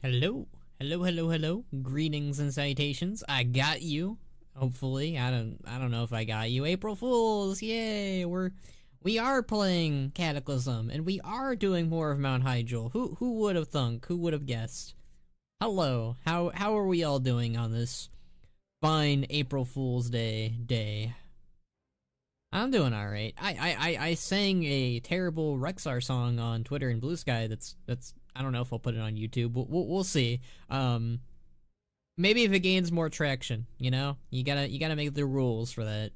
Hello, hello. Greetings and salutations. I got you. Hopefully, I don't know if I got you. April Fools, yay! We are playing Cataclysm, and we are doing more of Mount Hyjal. Who would have thunk? Who would have guessed? Hello, how are we all doing on this fine April Fool's Day? I'm doing all right. I sang a terrible Rexar song on Twitter and Blue Sky. That's I don't know if I'll put it on YouTube. We'll see. Maybe if it gains more traction, you know, you gotta make the rules for that.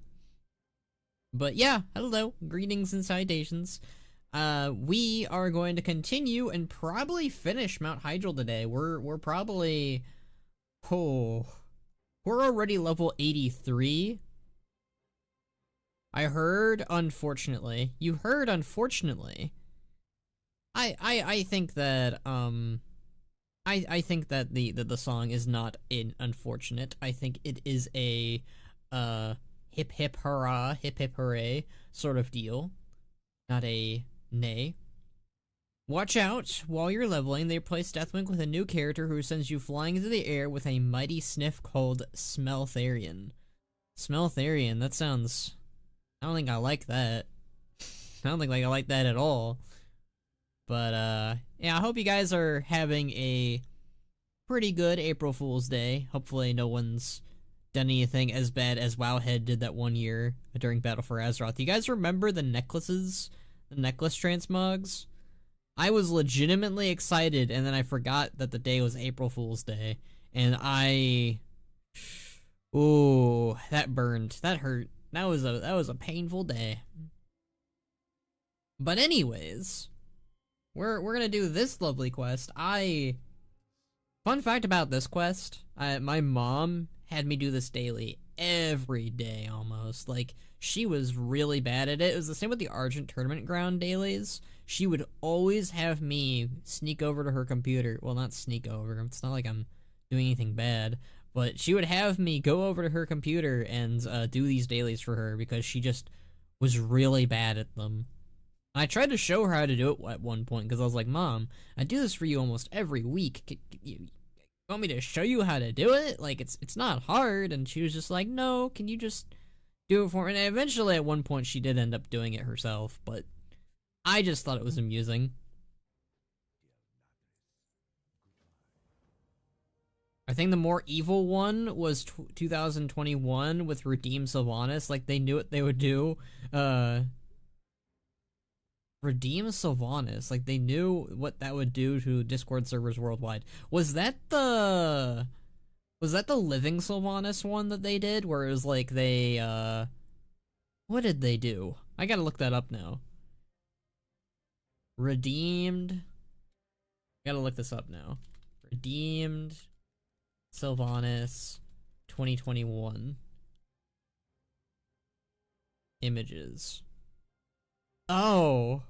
But yeah, hello, greetings and salutations. We are going to continue and probably finish Mount Hyjal today. We're probably, we're already level 83. I heard, unfortunately. You heard, unfortunately. I think that I think that the song is not unfortunate. I think it is a hip hip hurrah, hip hip hooray sort of deal. Not a nay. Watch out, while you're leveling, they replace Deathwing with a new character who sends you flying into the air with a mighty sniff called Smeltharian. Smeltharian, that sounds... I don't think I like that. I don't think I like that at all. But, yeah, I hope you guys are having a pretty good April Fool's Day. Hopefully no one's done anything as bad as Wowhead did that one year during Battle for Azeroth. You guys remember the necklaces? The necklace transmogs? I was legitimately excited, and then I forgot that the day was April Fool's Day. And ooh, that burned. That hurt. That was a painful day. But anyways, we're gonna do this lovely quest. Fun fact about this quest, my mom had me do this daily every day almost. Like, she was really bad at it. It was the same with the Argent Tournament Ground dailies. She would always have me sneak over to her computer. Well, not sneak over. It's not like I'm doing anything bad. But she would have me go over to her computer and do these dailies for her because she just was really bad at them. I tried to show her how to do it at one point because I was like, Mom, I do this for you almost every week. You want me to show you how to do it? Like, it's not hard. And she was just like, no, can you just do it for me? And eventually at one point she did end up doing it herself, but I just thought it was amusing. I think the more evil one was 2021 with Redeem Sylvanas. Like, they knew what they would do. Redeem Sylvanas. Like, they knew what that would do to Discord servers worldwide. Was that the Living Sylvanas one that they did? Where it was like they, what did they do? I gotta look that up now. Redeemed. I gotta look this up now. Redeemed Sylvanas 2021 images. Oh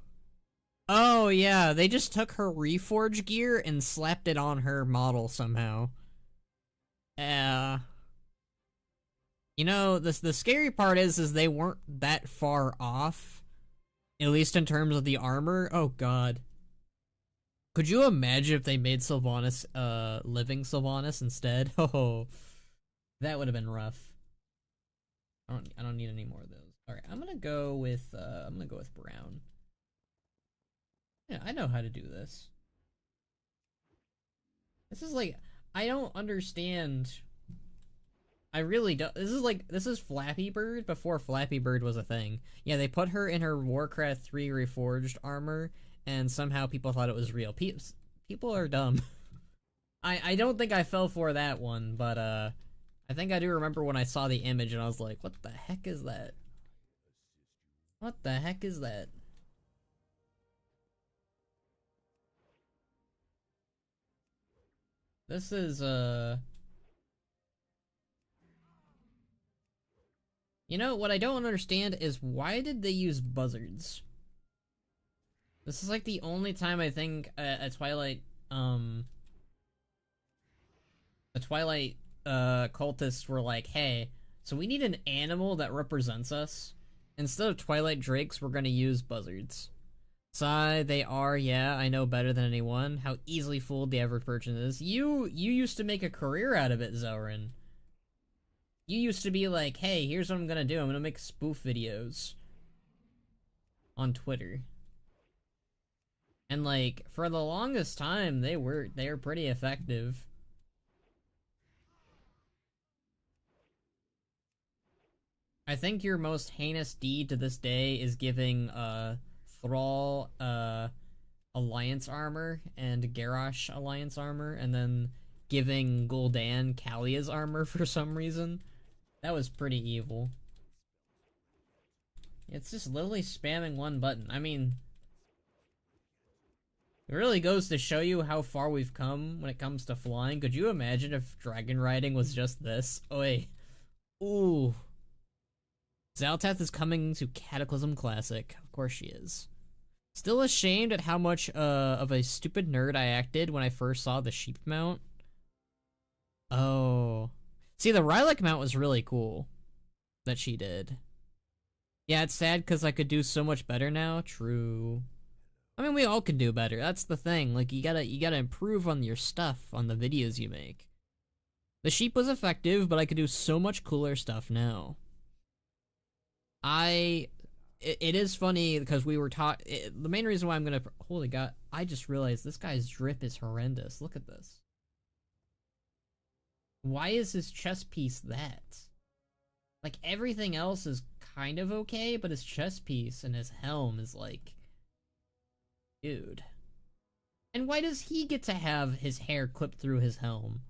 yeah, they just took her Reforge gear and slapped it on her model somehow. You know, the scary part is they weren't that far off, at least in terms of the armor. Oh god. Could you imagine if they made Sylvanas, Living Sylvanas instead? Oh, that would have been rough. I don't need any more of those. All right, I'm gonna go with brown. Yeah, I know how to do this. This is like, I don't understand. I really don't. This is Flappy Bird before Flappy Bird was a thing. Yeah, they put her in her Warcraft 3 Reforged armor, and somehow people thought it was real. People are dumb. I don't think I fell for that one, but I think I do remember when I saw the image and I was like, what the heck is that? What the heck is that? This is you know, what I don't understand is why did they use buzzards? This is like the only time I think a Twilight cultists were like, hey, so we need an animal that represents us. Instead of Twilight Drakes, we're gonna use buzzards. Sigh, they are, yeah, I know better than anyone. How easily fooled the average person is. You used to make a career out of it, Zelrin. You used to be like, hey, here's what I'm gonna do. I'm gonna make spoof videos on Twitter. And like, for the longest time, they were pretty effective. I think your most heinous deed to this day is giving Thrall Alliance armor and Garrosh Alliance armor, and then giving Gul'dan Kalia's armor for some reason. That was pretty evil. It's just literally spamming one button. I mean, it really goes to show you how far we've come when it comes to flying. Could you imagine if dragon riding was just this? Oi. Ooh. Xal'atath is coming to Cataclysm Classic. Of course she is. Still ashamed at how much of a stupid nerd I acted when I first saw the sheep mount. Oh. See, the Rylak mount was really cool that she did. Yeah, it's sad because I could do so much better now. True. I mean, we all can do better. That's the thing. Like, you gotta improve on your stuff, on the videos you make. The sheep was effective, but I could do so much cooler stuff now. It is funny because we were taught. The main reason why I'm gonna. Holy God! I just realized this guy's drip is horrendous. Look at this. Why is his chest piece that? Like, everything else is kind of okay, but his chest piece and his helm is like. Dude. And why does he get to have his hair clipped through his helm?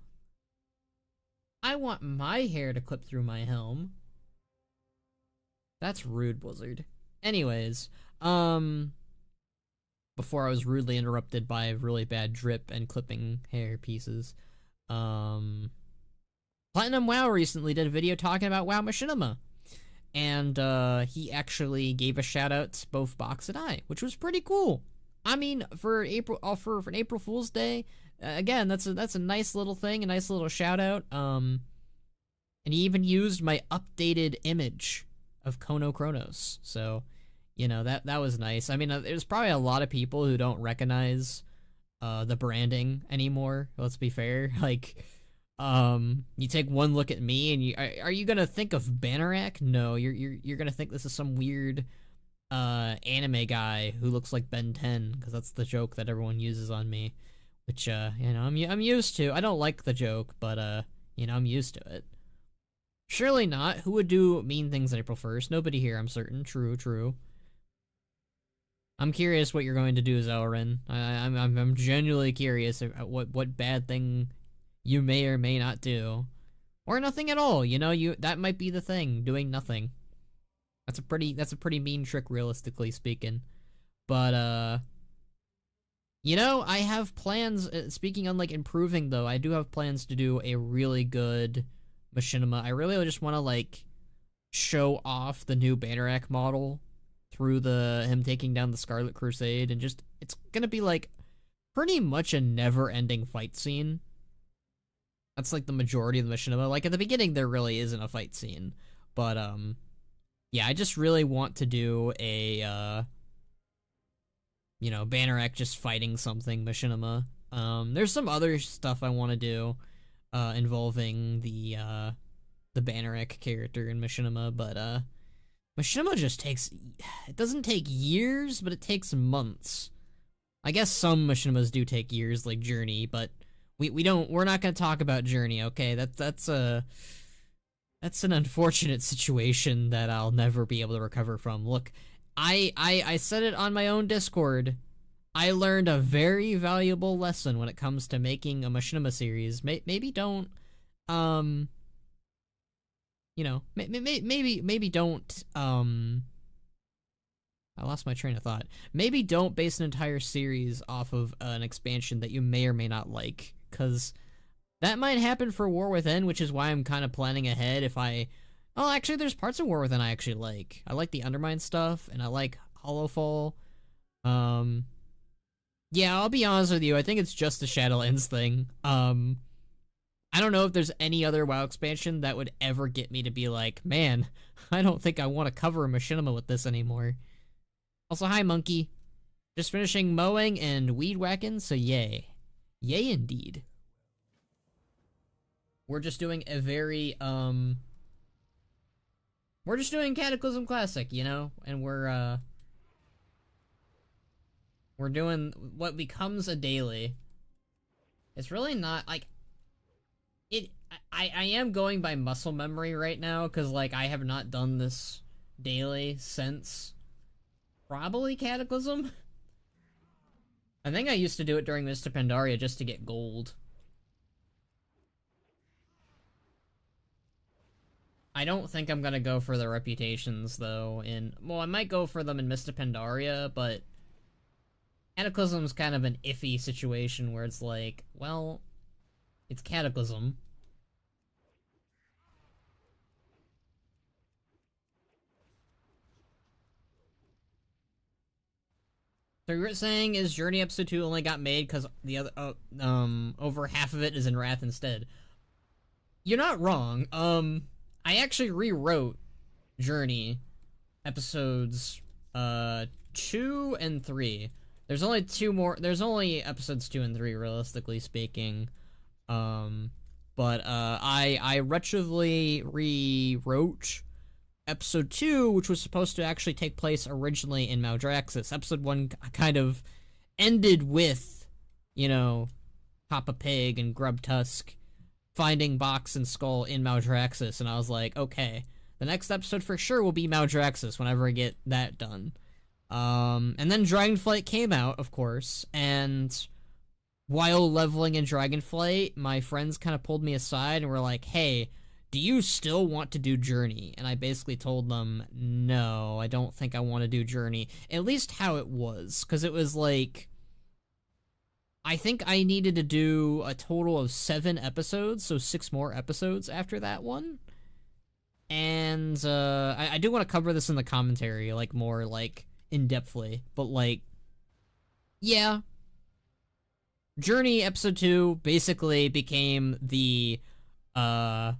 I want my hair to clip through my helm. That's rude, Blizzard. Anyways, before I was rudely interrupted by really bad drip and clipping hair pieces, Platinum WoW recently did a video talking about WoW Machinima, and he actually gave a shout out to both Box and I, which was pretty cool. I mean, for an April Fool's Day, again, that's a nice little thing, a nice little shout out. And he even used my updated image of Khono Chronos, so you know that was nice. I mean, there's probably a lot of people who don't recognize the branding anymore. Let's be fair. Like, you take one look at me, and are you gonna think of Bannerac? No, you're gonna think this is some weird anime guy who looks like Ben 10, because that's the joke that everyone uses on me, which you know, I'm used to. I don't like the joke, but you know, I'm used to it. Surely not. Who would do mean things on April 1st? Nobody here, I'm certain. True. I'm curious what you're going to do, Zelrin. I'm genuinely curious what bad thing you may or may not do, or nothing at all. You know, that might be the thing, doing nothing. That's a pretty mean trick, realistically speaking. But you know, I have plans. Speaking on like improving, though, I do have plans to do a really good Machinima. I really just want to like show off the new Bannerac model through him taking down the Scarlet Crusade, and just it's gonna be like pretty much a never-ending fight scene. That's like the majority of the Machinima. Like at the beginning, there really isn't a fight scene, but yeah, I just really want to do a you know, Bannerac just fighting something Machinima. There's some other stuff I want to do involving the Bannerac character in Machinima, but Machinima just takes, it doesn't take years, but it takes months. I guess some Machinimas do take years, like Journey, but we're not gonna talk about Journey, okay? That's an unfortunate situation that I'll never be able to recover from. Look, I said it on my own Discord. I learned a very valuable lesson when it comes to making a Machinima series. Maybe don't, you know, maybe don't, I lost my train of thought. Maybe don't base an entire series off of an expansion that you may or may not like, because that might happen for War Within, which is why I'm kind of planning ahead if I... Oh, actually, there's parts of War Within I actually like. I like the Undermine stuff, and I like Hollowfall. Yeah, I'll be honest with you, I think it's just the Shadowlands thing. I don't know if there's any other WoW expansion that would ever get me to be like, man, I don't think I want to cover a Machinima with this anymore. Also, hi, Monkey. Just finishing mowing and weed whacking, so yay. Yay indeed. We're just doing a very, we're just doing Cataclysm Classic, you know? And we're doing what becomes a daily. It's really not, like, I am going by muscle memory right now, because, like, I have not done this daily since probably Cataclysm. I think I used to do it during Mists of Pandaria just to get gold. I don't think I'm gonna go for the reputations, though, well, I might go for them in Mists of Pandaria, but Cataclysm's kind of an iffy situation where it's like, well, it's Cataclysm. So you're saying is Journey Episode 2 only got made because the other, over half of it is in Wrath instead. You're not wrong. I actually rewrote Journey Episodes, 2 and 3. There's only episodes 2 and 3, realistically speaking. But I retroactively rewrote episode 2, which was supposed to actually take place originally in Maldraxxus. Episode 1 kind of ended with, you know, Papa Pig and Grub Tusk finding Box and Skull in Maldraxxus, and I was like, okay, the next episode for sure will be Maldraxxus whenever I get that done. And then Dragonflight came out, of course, and while leveling in Dragonflight, my friends kind of pulled me aside and were like, hey, do you still want to do Journey? And I basically told them, no, I don't think I want to do Journey. At least how it was, because it was like, I think I needed to do a total of 7 episodes, so 6 more episodes after that one. And I do want to cover this in the commentary, like, more, like, in-depthly, but, like, yeah. Journey Episode 2 basically became the, I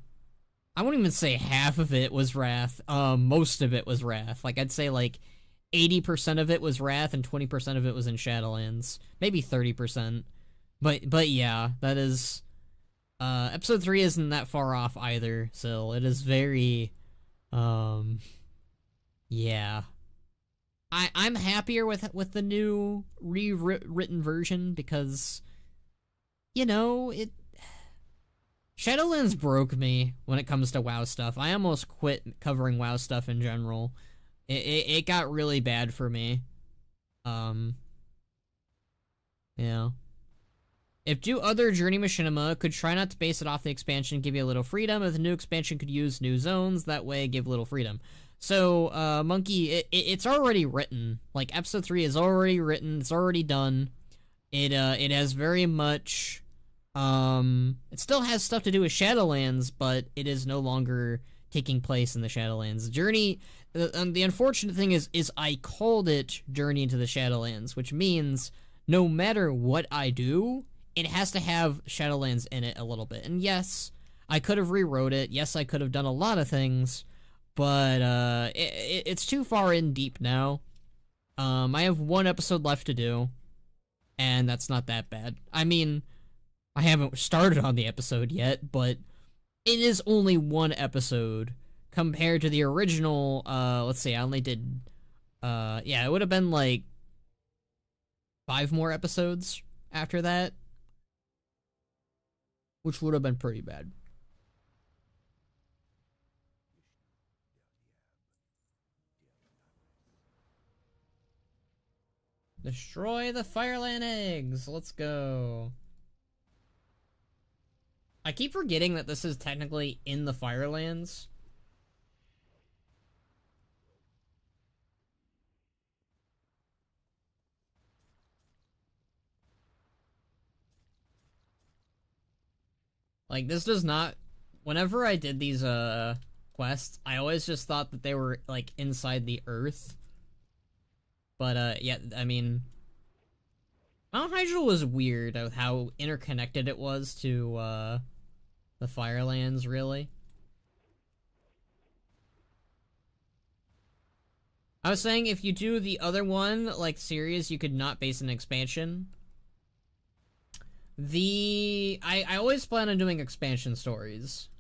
won't even say half of it was Wrath, most of it was Wrath. Like, I'd say, like, 80% of it was Wrath and 20% of it was in Shadowlands. Maybe 30%. But yeah, that is, Episode 3 isn't that far off either, so it is very, yeah. I'm happier with the new rewritten version because, you know, Shadowlands broke me when it comes to WoW stuff. I almost quit covering WoW stuff in general. It got really bad for me. Yeah. If do other Journey Machinima could try not to base it off the expansion, give you a little freedom. If the new expansion could use new zones, that way give little freedom. So, Monkey, it's already written. Like, episode 3 is already written. It's already done. It has very much, it still has stuff to do with Shadowlands, but it is no longer taking place in the Shadowlands. Journey, the unfortunate thing is I called it Journey into the Shadowlands, which means no matter what I do, it has to have Shadowlands in it a little bit. And yes, I could have rewrote it. Yes, I could have done a lot of things, but it's too far in deep now. I have 1 episode left to do, and that's not that bad. I mean, I haven't started on the episode yet, but it is only 1 episode compared to the original, let's see, I only did, yeah, it would have been like 5 more episodes after that, which would have been pretty bad. Destroy the Fireland eggs! Let's go. I keep forgetting that this is technically in the Firelands. Like, this does not... Whenever I did these, quests, I always just thought that they were, like, inside the Earth. But, yeah, I mean... Mount Hyjal was weird of how interconnected it was to, the Firelands, really. I was saying if you do the other one, like, series, you could not base an expansion. I always plan on doing expansion stories.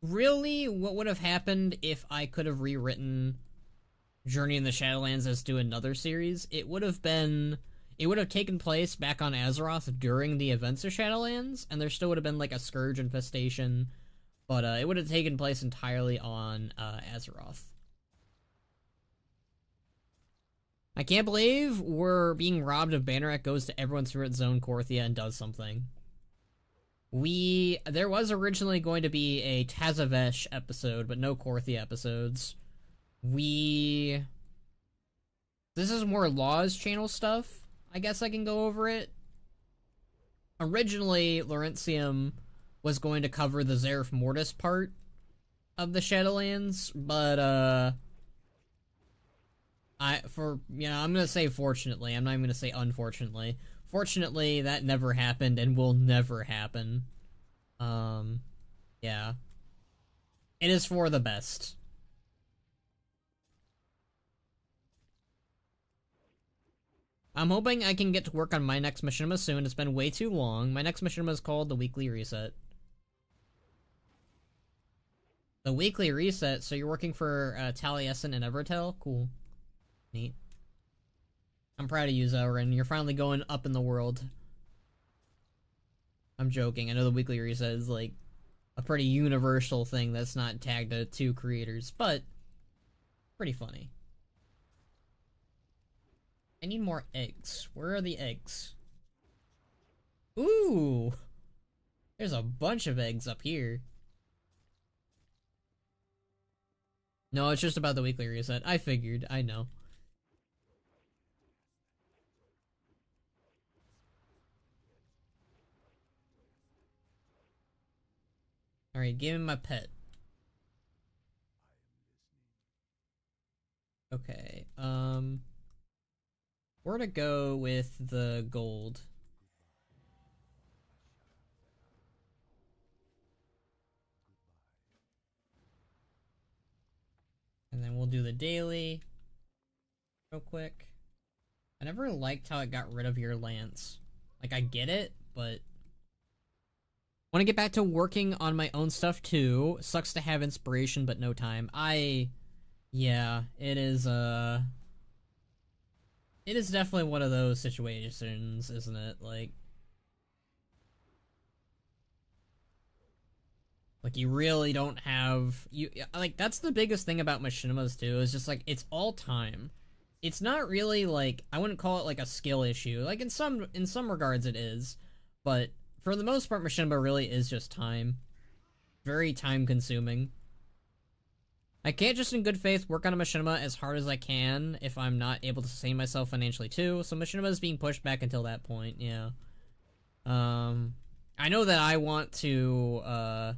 Really, what would have happened if I could have rewritten Journey in the Shadowlands as do another series? It would have taken place back on Azeroth during the events of Shadowlands, and there still would have been, like, a Scourge infestation, but, it would have taken place entirely on, Azeroth. I can't believe we're being robbed of Banneret goes to everyone's favorite zone, Korthia, and does something. There was originally going to be a Tazavesh episode, but no Korthia episodes. This is more Laws channel stuff. I guess I can go over it. Originally, Laurentium was going to cover the Zeref Mortis part of the Shadowlands, but, I'm gonna say fortunately. I'm not even gonna say unfortunately. Fortunately, that never happened and will never happen. Yeah. It is for the best. I'm hoping I can get to work on my next machinima soon. It's been way too long. My next machinima is called the Weekly Reset. The Weekly Reset? So you're working for Taliesin and Evertel? Cool. Neat. I'm proud of you, Zelrin. You're finally going up in the world. I'm joking. I know the Weekly Reset is, like, a pretty universal thing that's not tagged to 2 creators, but pretty funny. I need more eggs. Where are the eggs? Ooh! There's a bunch of eggs up here. No, it's just about the Weekly Reset. I figured. I know. Alright, give me my pet. Okay, where to go with the gold? And then we'll do the daily real quick. I never liked how it got rid of your lance. Like, I get it, but want to get back to working on my own stuff too. Sucks to have inspiration but no time. Yeah, it is definitely one of those situations, isn't it? Like you really don't have like that's the biggest thing about machinimas too, is just like it's all time. It's not really like, I wouldn't call it like a skill issue. Like in some regards it is, but for the most part machinima really is just time. Very time consuming. I can't just in good faith work on a machinima as hard as I can if I'm not able to sustain myself financially too, so machinima is being pushed back until that point, yeah. I know that I want to,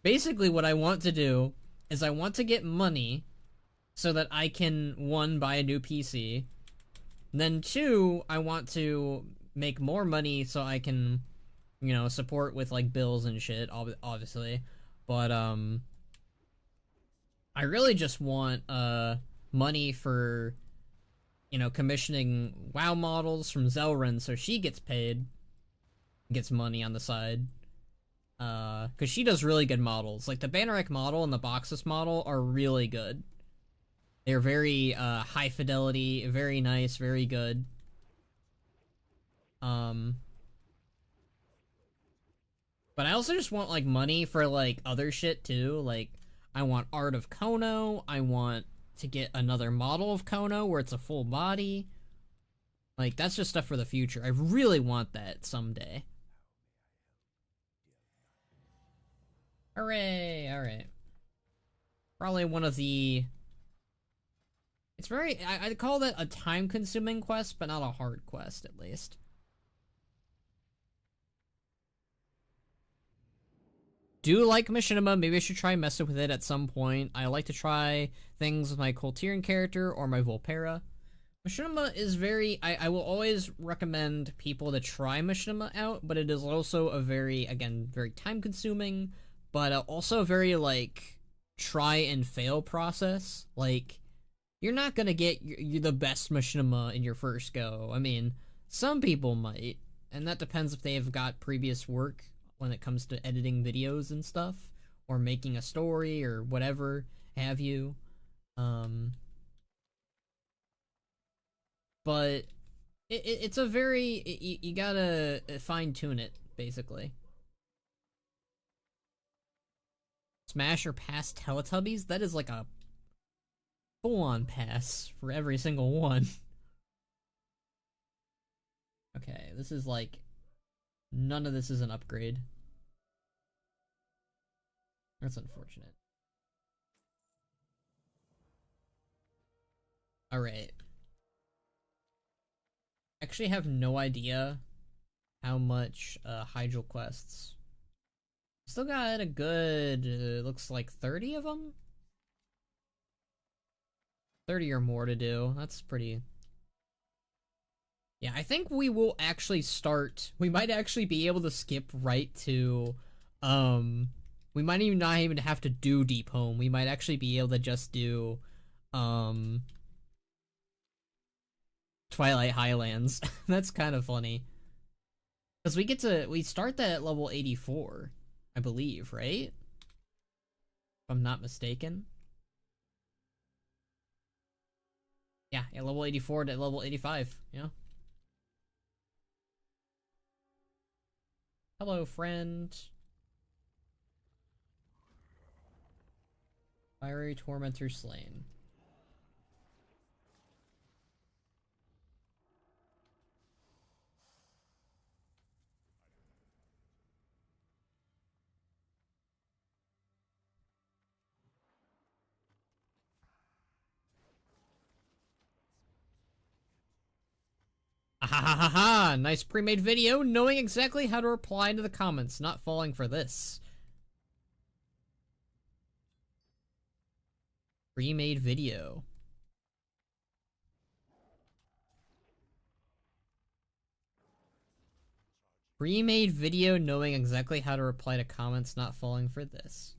basically what I want to do is I want to get money so that I can, 1, buy a new PC, then 2, I want to make more money so I can, you know, support with, like, bills and shit, obviously, but, I really just want, money for, you know, commissioning WoW models from Zelrin so she gets paid, gets money on the side, because she does really good models. Like, the Banneret model and the Boxus model are really good. They're very, high fidelity, very nice, very good. But I also just want, like, money for, like, other shit, too. Like, I want Art of Khono. I want to get another model of Khono where it's a full body. Like, that's just stuff for the future. I really want that someday. Hooray! Alright. Probably one of the... It's very... I'd call that a time-consuming quest, but not a hard quest, at least. Do like machinima, maybe I should try messing with it at some point. I like to try things with my Coltiran character or my Volpera. Machinima is very... I will always recommend people to try machinima out, but it is also a very, again, very time-consuming, but also very, like, try and fail process. Like, you're not gonna get the best machinima in your first go. I mean, some people might, and that depends if they've got previous work when it comes to editing videos and stuff, or making a story, or whatever have you. But it's a very, you gotta fine tune it, basically. Smash or pass Teletubbies? That is like a full-on pass for every single one. Okay, this is like, none of this is an upgrade. That's unfortunate. Alright. Actually have no idea how much Hyjal quests. Still got a good, looks like 30 of them? 30 or more to do. That's pretty... Yeah, I think we will actually start... We might actually be able to skip right to... We might even not even have to do Deep Home. We might actually be able to just do... Twilight Highlands. That's kind of funny. Because we start that at level 84, I believe, right? If I'm not mistaken. Yeah, at level 84 to level 85, yeah. Hello, friend. Fiery Tormentor slain. Ha! Nice pre-made video, knowing exactly how to reply to the comments, not falling for this. Pre-made video. Pre-made video, knowing exactly how to reply to comments, not falling for this.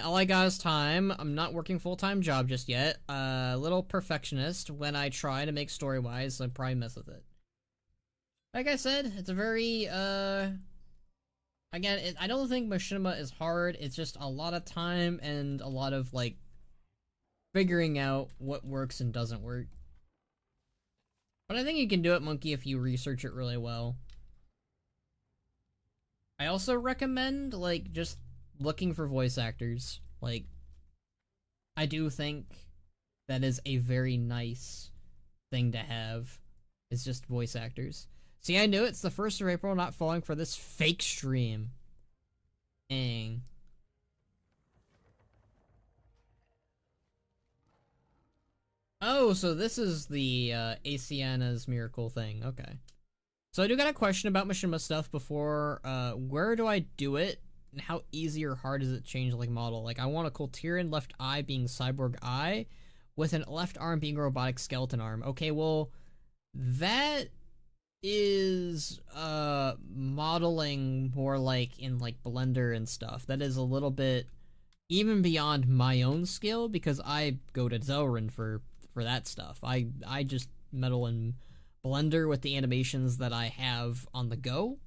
All I got is time. I'm not working full-time job just yet. Little perfectionist. When I try to make story-wise, I probably mess with it. Like I said, it's a very, again, I don't think machinima is hard. It's just a lot of time and a lot of, like, figuring out what works and doesn't work. But I think you can do it, Monkey, if you research it really well. I also recommend, like, just looking for voice actors. Like, I do think that is a very nice thing to have. It's just voice actors. See, I knew it's the 1st of April, not falling for this fake stream. Dang. Oh, so this is the Asiana's Miracle thing. Okay. So I do got a question about machinima stuff before. Where do I do it? And how easy or hard does it change like model? Like, I want a Coltirian left eye being cyborg eye with an left arm being robotic skeleton arm. Okay, well, that is modeling more like in like Blender and stuff. That is a little bit even beyond my own skill, because I go to Zelrin for that stuff. I just meddle in Blender with the animations that I have on the go.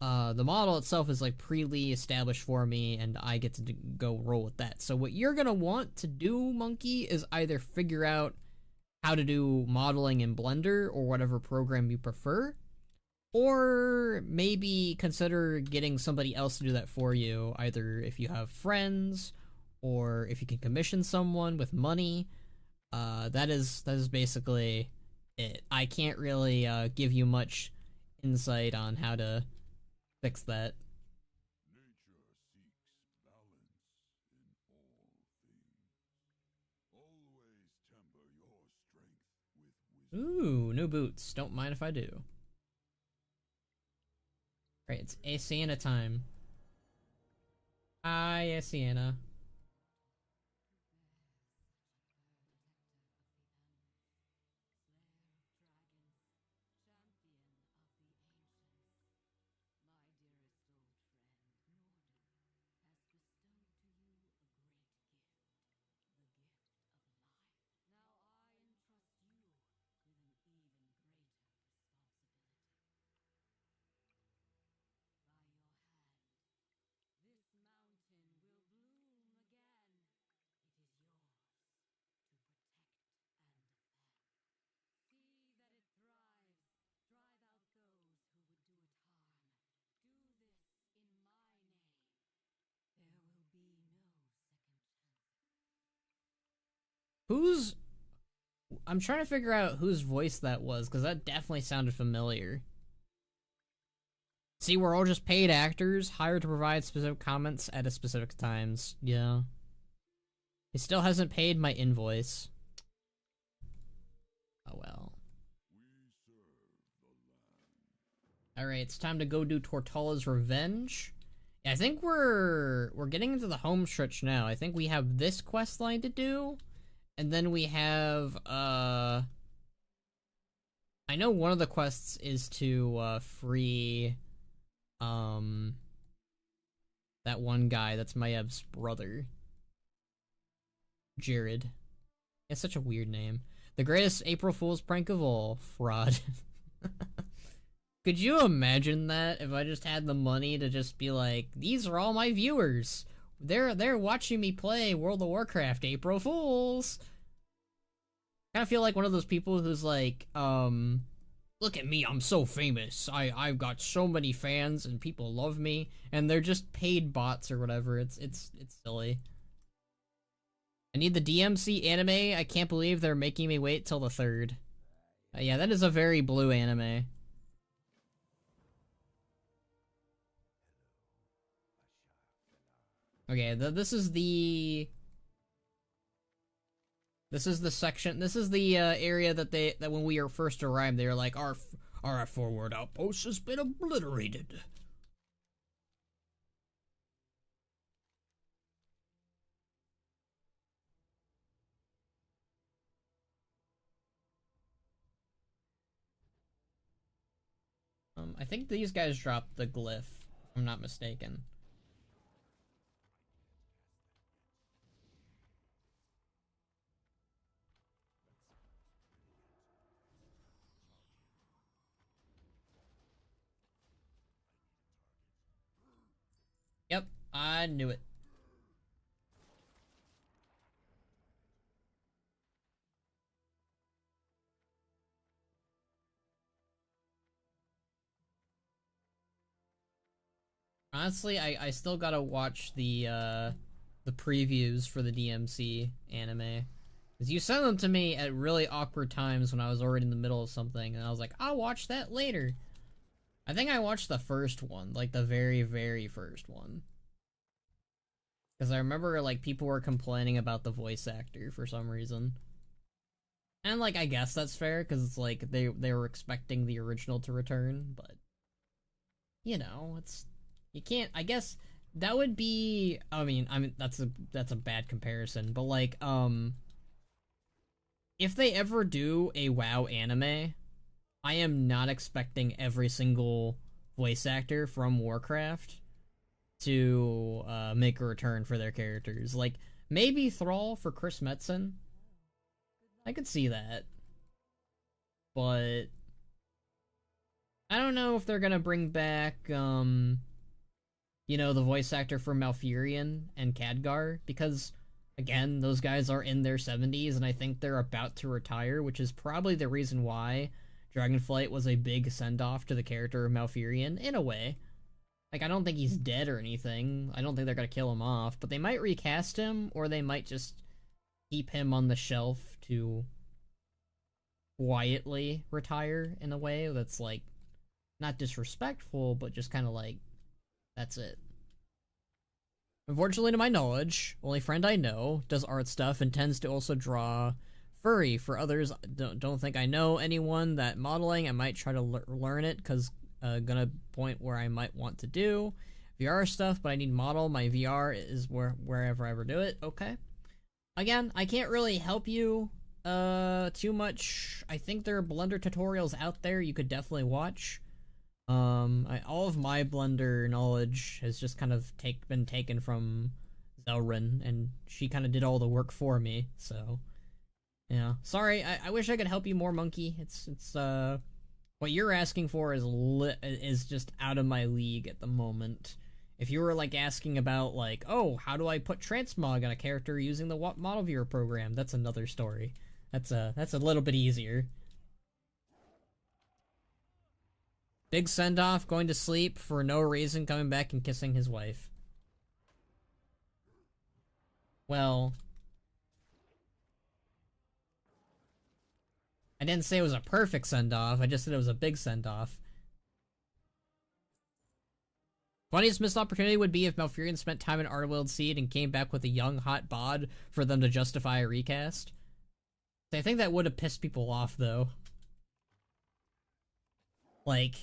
The model itself is like pre-established for me, and I get to go roll with that. So what you're gonna want to do, Monkey, is either figure out how to do modeling in Blender or whatever program you prefer, or maybe consider getting somebody else to do that for you, either if you have friends or if you can commission someone with money. That is basically it. I can't really give you much insight on how to fix that. Ooh, new boots. Don't mind if I do. Right, it's Asiana time. Hi, Asiana. Who's... I'm trying to figure out whose voice that was, because that definitely sounded familiar. See, we're all just paid actors, hired to provide specific comments at a specific times. Yeah. He still hasn't paid my invoice. Oh well. Alright, it's time to go do Tortala's Revenge. Yeah, I think we're getting into the home stretch now. I think we have this quest line to do. And then we have, I know one of the quests is to, free, that one guy that's Mayev's brother. Jared. It's such a weird name. The greatest April Fool's prank of all. Fraud. Could you imagine that if I just had the money to just be like, these are all my viewers. They're watching me play World of Warcraft, April Fools. I kind of feel like one of those people who's like, look at me, I'm so famous. I've got so many fans and people love me, and they're just paid bots or whatever. It's silly. I need the DMC anime. I can't believe they're making me wait till the 3rd. Yeah, that is a very blue anime. Okay, this is the section. This is the area that when we first arrived, they were like, our forward outpost has been obliterated. I think these guys dropped the glyph, if I'm not mistaken. Yep, I knew it. Honestly, I still gotta watch the previews for the DMC anime. Because you sent them to me at really awkward times when I was already in the middle of something, and I was like, I'll watch that later. I think I watched the first one, like the very, very first one. Because I remember, like, people were complaining about the voice actor for some reason. And, like, I guess that's fair, because it's like, they were expecting the original to return, but... You know, it's... You can't... I guess that would be... I mean, that's a bad comparison, but, like, if they ever do a WoW anime, I am not expecting every single voice actor from Warcraft to make a return for their characters. Like, maybe Thrall for Chris Metzen. I could see that. But I don't know if they're gonna bring back, you know, the voice actor for Malfurion and Khadgar, because, again, those guys are in their 70s, and I think they're about to retire, which is probably the reason why Dragonflight was a big send-off to the character of Malfurion, in a way. Like, I don't think he's dead or anything. I don't think they're gonna kill him off, but they might recast him, or they might just keep him on the shelf to quietly retire in a way that's, like, not disrespectful, but just kind of like, that's it. Unfortunately, to my knowledge, only friend I know does art stuff and tends to also draw furry. For others, don't think I know anyone that modeling. I might try to learn it, because gonna point where I might want to do VR stuff, but I need model. My VR is wherever I ever do it. Okay. Again, I can't really help you too much. I think there are Blender tutorials out there you could definitely watch. All of my Blender knowledge has just kind of been taken from Zelrin, and she kind of did all the work for me, so yeah. Sorry, I wish I could help you more, Monkey. It's what you're asking for is just out of my league at the moment. If you were, like, asking about, like, oh, how do I put transmog on a character using the model viewer program, that's another story. That's a little bit easier. Big send-off, going to sleep for no reason, coming back and kissing his wife. Well, I didn't say it was a perfect send-off, I just said it was a big send-off. Funniest missed opportunity would be if Malfurion spent time in Artworld Seed and came back with a young, hot bod for them to justify a recast. I think that would have pissed people off, though. Like,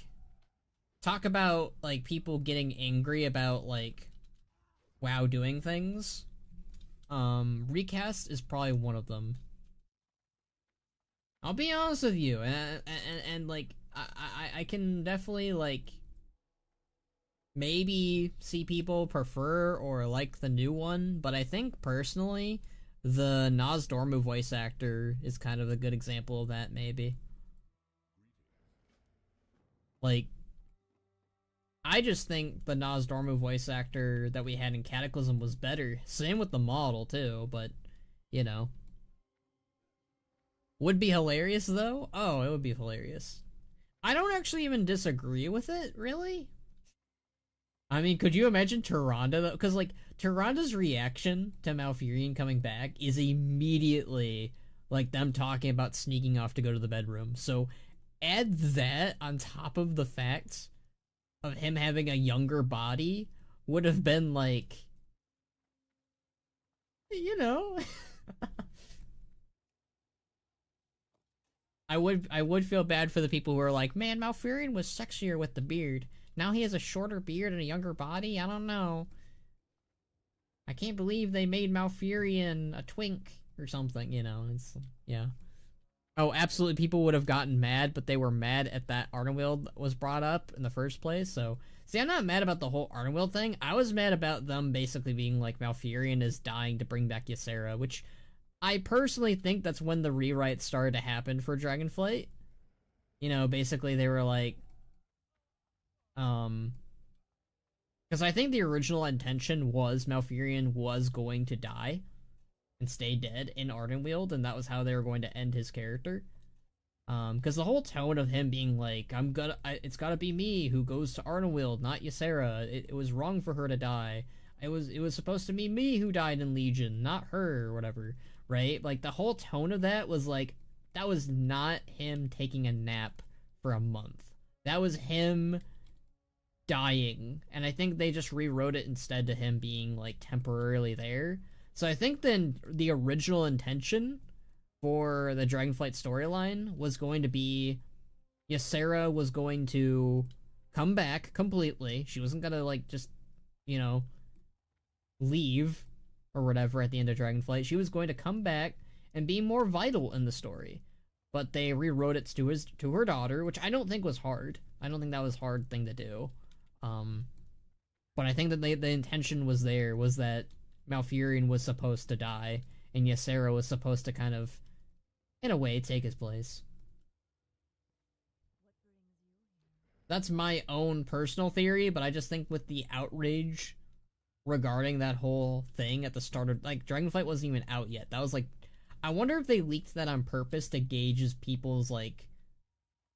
talk about, like, people getting angry about, like, WoW doing things. Recast is probably one of them. I'll be honest with you, and like, I can definitely, like, maybe see people prefer or like the new one, but I think, personally, the Naz Dormu voice actor is kind of a good example of that, maybe. Like, I just think the Naz Dormu voice actor that we had in Cataclysm was better. Same with the model, too, but, you know. Would be hilarious, though? Oh, it would be hilarious. I don't actually even disagree with it, really. I mean, could you imagine Tyrande, though? Because, like, Tyrande's reaction to Malfurion coming back is immediately, like, them talking about sneaking off to go to the bedroom. So, add that on top of the fact of him having a younger body would have been, like, you know... I would feel bad for the people who are like, man, Malfurion was sexier with the beard. Now he has a shorter beard and a younger body? I don't know. I can't believe they made Malfurion a twink or something, you know. It's, yeah. Oh, absolutely, people would have gotten mad, but they were mad at that Ardenweald was brought up in the first place, so... See, I'm not mad about the whole Ardenweald thing. I was mad about them basically being like, Malfurion is dying to bring back Ysera, which... I personally think that's when the rewrites started to happen for Dragonflight. You know, basically they were like... Because I think the original intention was Malfurion was going to die and stay dead in Ardenweald, and that was how they were going to end his character. Because the whole tone of him being like, it's gotta be me who goes to Ardenweald, not Ysera. It was wrong for her to die. It was supposed to be me who died in Legion, not her, or whatever. Right? Like, the whole tone of that was like, that was not him taking a nap for a month. That was him dying. And I think they just rewrote it instead to him being, like, temporarily there. So I think then the original intention for the Dragonflight storyline was going to be Ysera was going to come back completely. She wasn't gonna, like, just, you know, leave or whatever at the end of Dragonflight. She was going to come back and be more vital in the story. But they rewrote it to her daughter, which I don't think was hard. I don't think that was a hard thing to do. But I think that the intention was that Malfurion was supposed to die, and Ysera was supposed to kind of, in a way, take his place. That's my own personal theory, but I just think with the outrage regarding that whole thing at the start of, like, Dragonflight wasn't even out yet. That was like, I wonder if they leaked that on purpose to gauge people's, like,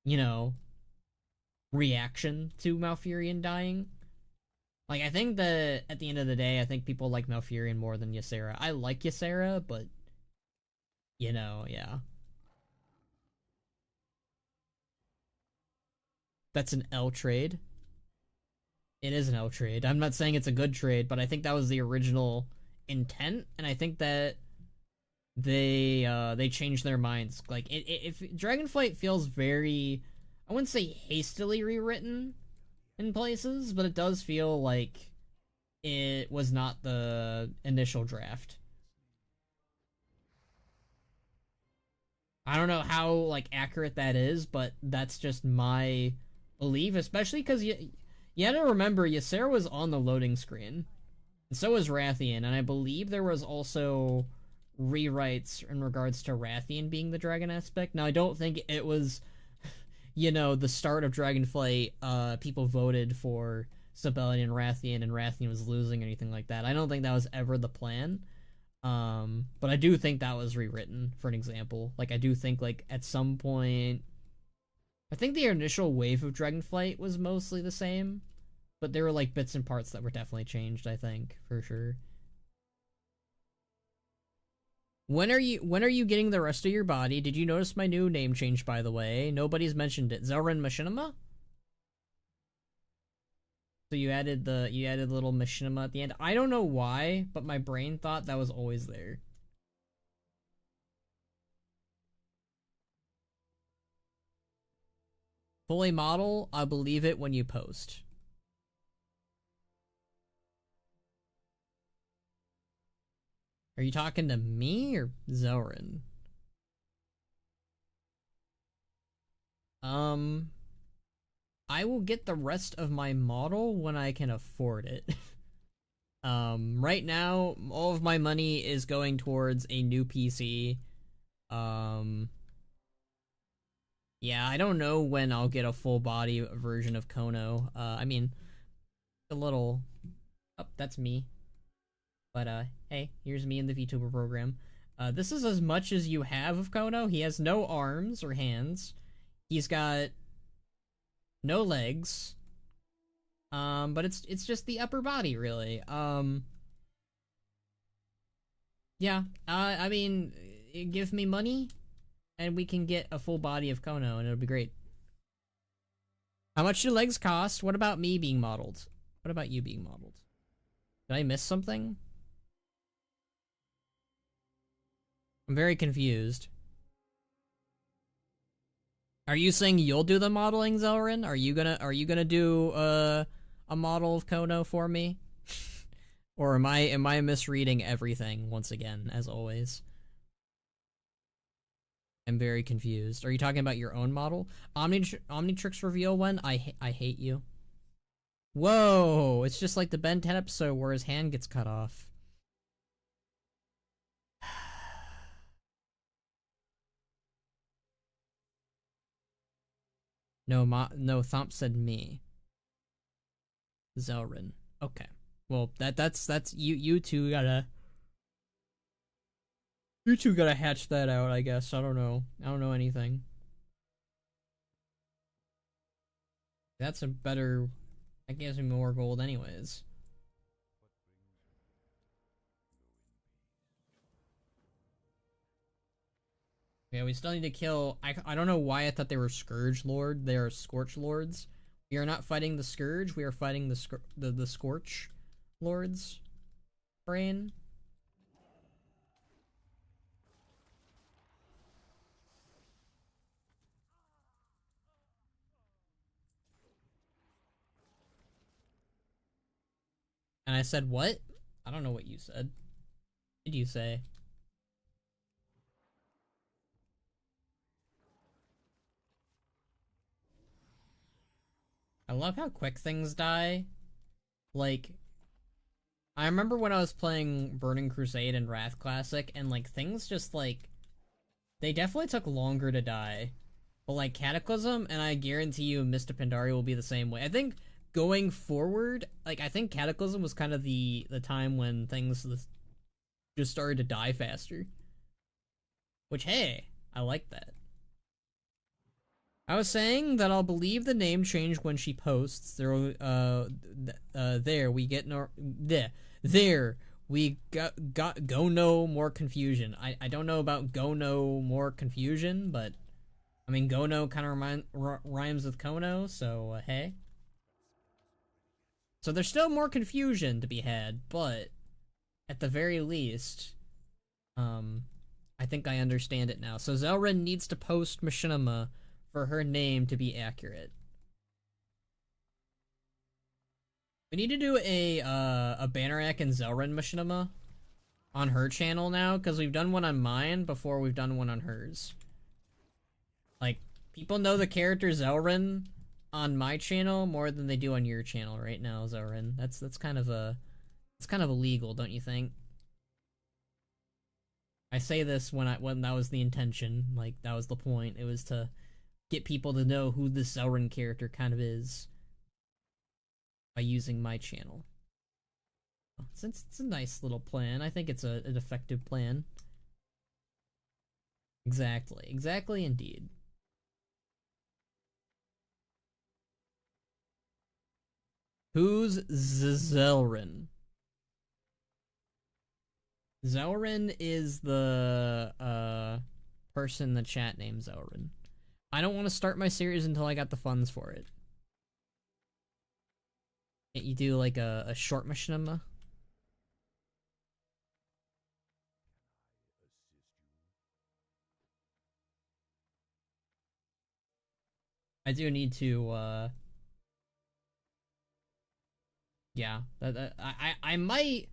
you know, reaction to Malfurion dying. Like, I think that at the end of the day, I think people like Malfurion more than Ysera. I like Ysera, but, you know, yeah. That's an L trade. It is an L trade. I'm not saying it's a good trade, but I think that was the original intent, and I think that they changed their minds. Like, if Dragonflight feels very, I wouldn't say hastily rewritten in places, but it does feel like it was not the initial draft. I don't know how, like, accurate that is, but that's just my belief, especially because you had to remember, Ysera was on the loading screen, and so was Rathian, and I believe there was also rewrites in regards to Rathian being the dragon aspect. Now, I don't think it was, you know, the start of Dragonflight, people voted for Sibelian and Rathian was losing or anything like that. I don't think that was ever the plan. But I do think that was rewritten, for an example. Like, I do think, like, at some point, I think the initial wave of Dragonflight was mostly the same, but there were, like, bits and parts that were definitely changed, I think, for sure. When are you getting the rest of your body? Did you notice my new name change, by the way? Nobody's mentioned it. Zelrin Machinima? So you added little machinima at the end. I don't know why, but my brain thought that was always there. Fully model, I'll believe it when you post. Are you talking to me or Zelrin? I will get the rest of my model when I can afford it. Right now, all of my money is going towards a new PC. Yeah, I don't know when I'll get a full body version of Khono. I mean, a little... Oh, that's me. But, hey, here's me in the Vtuber program. This is as much as you have of Khono. He has no arms or hands. He's got no legs. But it's just the upper body, really. Yeah, I mean, give me money, and we can get a full body of Khono, and it'll be great. How much do legs cost? What about me being modeled? What about you being modeled? Did I miss something? I'm very confused. Are you saying you'll do the modeling, Zelrin? Are you gonna do a model of Khono for me? Or am I misreading everything once again, as always? I'm very confused. Are you talking about your own model? Omnitrix reveal when? I hate you. Whoa! It's just like the Ben 10 episode where his hand gets cut off. No, Thomp said me. Zelrin. Okay. Well, that's you two gotta hatch that out, I guess. I don't know. I don't know anything. That's a better... That gives me more gold anyways. Yeah, we still need to kill... I don't know why I thought they were Scourge Lord. They are Scorch Lords. We are not fighting the Scourge. We are fighting the Scorch Lords. Brain. And I said, what? I don't know what you said. What did you say? I love how quick things die. Like, I remember when I was playing Burning Crusade and Wrath Classic, and like things just like they definitely took longer to die. But like Cataclysm, and I guarantee you Mists of Pandaria will be the same way. I think going forward, like I think Cataclysm was kind of the time when things just started to die faster. Which, hey, I like that. I was saying that I'll believe the name change when she posts. There we get no there we got go no more confusion. I don't know about go no more confusion, but I mean go no kind of rhymes with Khono, so hey. So there's still more confusion to be had, but at the very least, I think I understand it now. So Zelrin needs to post Machinima for her name to be accurate. We need to do a Bannerak and Zelrin Machinima on her channel now, because we've done one on mine before we've done one on hers. Like, people know the character Zelrin on my channel more than they do on your channel right now, Zelrin. That's kind of illegal, don't you think? I say this when that was the intention, like that was the point. It was to get people to know who this Zelrin character kind of is by using my channel. Since it's a nice little plan, I think it's an effective plan. Exactly indeed. Who's Zelrin? Zelrin is the person in the chat named Zelrin. I don't want to start my series until I got the funds for it. Can't you do like a short machinima? I do need to yeah, I might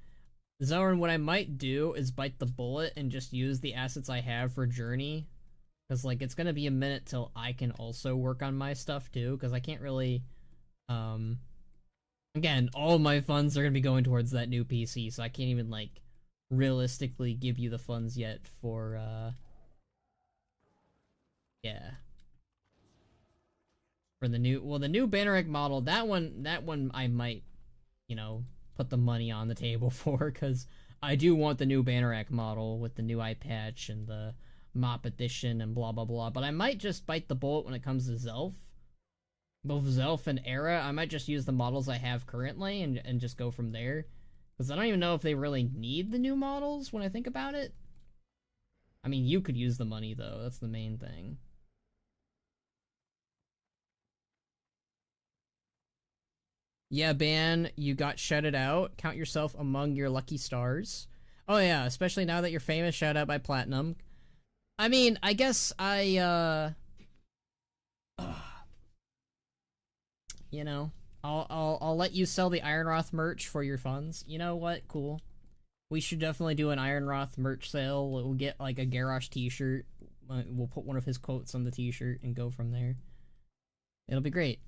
Zoran, what I might do is bite the bullet and just use the assets I have for Journey. Because, like, it's gonna be a minute till I can also work on my stuff, too. Because I can't really, again, all my funds are gonna be going towards that new PC, so I can't even, like, realistically give you the funds yet for, yeah. For the new Bannerec model, that one I might, you know, put the money on the table for, because I do want the new Bannerec model with the new eye patch and the mop edition and blah blah blah. But I might just bite the bullet when it comes to Zelf. Both Zelf and Era, I might just use the models I have currently and just go from there. Because I don't even know if they really need the new models when I think about it. I mean, you could use the money though, that's the main thing. Yeah, Ban, you got shouted out. Count yourself among your lucky stars. Oh yeah, especially now that you're famous, shout out by Platinum. I mean, I guess you know, I'll let you sell the Ironroth merch for your funds. You know what? Cool. We should definitely do an Ironroth merch sale. We'll get like a Garrosh t-shirt. We'll put one of his quotes on the t-shirt and go from there. It'll be great.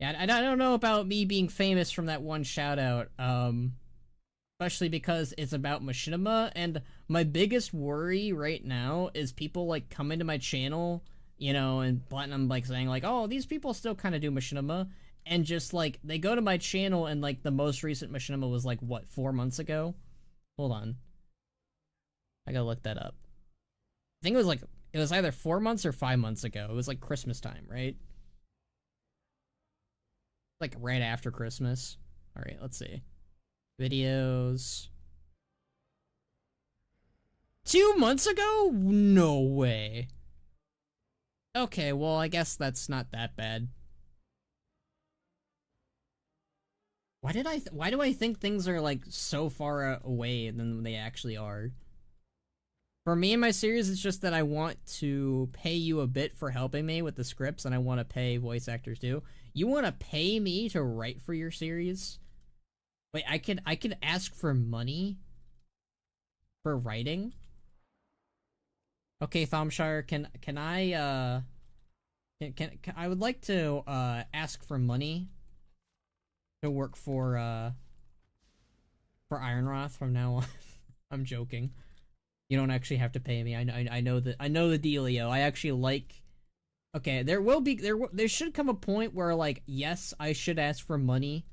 Yeah, I don't know about me being famous from that one shout out. Especially because it's about machinima, and my biggest worry right now is people like coming to my channel, you know, and Platinum like saying like, oh, these people still kind of do machinima, and just like they go to my channel and like the most recent machinima was like what, 4 months ago? Hold on, I gotta look that up. I think it was either 4 months or 5 months ago. It was like Christmas time, right? Like right after Christmas. All right, let's see. Videos. 2 months ago? No way. Okay, well, I guess that's not that bad. Why do I think things are like so far away than they actually are? For me and my series, it's just that I want to pay you a bit for helping me with the scripts, and I want to pay voice actors too. You want to pay me to write for your series? Wait, I could ask for money for writing? Okay, Thomshire, can I can I would like to ask for money to work for Ironroth from now on. I'm joking. You don't actually have to pay me. I know the dealio. I actually like. Okay, there should come a point where like, yes, I should ask for money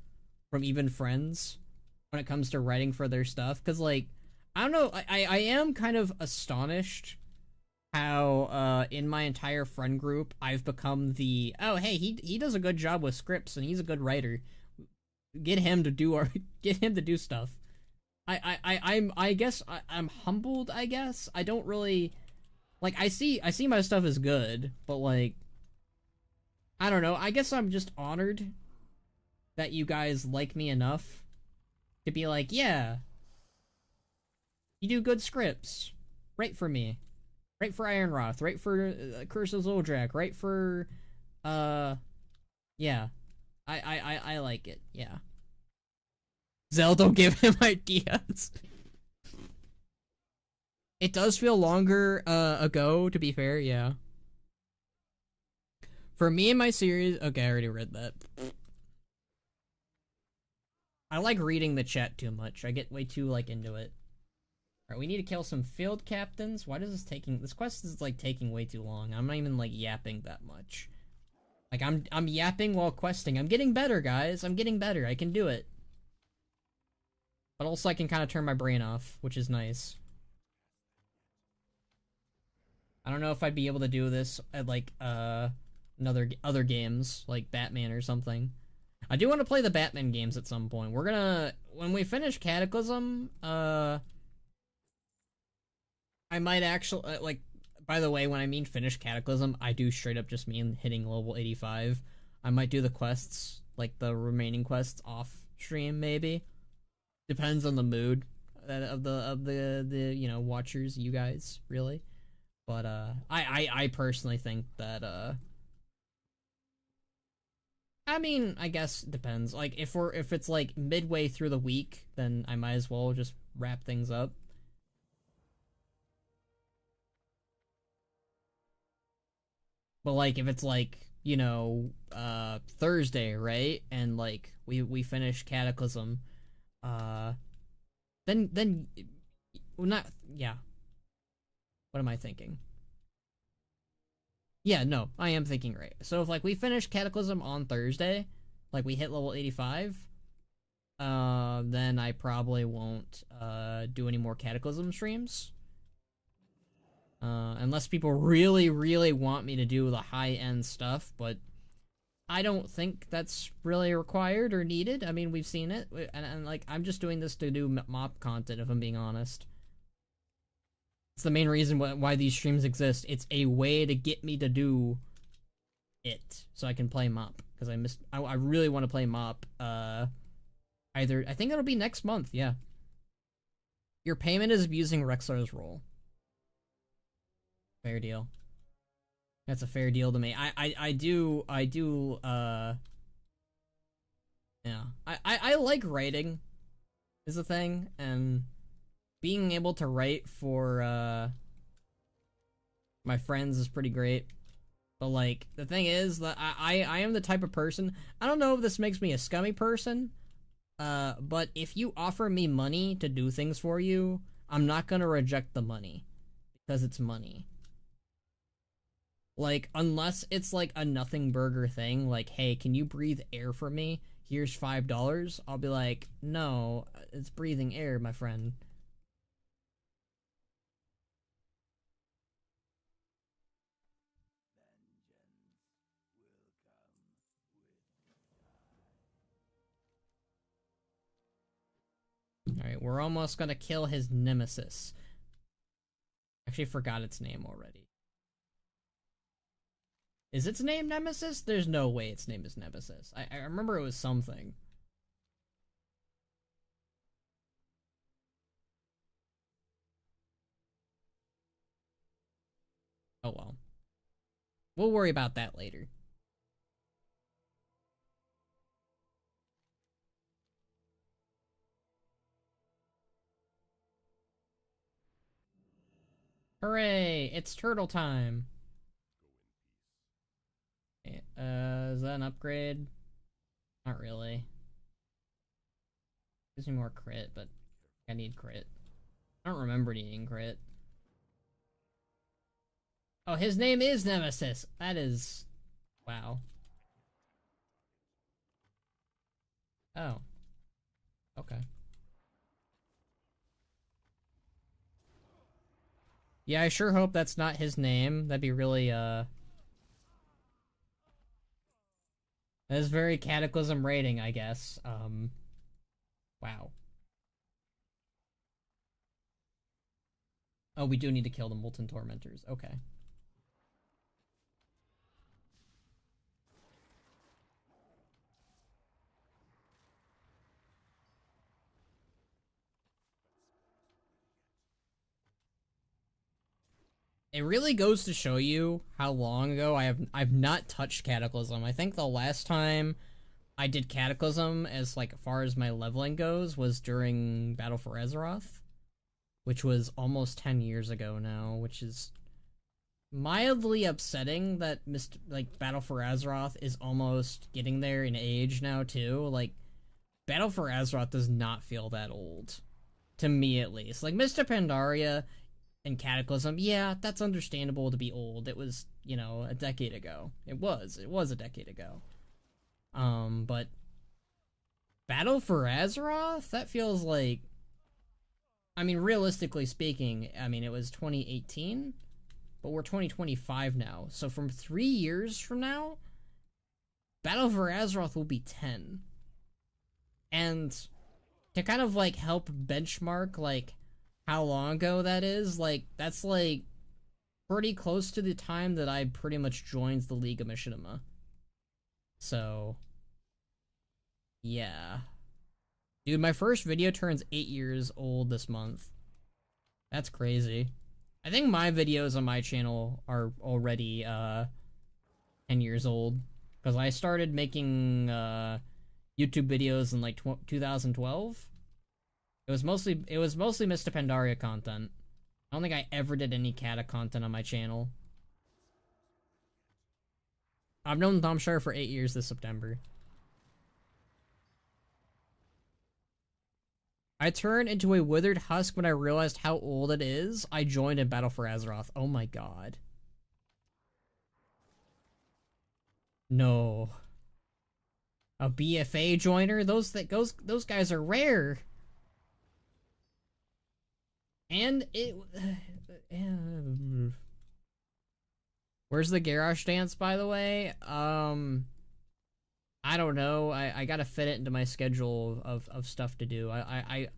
from even friends when it comes to writing for their stuff, because like, I don't know, I am kind of astonished how in my entire friend group I've become the, oh hey, he does a good job with scripts and he's a good writer. Get him to do stuff. I guess I'm humbled, I guess. I don't really like, I see my stuff as good, but like, I don't know. I guess I'm just honored that you guys like me enough to be like, yeah, you do good scripts. Write for me. Write for Ironroth. Write for Curse of Zoldrak. Write for, yeah. I like it. Yeah. Zell, don't give him ideas. It does feel longer ago, to be fair, yeah. For me and my series, okay, I already read that. I like reading the chat too much. I get way too like into it. Alright, we need to kill some field captains. Why does this quest is like taking way too long. I'm not even like yapping that much. Like I'm yapping while questing. I'm getting better, guys. I'm getting better. I can do it. But also I can kind of turn my brain off, which is nice. I don't know if I'd be able to do this at like other games like Batman or something. I do want to play the Batman games at some point. We're gonna, when we finish Cataclysm, I might actually, like, by the way, when I mean finish Cataclysm, I do straight up just mean hitting level 85. I might do the quests, like the remaining quests off stream, maybe. Depends on the mood of the you know, watchers, you guys, really. But I personally think that I mean, I guess it depends. Like if it's like midway through the week, then I might as well just wrap things up. But like if it's like, you know, Thursday, right? And like we finish Cataclysm, uh then well, not yeah. What am I thinking? Yeah, no, I am thinking right. So if like we finish Cataclysm on Thursday, like we hit level 85, then I probably won't do any more Cataclysm streams. Unless people really, really want me to do the high-end stuff, but I don't think that's really required or needed. I mean, we've seen it, and like, I'm just doing this to do mop content, if I'm being honest. It's the main reason why these streams exist. It's a way to get me to do it, so I can play mop, because I really want to play mop, either, I think it'll be next month, yeah. Your payment is abusing Rexar's role. Fair deal. That's a fair deal to me. I do, yeah. I like writing, is a thing, and being able to write for, my friends is pretty great. But, like, the thing is that I am the type of person, I don't know if this makes me a scummy person, but if you offer me money to do things for you, I'm not gonna reject the money. Because it's money. Like, unless it's like a nothing burger thing, like, hey, can you breathe air for me? Here's $5. I'll be like, no, it's breathing air, my friend. Alright, we're almost gonna kill his nemesis. Actually forgot its name already. Is its name Nemesis? There's no way its name is Nemesis. I remember it was something. Oh well. We'll worry about that later. Hooray! It's turtle time! Okay, is that an upgrade? Not really. Gives me more crit, but I need crit. I don't remember needing crit. Oh, his name is Nemesis! That is... wow. Oh. Okay. Yeah, I sure hope that's not his name. That'd be really, that is very Cataclysm rating, I guess. Wow. Oh, we do need to kill the Molten Tormentors. Okay. It really goes to show you how long ago I've not touched Cataclysm. I think the last time I did Cataclysm, as like far as my leveling goes, was during Battle for Azeroth, which was almost 10 years ago now, which is mildly upsetting that like Battle for Azeroth is almost getting there in age now too. Like, Battle for Azeroth does not feel that old, to me at least. Like, Mists of Pandaria and Cataclysm, yeah, that's understandable to be old. It was, you know, a decade ago. It was a decade ago. But Battle for Azeroth, that feels like, I mean, realistically speaking, I mean, it was 2018, but we're 2025 now. So from 3 years from now, Battle for Azeroth will be 10. And to kind of like help benchmark like how long ago that is. Like, that's like pretty close to the time that I pretty much joined the League of Machinima. So, yeah. Dude, my first video turns 8 years old this month. That's crazy. I think my videos on my channel are already 10 years old, because I started making YouTube videos in like 2012. It was mostly Mists of Pandaria content. I don't think I ever did any Cata content on my channel. I've known Thumbshire for 8 years this September. I turned into a withered husk when I realized how old it is. I joined in Battle for Azeroth. Oh my god. No. A BFA joiner? Those guys are rare. And it where's the garage dance, by the way? I don't know. I gotta fit it into my schedule of stuff to do. I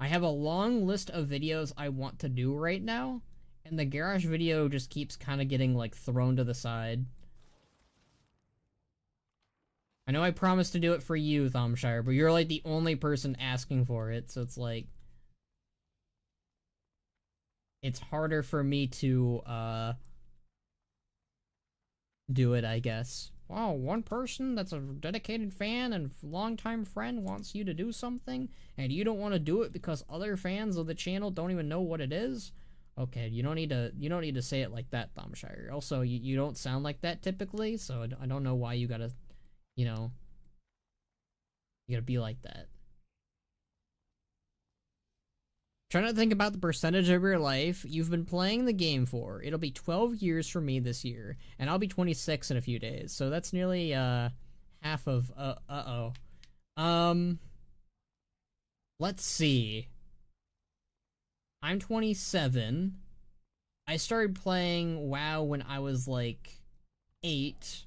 have a long list of videos I want to do right now, and the garage video just keeps kind of getting like thrown to the side. I know I promised to do it for you, Thumbshire, but you're like the only person asking for it, so it's like it's harder for me to do it, I guess. Wow, one person that's a dedicated fan and longtime friend wants you to do something, and you don't want to do it because other fans of the channel don't even know what it is? Okay, you don't need to say it like that, Thumbshire. Also, you don't sound like that typically, so I don't know why you gotta, you know, you gotta be like that. Trying to think about the percentage of your life you've been playing the game for. It'll be 12 years for me this year, and I'll be 26 in a few days. So that's nearly half of let's see. I'm 27. I started playing WoW when I was like 8,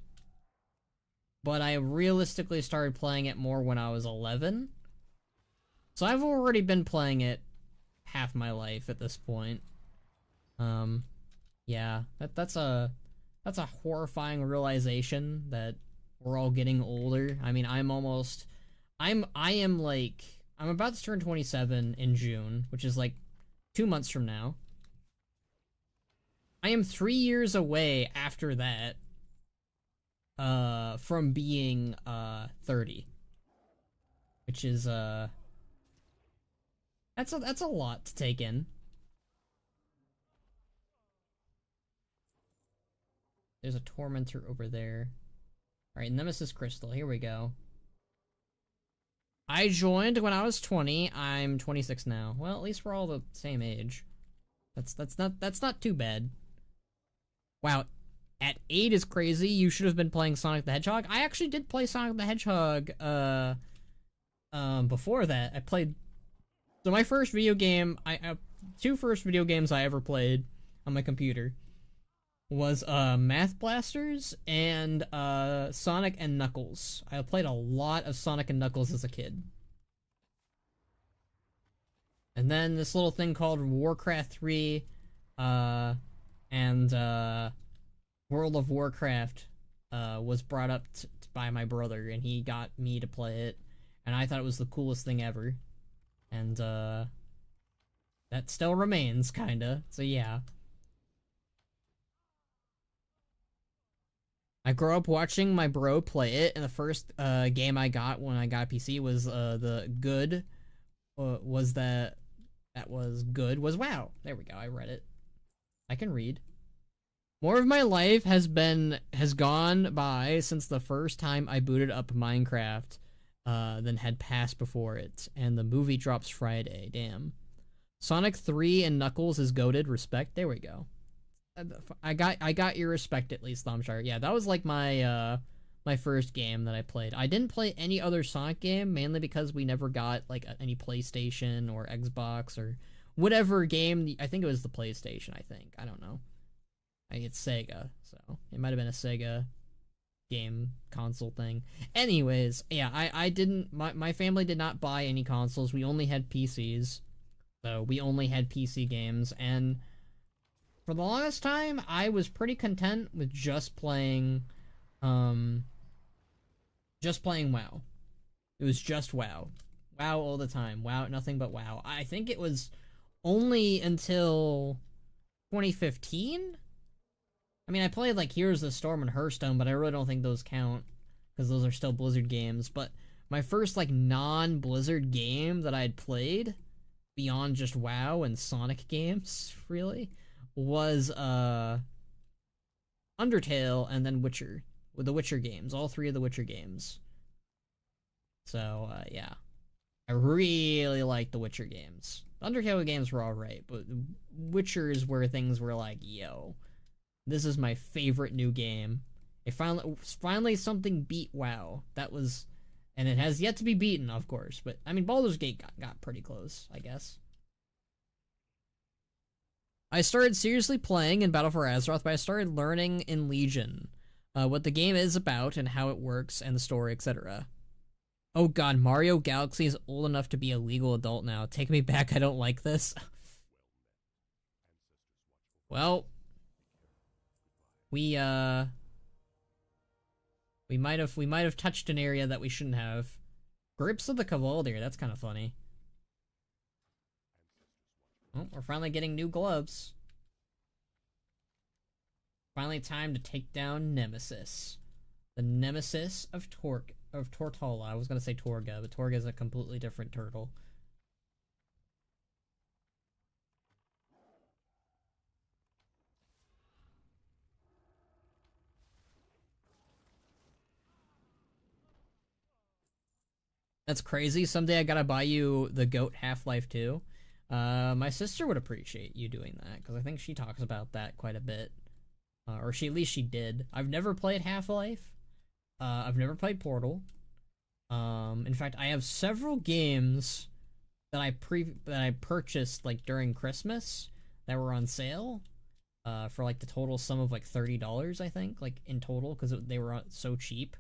but I realistically started playing it more when I was 11. So I've already been playing it half my life at this point. Yeah, that's a horrifying realization that we're all getting older. I mean, I'm about to turn 27 in June, which is like 2 months from now. I am 3 years away after that from being 30, which is that's a lot to take in. There's a Tormentor over there. Alright, Nemesis Crystal, here we go. I joined when I was 20, I'm 26 now. Well, at least we're all the same age. That's not too bad. Wow, at 8 is crazy. You should have been playing Sonic the Hedgehog. I actually did play Sonic the Hedgehog before that. I played, so my first video game, two first video games I ever played on my computer was Math Blasters and Sonic and Knuckles. I played a lot of Sonic and Knuckles as a kid. And then this little thing called Warcraft 3 and World of Warcraft was brought up by my brother, and he got me to play it, and I thought it was the coolest thing ever. And that still remains, kinda. So yeah. I grew up watching my bro play it, and the first game I got when I got a PC was was WoW. There we go, I read it. I can read. More of my life has gone by since the first time I booted up Minecraft than had passed before it, and the movie drops Friday. Damn. Sonic 3 and Knuckles is goated. Respect. There we go. I got your respect, at least, Thumbshire. Yeah, that was like my my first game that I played. I didn't play any other Sonic game, mainly because we never got like any PlayStation or Xbox or whatever game. I think it was the PlayStation. I don't know. I think it's Sega, so it might have been a Sega game console thing. Anyways, yeah, I didn't. My family did not buy any consoles. We only had PCs. So we only had PC games, and for the longest time, I was pretty content with um, just playing WoW. It was just WoW. WoW all the time. WoW, nothing but WoW. I think it was only until 2015. I mean, I played like Heroes of the Storm and Hearthstone, but I really don't think those count because those are still Blizzard games. But my first like non-Blizzard game that I had played beyond just WoW and Sonic games, really, was Undertale and then Witcher. With the Witcher games, all three of the Witcher games. So yeah, I really like the Witcher games. The Undertale games were alright, but Witcher is where things were like, yo, this is my favorite new game. It finally something beat WoW. That was, and it has yet to be beaten, of course. But I mean, Baldur's Gate got pretty close, I guess. I started seriously playing in Battle for Azeroth, but I started learning in Legion what the game is about and how it works and the story, etc. Oh god, Mario Galaxy is old enough to be a legal adult now. Take me back, I don't like this. Well, we might have touched an area that we shouldn't have. Grips of the Cavaldier, that's kind of funny. Oh, we're finally getting new gloves. Finally time to take down Nemesis. The Nemesis of Tortala. I was gonna say Torga, but Torga is a completely different turtle. That's crazy. Someday I gotta buy you the GOAT Half-Life 2. My sister would appreciate you doing that, because I think she talks about that quite a bit. Or at least she did. I've never played Half-Life. I've never played Portal. In fact, I have several games that I purchased like during Christmas that were on sale. For like the total sum of like $30, I think, like in total, because they were so cheap.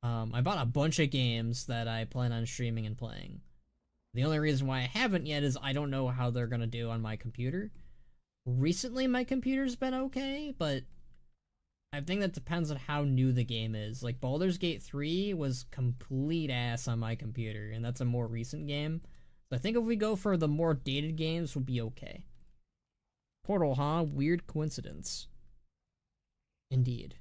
I bought a bunch of games that I plan on streaming and playing. The only reason why I haven't yet is I don't know how they're gonna do on my computer. Recently, my computer's been okay, but I think that depends on how new the game is. Like, Baldur's Gate 3 was complete ass on my computer, and that's a more recent game. So I think if we go for the more dated games, we'll be okay. Portal, huh? Weird coincidence. Indeed.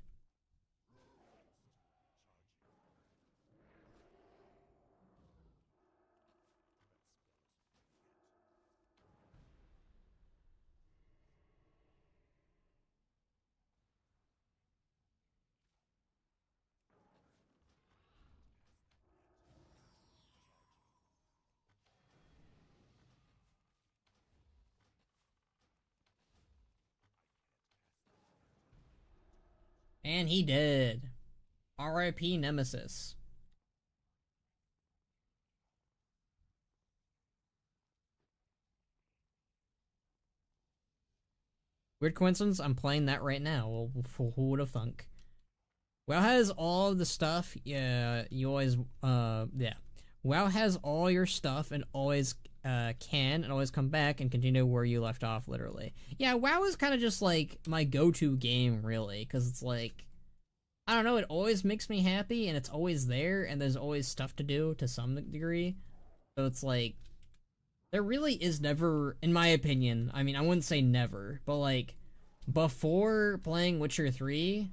And he did. R.I.P. Nemesis. Weird coincidence, I'm playing that right now. Well, who would have thunk? WoW has all of the stuff. Yeah, you always, yeah. WoW has all your stuff and always can and always come back and continue where you left off, literally. Yeah, WoW is kind of just like my go-to game, really, because it's like, I don't know, it always makes me happy and it's always there and there's always stuff to do to some degree. So it's like, there really is never, in my opinion, I mean, I wouldn't say never, but like, before playing Witcher 3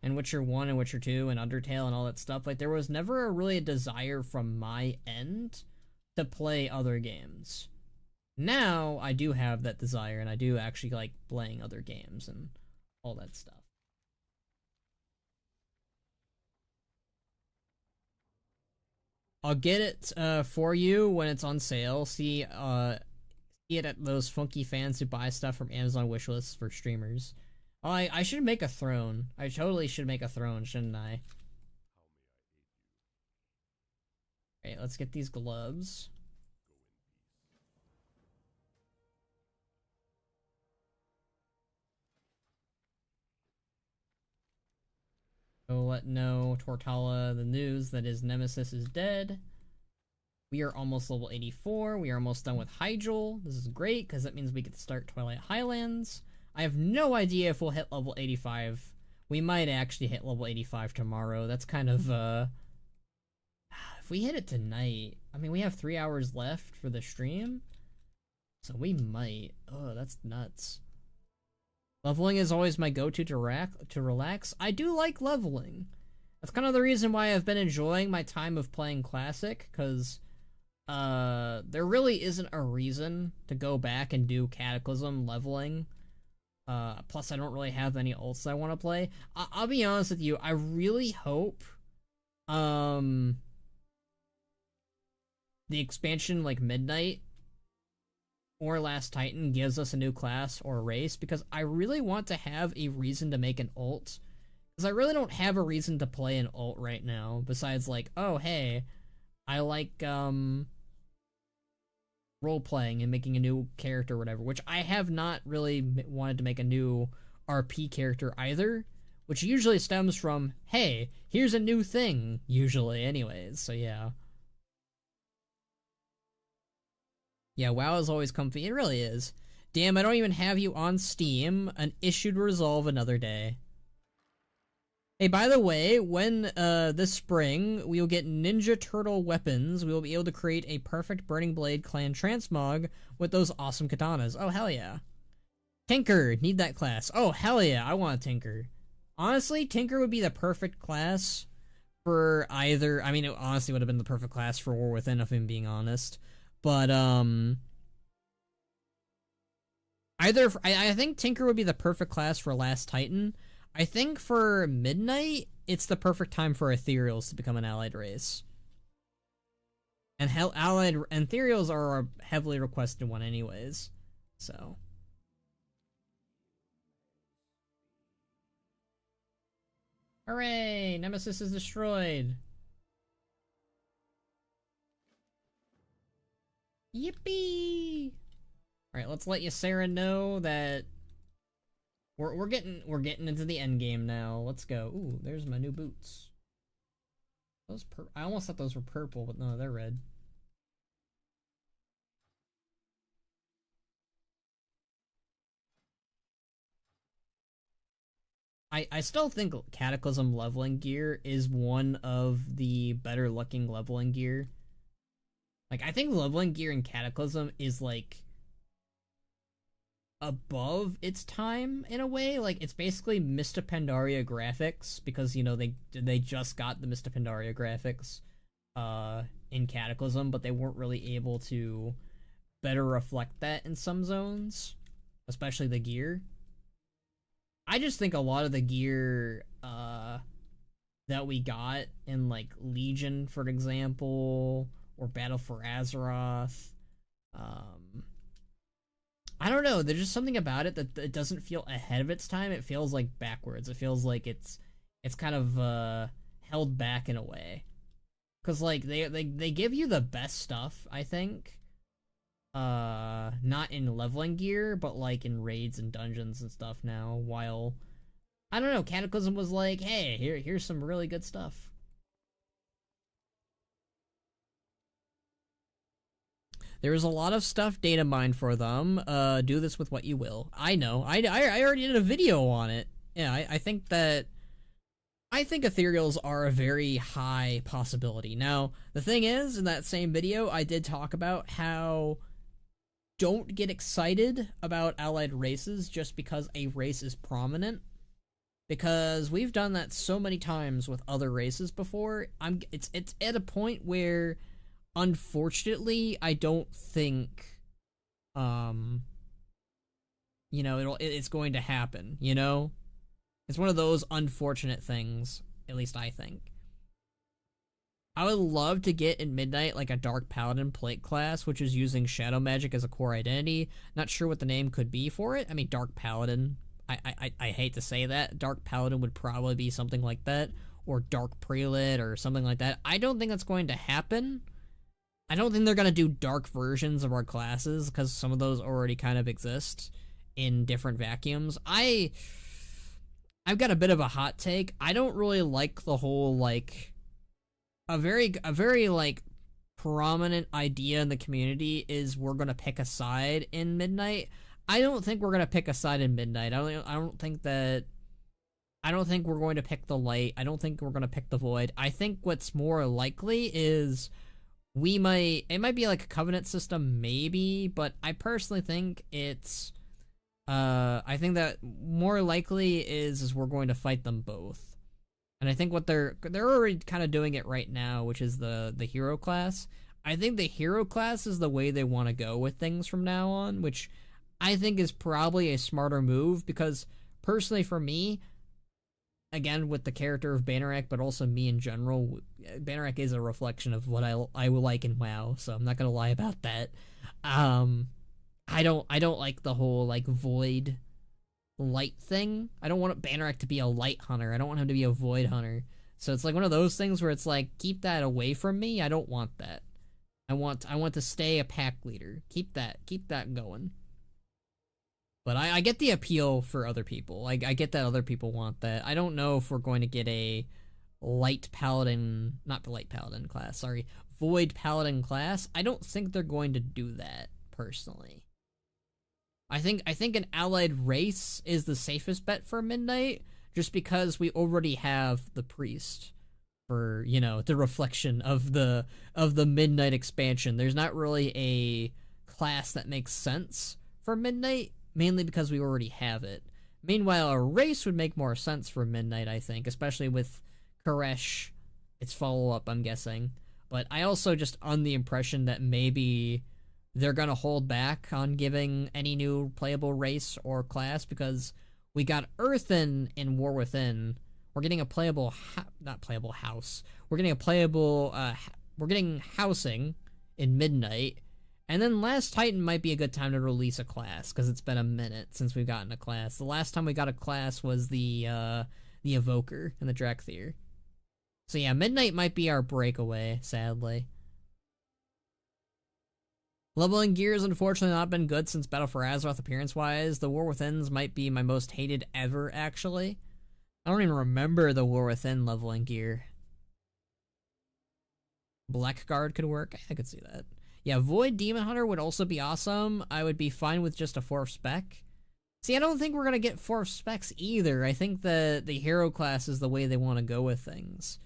and Witcher 1 and Witcher 2 and Undertale and all that stuff, like, there was never really a desire from my end to play other games. Now, I do have that desire, and I do actually like playing other games and all that stuff. I'll get it for you when it's on sale. See it at those funky fans who buy stuff from Amazon wishlists for streamers. Oh, I should make a throne. I totally should make a throne, shouldn't I? Alright, let's get these gloves. Go let know Tortala the news that his nemesis is dead. We are almost level 84. We are almost done with Hyjal. This is great, because that means we get to start Twilight Highlands. I have no idea if we'll hit level 85. We might actually hit level 85 tomorrow. That's kind of, if we hit it tonight, I mean, we have 3 hours left for the stream, so we might. Oh, that's nuts. Leveling is always my go-to to relax. I do like leveling. That's kind of the reason why I've been enjoying my time of playing Classic, because there really isn't a reason to go back and do Cataclysm leveling. Plus I don't really have any ults I want to play. I'll be honest with you, I really hope the expansion like Midnight or Last Titan gives us a new class or race, because I really want to have a reason to make an ult. Because I really don't have a reason to play an ult right now, besides like, oh hey, I like role-playing and making a new character or whatever, which I have not really wanted to make a new RP character either, which usually stems from, hey, here's a new thing, usually anyways, so yeah. Yeah, WoW is always comfy, it really is. Damn, I don't even have you on Steam, an issue to resolve another day. Hey, by the way, when this spring we will get Ninja Turtle weapons, we will be able to create a perfect Burning Blade clan transmog with those awesome katanas. Oh, hell yeah. Tinker, need that class. Oh, hell yeah, I want a Tinker. Honestly, Tinker would be the perfect class for either, I mean, it honestly would have been the perfect class for War Within, if I'm being honest. But, I think Tinker would be the perfect class for Last Titan. I think for Midnight, it's the perfect time for Ethereals to become an allied race. And Ethereals are a heavily requested one anyways, so. Hooray! Nemesis is destroyed! Yippee! Alright, let's let Ysera know that we're getting into the end game now. Let's go. Ooh, there's my new boots. Those I almost thought those were purple, but no, they're red. I still think Cataclysm leveling gear is one of the better looking leveling gear. Like, I think leveling gear in Cataclysm is like above its time in a way. Like, it's basically Mists of Pandaria graphics, because you know they just got the Mists of Pandaria graphics in Cataclysm, but they weren't really able to better reflect that in some zones, especially the gear. I just think a lot of the gear that we got in like Legion, for example, or Battle for Azeroth, I don't know, there's just something about it that it doesn't feel ahead of its time. It feels like backwards. It feels like it's kind of held back in a way, because like they give you the best stuff, I think, not in leveling gear, but like in raids and dungeons and stuff now, while I don't know, Cataclysm was like, hey, here's some really good stuff. There is a lot of stuff data mined for them. Do this with what you will. I know. I already did a video on it. Yeah, I think Ethereals are a very high possibility. Now, the thing is, in that same video, I did talk about how don't get excited about allied races just because a race is prominent, because we've done that so many times with other races before. It's at a point where, unfortunately, I don't think you know, it's going to happen, you know? It's one of those unfortunate things, at least I think. I would love to get in Midnight like a Dark Paladin plate class, which is using shadow magic as a core identity. Not sure what the name could be for it. I mean, Dark Paladin. I hate to say that. Dark Paladin would probably be something like that, or Dark Prelate or something like that. I don't think that's going to happen. I don't think they're going to do dark versions of our classes, because some of those already kind of exist in different vacuums. I've got a bit of a hot take. I don't really like the whole, like, a very like prominent idea in the community is we're gonna pick a side in Midnight. I don't think we're gonna pick a side in Midnight. I don't think that. I don't think we're going to pick the light. I don't think we're going to pick the void. I think what's more likely is it might be like a covenant system maybe, but I personally think it's I think that more likely is we're going to fight them both. And I think what they're already kind of doing it right now, which is the hero class. I think the hero class is the way they want to go with things from now on, which I think is probably a smarter move because personally for me, again, with the character of Banneret, but also me in general, Banneret is a reflection of what I will like in WoW, so I'm not gonna lie about that. I don't like the whole like void light thing. I don't want Banneret to be a light hunter. I don't want him to be a void hunter. So it's like one of those things where it's like, keep that away from me. I don't want that. I want to stay a pack leader. Keep that going. But I get the appeal for other people. I get that other people want that. I don't know if we're going to get a light paladin, not light paladin class, sorry, void paladin class. I don't think they're going to do that, personally. I think an allied race is the safest bet for Midnight, just because we already have the priest for, you know, the reflection of the Midnight expansion. There's not really a class that makes sense for Midnight, mainly because we already have it. Meanwhile, a race would make more sense for Midnight, I think, especially with Koresh, its follow-up, I'm guessing. But I also just on the impression that maybe they're gonna hold back on giving any new playable race or class because we got Earthen in War Within. We're getting a playable, not playable house. We're getting a playable, we're getting housing in Midnight. And then Last Titan might be a good time to release a class, because it's been a minute since we've gotten a class. The last time we got a class was the Evoker and the Drakthir. So yeah, Midnight might be our breakaway, sadly. Leveling gear has unfortunately not been good since Battle for Azeroth appearance-wise. The War Withins might be my most hated ever, actually. I don't even remember the War Within leveling gear. Blackguard could work. I could see that. Yeah, Void Demon Hunter would also be awesome. I would be fine with just a 4th spec. See, I don't think we're going to get 4th specs either. I think the hero class is the way they want to go with things.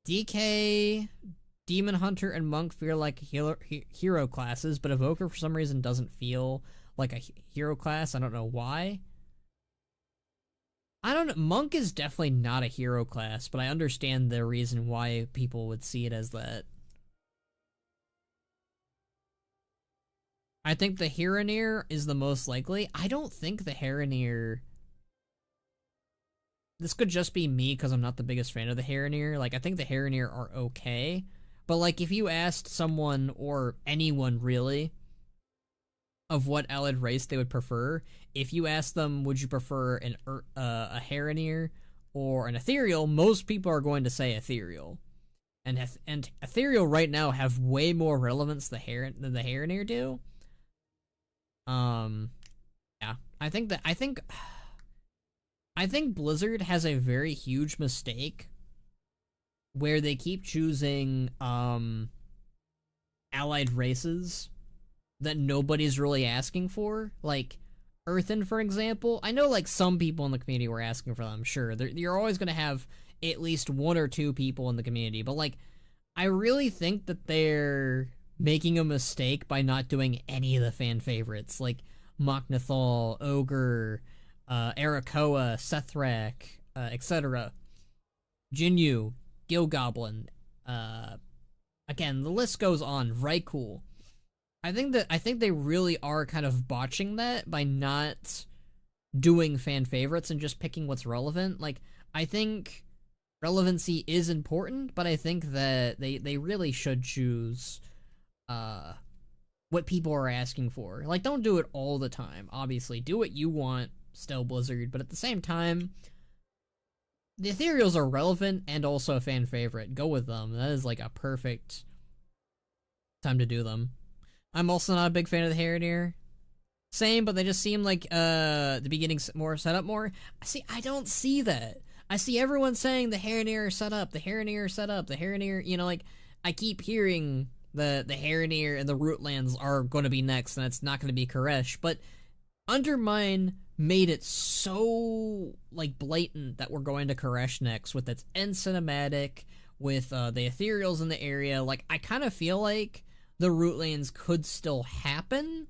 DK, Demon Hunter, and Monk feel like hero classes, but Evoker for some reason doesn't feel like a hero class. I don't know why. I don't know. Monk is definitely not a hero class, but I understand the reason why people would see it as that. I think the Heronir is the most likely. I don't think the Heronir... This could just be me because I'm not the biggest fan of the Heronir. Like, I think the Heronir are okay. But, like, if you asked someone, or anyone really, of what allied race they would prefer, if you asked them, would you prefer a Heronir or an Ethereal, most people are going to say Ethereal. And Ethereal right now have way more relevance than the Heronir do. Yeah, I think Blizzard has a very huge mistake where they keep choosing allied races that nobody's really asking for. Like Earthen, for example. I know like some people in the community were asking for them, sure. You're always going to have at least 1 or 2 people in the community, but like I really think that they're making a mistake by not doing any of the fan favorites, like Mok'Nathal, Ogre, Arakoa, Sethrak, etc. Jinyu, Gil Goblin, again, the list goes on. Raikou. I think they really are kind of botching that by not doing fan favorites and just picking what's relevant. Like, I think relevancy is important, but I think that they really should choose what people are asking for. Like, don't do it all the time, obviously. Do what you want, still, Blizzard, but at the same time, the Ethereals are relevant and also a fan favorite. Go with them. That is, like, a perfect time to do them. I'm also not a big fan of the Heronir. Same, but they just seem like, the beginning's more set up more. See, I don't see that. I see everyone saying the Heronir set up, the Heronir set up, the Heronir, you know, like, I keep hearing the Harenir and the Rootlands are going to be next, and it's not going to be Koresh, but Undermine made it so like blatant that we're going to Koresh next with its end cinematic, with the ethereals in the area. Like, I kind of feel like the Rootlands could still happen,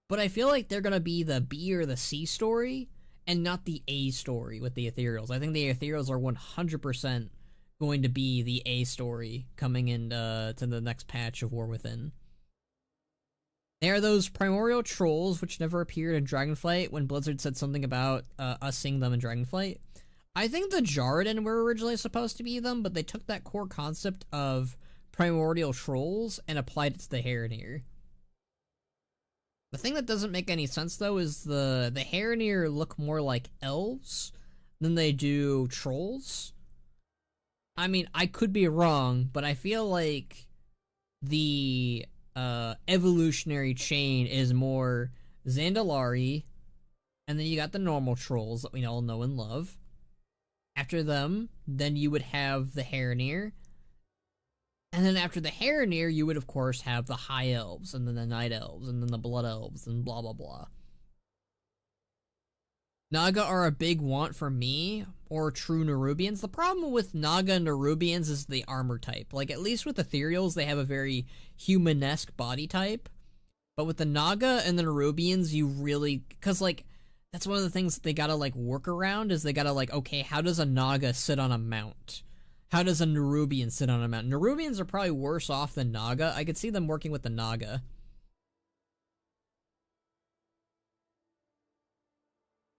but I feel like they're gonna be the B or the C story and not the A story with the ethereals. I think the ethereals are 100% going to be the A story coming into to the next patch of War Within. They are those primordial trolls which never appeared in Dragonflight when Blizzard said something about us seeing them in Dragonflight. I think the Jarden were originally supposed to be them, but they took that core concept of primordial trolls and applied it to the Harenir. The thing that doesn't make any sense, though, is the Harenir look more like elves than they do trolls. I mean, I could be wrong, but I feel like the evolutionary chain is more Zandalari, and then you got the normal trolls that we all know and love. After them, then you would have the Harenir, and then after the Harenir, you would of course have the High Elves, and then the Night Elves, and then the Blood Elves, and blah blah blah. Naga are a big want for me, or true Nerubians. The problem with Naga and Nerubians is the armor type. Like, at least with Ethereals, they have a very humanesque body type. But with the Naga and the Nerubians, you really... Because, like, that's one of the things that they gotta, like, work around, is they gotta, like, okay, how does a Naga sit on a mount? How does a Nerubian sit on a mount? Nerubians are probably worse off than Naga. I could see them working with the Naga.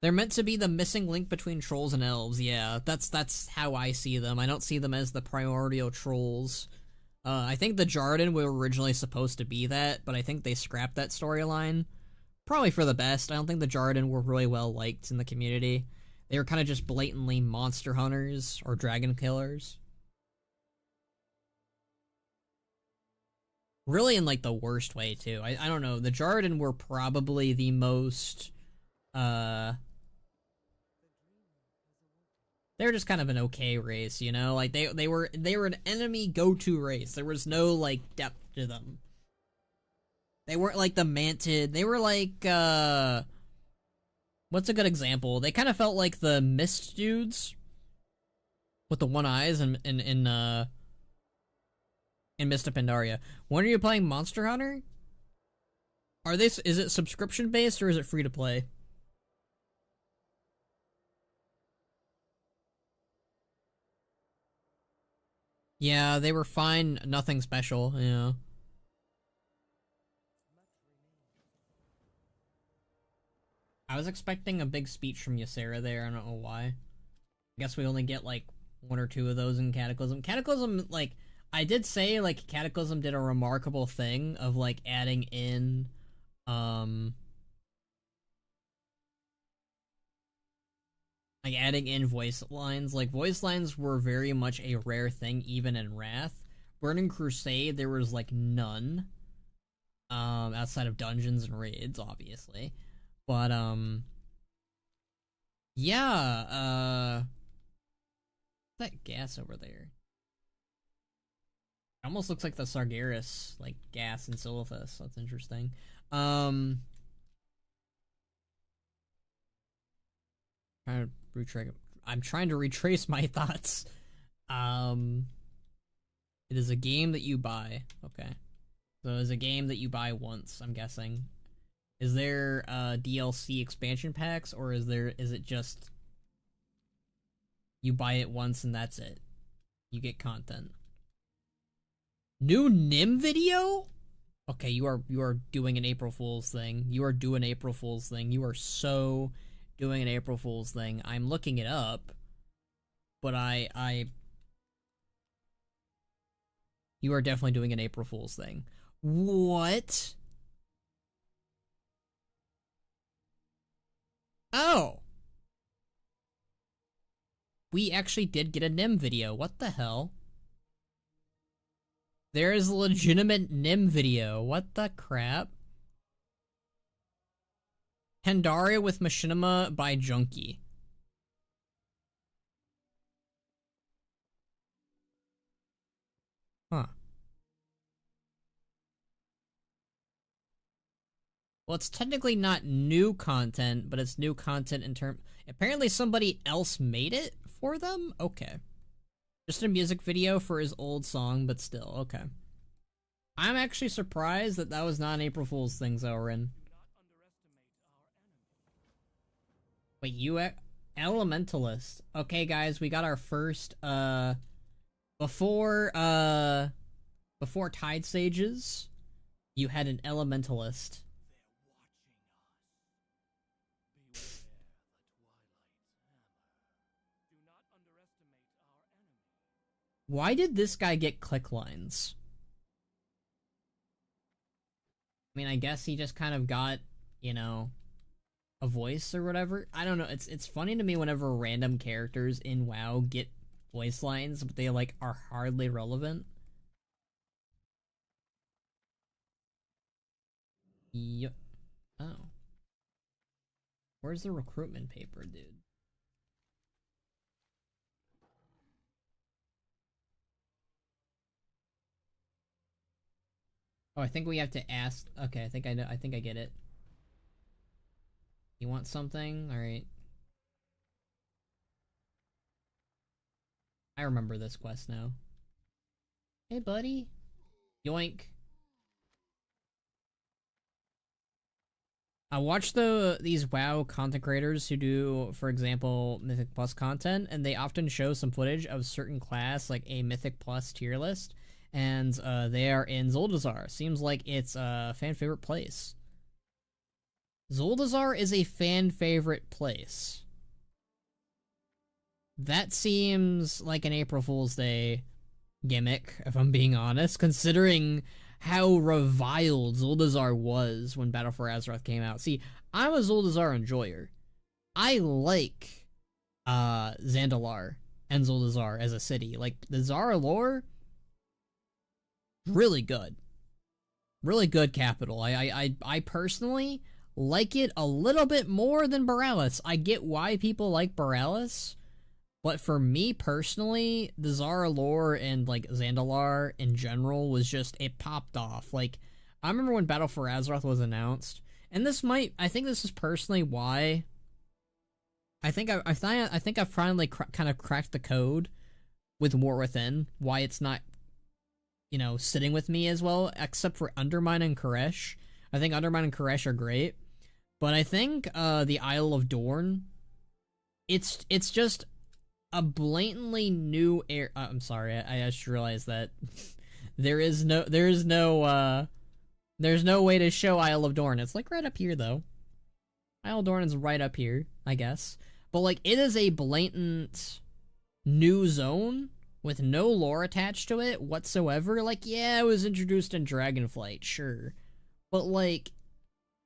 They're meant to be the missing link between trolls and elves. Yeah, that's how I see them. I don't see them as the primordial trolls. I think the Jarden were originally supposed to be that, but I think they scrapped that storyline. Probably for the best. I don't think the Jarden were really well liked in the community. They were kind of just blatantly monster hunters or dragon killers. Really in, like, the worst way, too. I don't know. The Jarden were probably the most... they were just kind of an okay race, you know? Like, they were an enemy go-to race. There was no, like, depth to them. They weren't like the Mantid. They were like, what's a good example? They kind of felt like the Mist dudes with the one eyes in Mists of Pandaria. When are you playing Monster Hunter? Is it subscription based or is it free to play? Yeah, they were fine, nothing special, you know. I was expecting a big speech from Ysera there, I don't know why. I guess we only get, like, one or two of those in Cataclysm. Cataclysm, like, I did say, like, Cataclysm did a remarkable thing of, like, adding in, like, adding in voice lines. Like, voice lines were very much a rare thing, even in Wrath. Burning Crusade, there was, like, none. Outside of dungeons and raids, obviously. But, yeah, that gas over there. It almost looks like the Sargeras, like, gas in Silithus. That's interesting. I'm trying to retrace my thoughts. It is a game that you buy. Okay. So it's a game that you buy once, I'm guessing. Is there DLC expansion packs, or is it just you buy it once and that's it? You get content. New Nim video? Okay, you are doing an April Fool's thing. You are doing April Fool's thing. You are so doing an April Fool's thing. I'm looking it up, but you are definitely doing an April Fool's thing. What? Oh. We actually did get a Nim video. What the hell? There is a legitimate Nim video. What the crap? Pandaria with Machinima by Junkie. Huh. Well, it's technically not new content, but it's new content in term. Apparently somebody else made it for them? Okay. Just a music video for his old song, but still, okay. I'm actually surprised that that was not an April Fool's thing, Zorin. Wait, you Elementalist. Okay, guys, we got our first, before Tide Sages, you had an Elementalist. Why did this guy get click lines? I mean, I guess he just kind of got, you know, a voice or whatever. I don't know. It's funny to me whenever random characters in WoW get voice lines, but they like are hardly relevant. Yep. Oh. Where's the recruitment paper, dude? Oh, I think we have to ask. Okay, I think I know. I think I get it. You want something? All right. I remember this quest now. Hey, buddy. Yoink. I watch these WoW content creators who do, for example, Mythic Plus content, and they often show some footage of certain class, like a Mythic Plus tier list, and they are in Zuldazar. Seems like it's a fan favorite place. Zuldazar is a fan favorite place. That seems like an April Fool's Day gimmick, if I'm being honest, considering how reviled Zuldazar was when Battle for Azeroth came out. See, I'm a Zuldazar enjoyer. I like Zandalar and Zuldazar as a city. Like, the Zara lore, really good. Really good capital. I personally like it a little bit more than Borealis. I get why people like Borealis, but for me personally, the Zara lore and like Zandalar in general was just, it popped off. Like, I remember when Battle for Azeroth was announced, and I think this is personally why I think I've finally kind of cracked the code with War Within, why it's not, you know, sitting with me as well, except for Undermine and Koresh. I think Undermine and Koresh are great, but I think the Isle of Dorn, it's just a blatantly new air. I'm sorry, I just realized that there's no way to show Isle of Dorn. It's like right up here though. Isle of Dorn is right up here, I guess. But like, it is a blatant new zone with no lore attached to it whatsoever. Like, yeah, it was introduced in Dragonflight, sure, but like,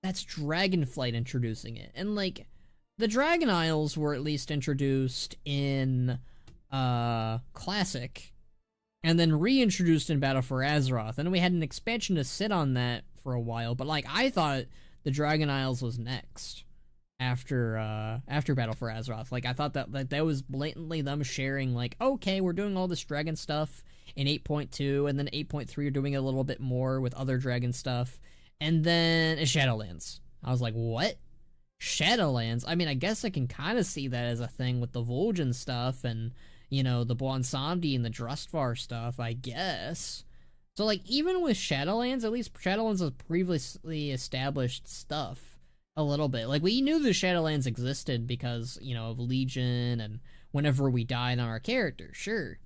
that's Dragonflight introducing it, and like, the Dragon Isles were at least introduced in Classic, and then reintroduced in Battle for Azeroth, and we had an expansion to sit on that for a while, but like, I thought the Dragon Isles was next after Battle for Azeroth. Like, I thought that was blatantly them sharing, like, okay, we're doing all this dragon stuff in 8.2, and then 8.3 are doing a little bit more with other dragon stuff, and then Shadowlands. I was like, what? Shadowlands? I mean, I guess I can kind of see that as a thing with the Vol'jin stuff and, you know, the Bwonsamdi and the Drustvar stuff, I guess. So, like, even with Shadowlands, at least Shadowlands was previously established stuff a little bit. Like, we knew the Shadowlands existed because, you know, of Legion and whenever we died on our character, sure.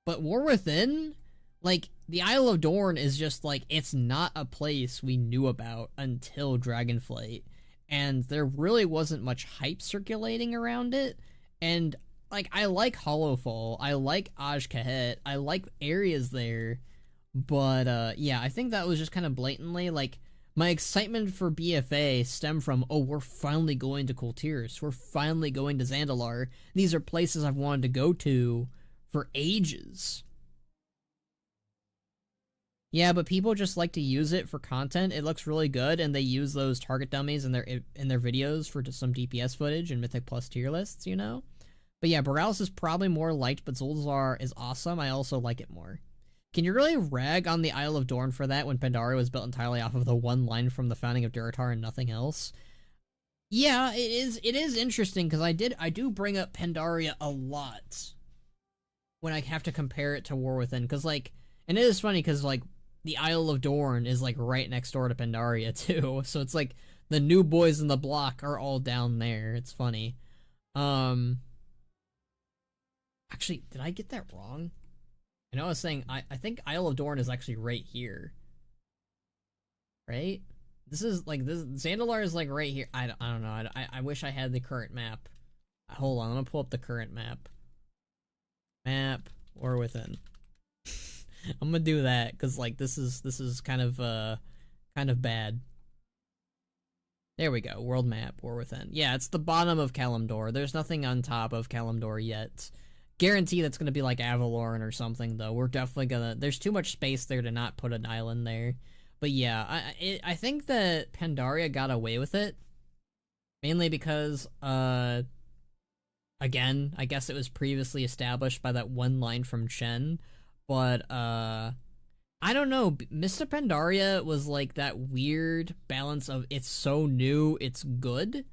But War Within, like, the Isle of Dorn is just, like, it's not a place we knew about until Dragonflight. And there really wasn't much hype circulating around it. And, like, I like Hollowfall, I like Aj-Kahet, I like areas there. But, yeah, I think that was just kind of blatantly, like, my excitement for BFA stemmed from, oh, we're finally going to Kultiris, we're finally going to Zandalar. These are places I've wanted to go to for ages. Yeah, but people just like to use it for content. It looks really good, and they use those target dummies in their videos for just some DPS footage and Mythic Plus tier lists, you know? But yeah, Borealis is probably more liked, but Zuldazar is awesome. I also like it more. Can you really rag on the Isle of Dorn for that when Pandaria was built entirely off of the one line from the founding of Durotar and nothing else? Yeah, it is interesting because I do bring up Pandaria a lot when I have to compare it to War Within, because like, and it is funny because like the Isle of Dorn is like right next door to Pandaria too, so it's like the new boys in the block are all down there. It's funny. Actually, did I get that wrong? I know I was saying I think Isle of Dorn is actually right here. Right? This is like this Zandalar is like right here. I don't know. I wish I had the current map. Hold on, I'm gonna pull up the current map. Map War Within. I'm gonna do that because like this is kind of bad. There we go. World map War Within. Yeah, it's the bottom of Kalimdor. There's nothing on top of Kalimdor yet. Guarantee that's gonna be like Avalorn or something though. We're definitely gonna. There's too much space there to not put an island there. But yeah, I think that Pandaria got away with it mainly because again, I guess it was previously established by that one line from Chen, but I don't know. Mists of Pandaria was like that weird balance of it's so new, it's good,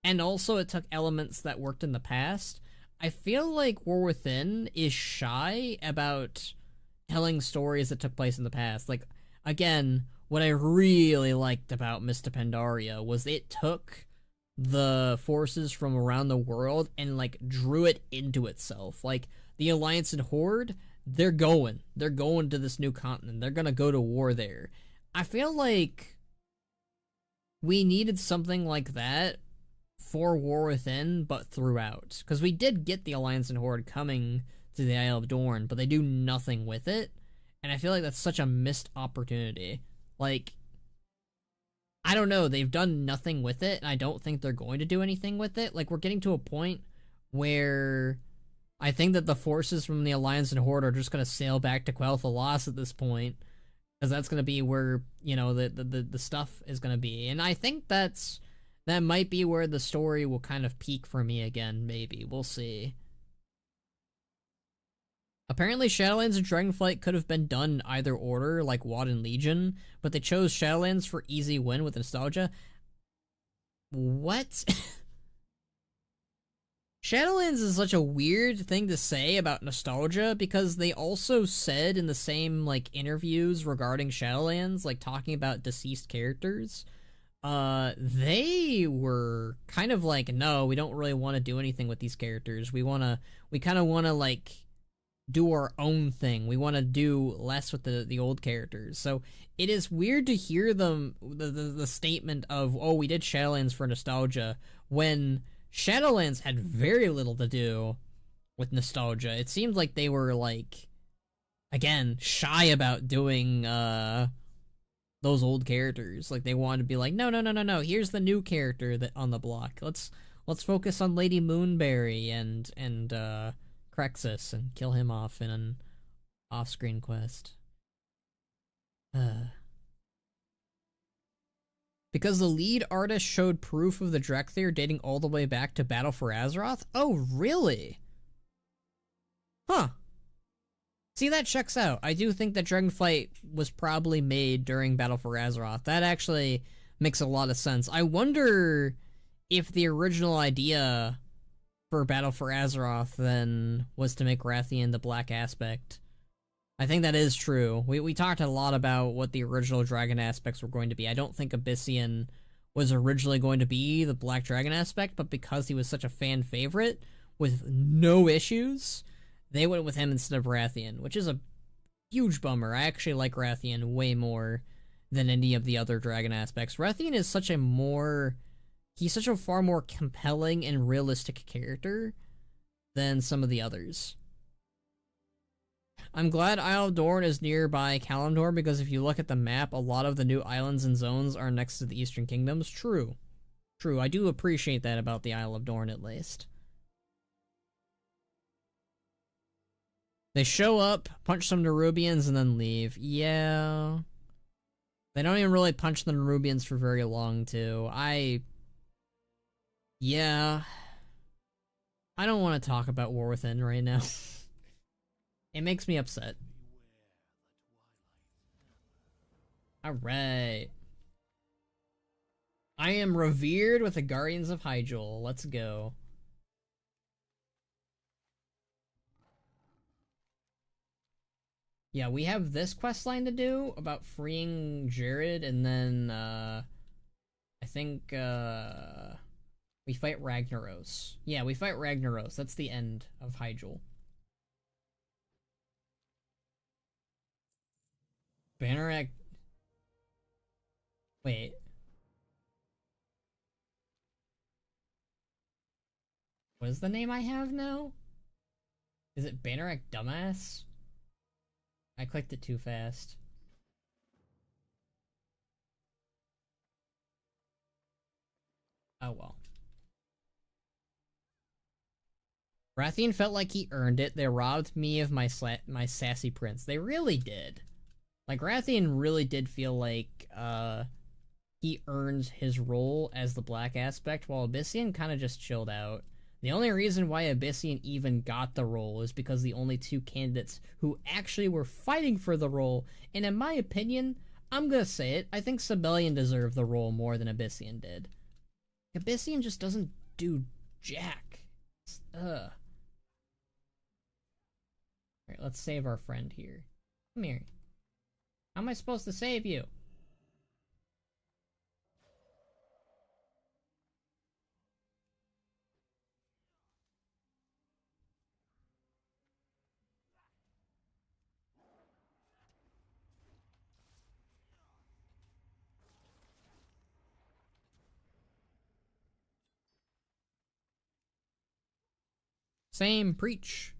and also it took elements that worked in the past. I feel like War Within is shy about telling stories that took place in the past. Like, again, what I really liked about Mists of Pandaria was it took the forces from around the world and, like, drew it into itself. Like, the Alliance and Horde, they're going to this new continent. They're gonna go to war there. I feel like we needed something like that for War Within, but throughout. Because we did get the Alliance and Horde coming to the Isle of Dorn, but they do nothing with it. And I feel like that's such a missed opportunity. Like, I don't know, they've done nothing with it, and I don't think they're going to do anything with it. Like, we're getting to a point where I think that the forces from the Alliance and Horde are just going to sail back to Quel'Thalas at this point. Because that's going to be where, you know, the stuff is going to be. And I think that might be where the story will kind of peak for me again, maybe. We'll see. Apparently Shadowlands and Dragonflight could have been done in either order, like WoD and Legion, but they chose Shadowlands for easy win with nostalgia. What? Shadowlands is such a weird thing to say about nostalgia, because they also said in the same, like, interviews regarding Shadowlands, like, talking about deceased characters, they were kind of like, no, we don't really want to do anything with these characters. We kind of want to, like, do our own thing. We want to do less with the old characters. So it is weird to hear them, the statement of, oh, we did Shadowlands for nostalgia, when Shadowlands had very little to do with nostalgia. It seemed like they were, like, again, shy about doing, those old characters. Like, they wanted to be like, no, here's the new character that on the block. Let's focus on Lady Moonberry and Crexus and kill him off in an off-screen quest. Because the lead artist showed proof of the Drekthir dating all the way back to Battle for Azeroth? Oh, really? Huh. See, that checks out. I do think that Dragonflight was probably made during Battle for Azeroth. That actually makes a lot of sense. I wonder if the original idea for Battle for Azeroth then was to make Rathian the black aspect. I think that is true. We talked a lot about what the original dragon aspects were going to be. I don't think Abyssian was originally going to be the black dragon aspect, but because he was such a fan favorite with no issues, they went with him instead of Rathian, which is a huge bummer. I actually like Rathian way more than any of the other dragon aspects. Rathian is such a more... He's such a far more compelling and realistic character than some of the others. I'm glad Isle of Dorn is nearby Kalimdor, because if you look at the map, a lot of the new islands and zones are next to the Eastern Kingdoms. True. True, I do appreciate that about the Isle of Dorn, at least. They show up, punch some Nerubians, and then leave. Yeah. They don't even really punch the Nerubians for very long, too. Yeah. I don't want to talk about War Within right now. It makes me upset. Alright. I am revered with the Guardians of Hyjal. Let's go. Yeah, we have this quest line to do about freeing Jared, and then, I think, we fight Ragnaros. Yeah, we fight Ragnaros. That's the end of Hyjal. Bannerak... Wait. What is the name I have now? Is it Bannerak Dumbass? I clicked it too fast. Oh well. Rathian felt like he earned it. They robbed me of my sassy prince. They really did. Like, Rathian really did feel like, he earns his role as the black aspect, while Abyssian kind of just chilled out. The only reason why Abyssian even got the role is because the only two candidates who actually were fighting for the role, and in my opinion, I'm gonna say it, I think Sibelian deserved the role more than Abyssian did. Abyssian just doesn't do jack. Ugh. Alright, let's save our friend here. Come here. How am I supposed to save you? Same, preach.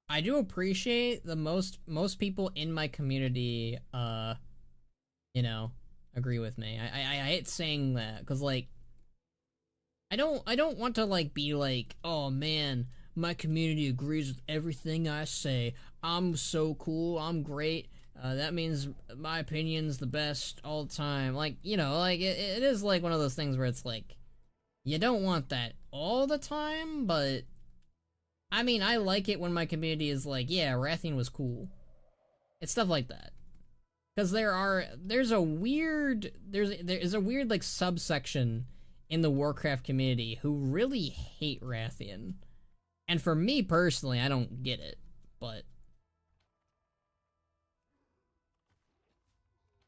I do appreciate the most people in my community, you know, agree with me. I hate saying that, cause like, I don't want to like be like, oh man, my community agrees with everything I say. I'm so cool. I'm great. That means my opinion's the best all the time. Like, you know, like it is like one of those things where it's like, you don't want that all the time, but I mean, I like it when my community is like, yeah, Rathian was cool. It's stuff like that. Because there's a weird like subsection in the Warcraft community who really hate Rathian. And for me personally, I don't get it, but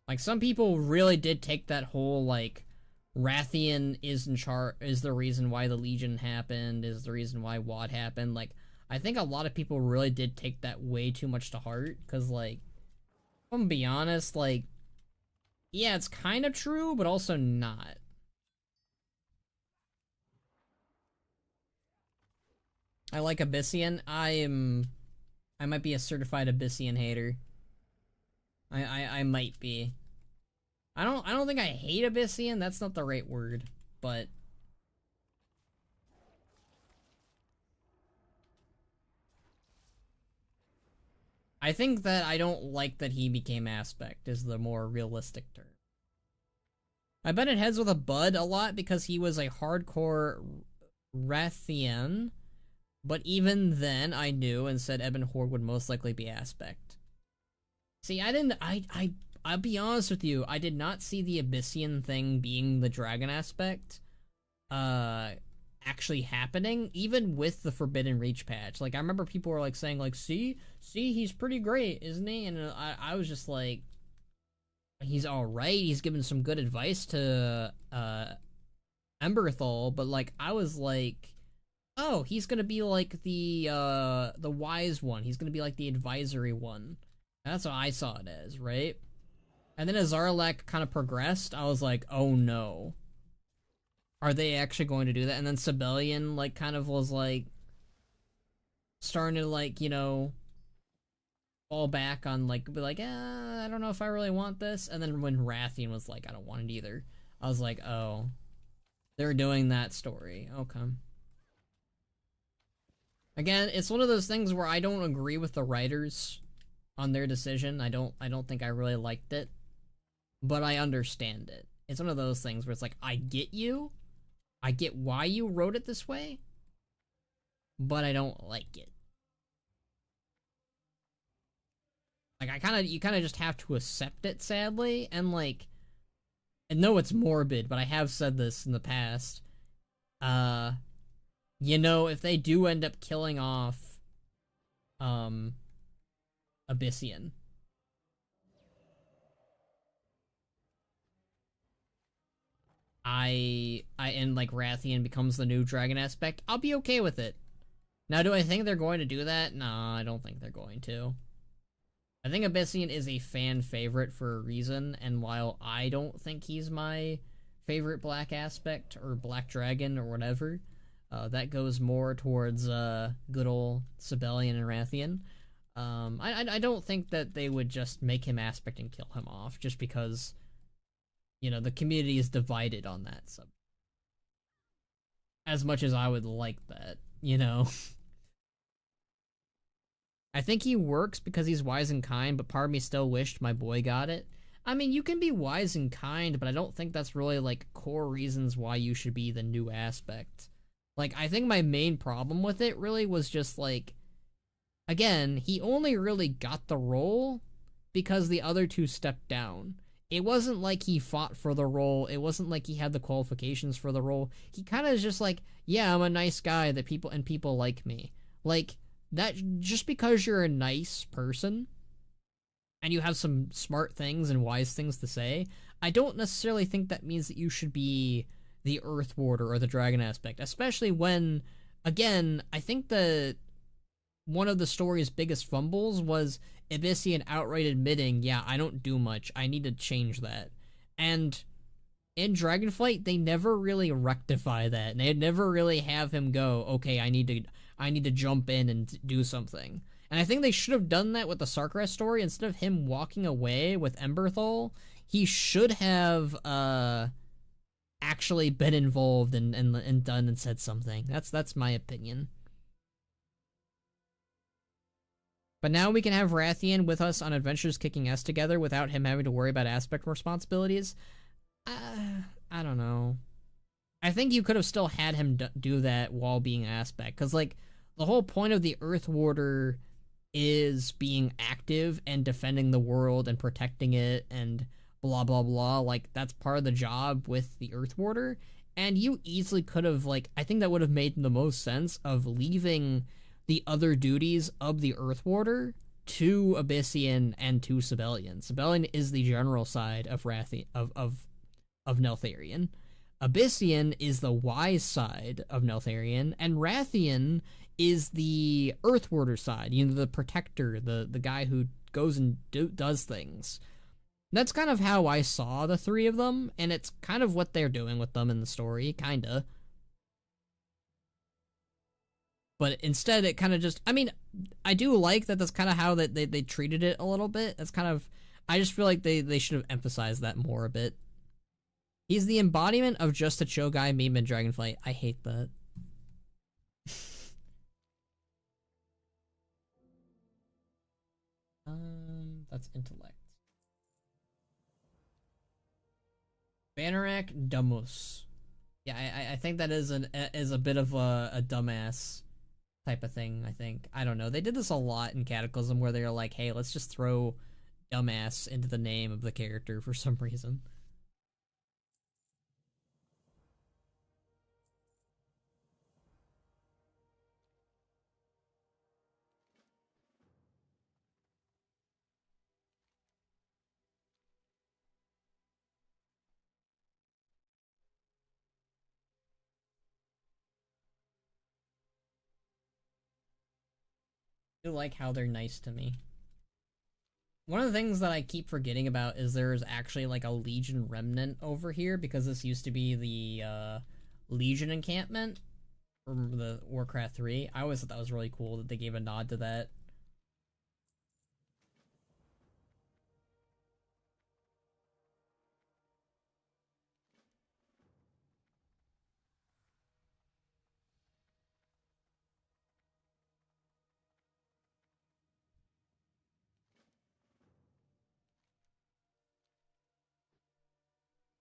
like some people really did take that whole like Rathian is in charge, is the reason why the Legion happened, is the reason why WoD happened. Like, I think a lot of people really did take that way too much to heart, because, like, if I'm gonna be honest, like, yeah, it's kind of true, but also not. I like Abyssian. I might be a certified Abyssian hater. I might be. I don't think I hate Abyssian, that's not the right word, but I think that I don't like that he became Aspect is the more realistic term. I bet it heads with a Bud a lot because he was a hardcore Rathian, but even then I knew and said Ebon Horde would most likely be Aspect. See, I'll be honest with you, I did not see the Abyssian thing being the dragon aspect actually happening, even with the Forbidden Reach patch. Like, I remember people were like saying like, see, he's pretty great, isn't he? And I was just like, he's alright, he's given some good advice to Emberthal, but like, I was like, oh, he's gonna be like the wise one, he's gonna be like the advisory one. That's what I saw it as, right? And then as Zarlek kind of progressed, I was like, oh no. Are they actually going to do that? And then Sibelian, like, kind of was like, starting to, like, you know, fall back on, like, be like, I don't know if I really want this. And then when Rathian was like, I don't want it either, I was like, oh, they're doing that story. Okay. Again, it's one of those things where I don't agree with the writers on their decision. I don't think I really liked it, but I understand it. It's one of those things where it's like, I get you, I get why you wrote it this way, but I don't like it. Like, you kind of just have to accept it, sadly, and like, I know it's morbid, but I have said this in the past. Uh, you know, if they do end up killing off, um, Abyssian, and like Rathian becomes the new dragon aspect, I'll be okay with it. Now, do I think they're going to do that? Nah, I don't think they're going to. I think Abyssian is a fan favorite for a reason, and while I don't think he's my favorite black aspect or black dragon or whatever, that goes more towards good old Sibelian and Rathian. I don't think that they would just make him aspect and kill him off just because, you know, the community is divided on that subject. As much as I would like that, you know. I think he works because he's wise and kind, but part of me still wished my boy got it. I mean, you can be wise and kind, but I don't think that's really, like, core reasons why you should be the new aspect. Like, I think my main problem with it really was just, like, again, he only really got the role because the other two stepped down. It wasn't like he fought for the role. It wasn't like he had the qualifications for the role. He kind of is just like, yeah, I'm a nice guy that people like me. Like, that just because you're a nice person and you have some smart things and wise things to say, I don't necessarily think that means that you should be the Earth Warder or the Dragon aspect, especially when, again, I think that one of the story's biggest fumbles was Abyssian outright admitting, yeah, I don't do much, I need to change that. And in Dragonflight, they never really rectify that, and they never really have him go, okay, I need to jump in and do something. And I think they should have done that with the Sarkras story. Instead of him walking away with Emberthal, he should have actually been involved and done and said something. That's my opinion. But now we can have Rathian with us on adventures kicking ass together without him having to worry about aspect responsibilities. I don't know. I think you could have still had him do that while being aspect, because like the whole point of the Earth Warder is being active and defending the world and protecting it and blah blah blah. Like, that's part of the job with the Earth Warder, and you easily could have, like, I think that would have made the most sense of leaving the other duties of the Earth Warder to Abyssian and to Sibelian. Sibelian is the general side of Neltharion. Abyssian is the wise side of Neltharion, and Rathian is the Earthwarder side, you know, the protector, the guy who goes and does things. That's kind of how I saw the three of them, and it's kind of what they're doing with them in the story, kinda. But instead, it kind of just, I mean, I do like that that's kind of how they treated it a little bit. That's kind of, I just feel like they should have emphasized that more a bit. He's the embodiment of just a chill guy meme in Dragonflight. I hate that. That's intellect. Banarak Damus. Yeah, I think that is a bit of a dumbass type of thing, I think. I don't know. They did this a lot in Cataclysm where they're like, hey, let's just throw dumbass into the name of the character for some reason. I do like how they're nice to me. One of the things that I keep forgetting about is there's actually like a Legion remnant over here, because this used to be the Legion encampment from the Warcraft 3. I always thought that was really cool that they gave a nod to that.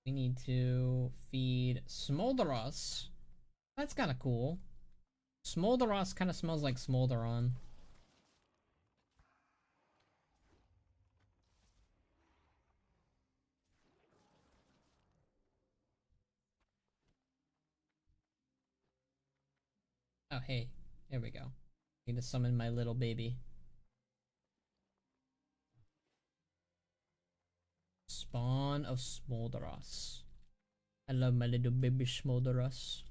We need to feed Smolderos. That's kind of cool. Smolderos kind of smells like Smolderon. Oh, hey. There we go. Need to summon my little baby. Spawn of Smolderos. I love my little baby Smolderos.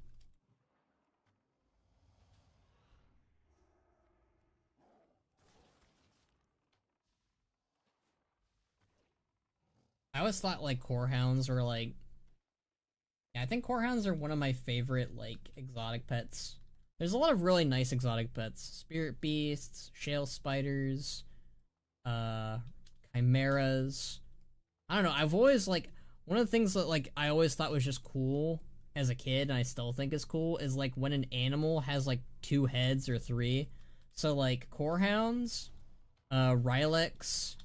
I always thought like corehounds were like, yeah, I think corehounds are one of my favorite like exotic pets. There's a lot of really nice exotic pets. Spirit beasts, shale spiders, chimeras. I don't know, I've always like one of the things that like I always thought was just cool as a kid and I still think is cool is like when an animal has like 2 heads or 3. So like corehounds, Rylix,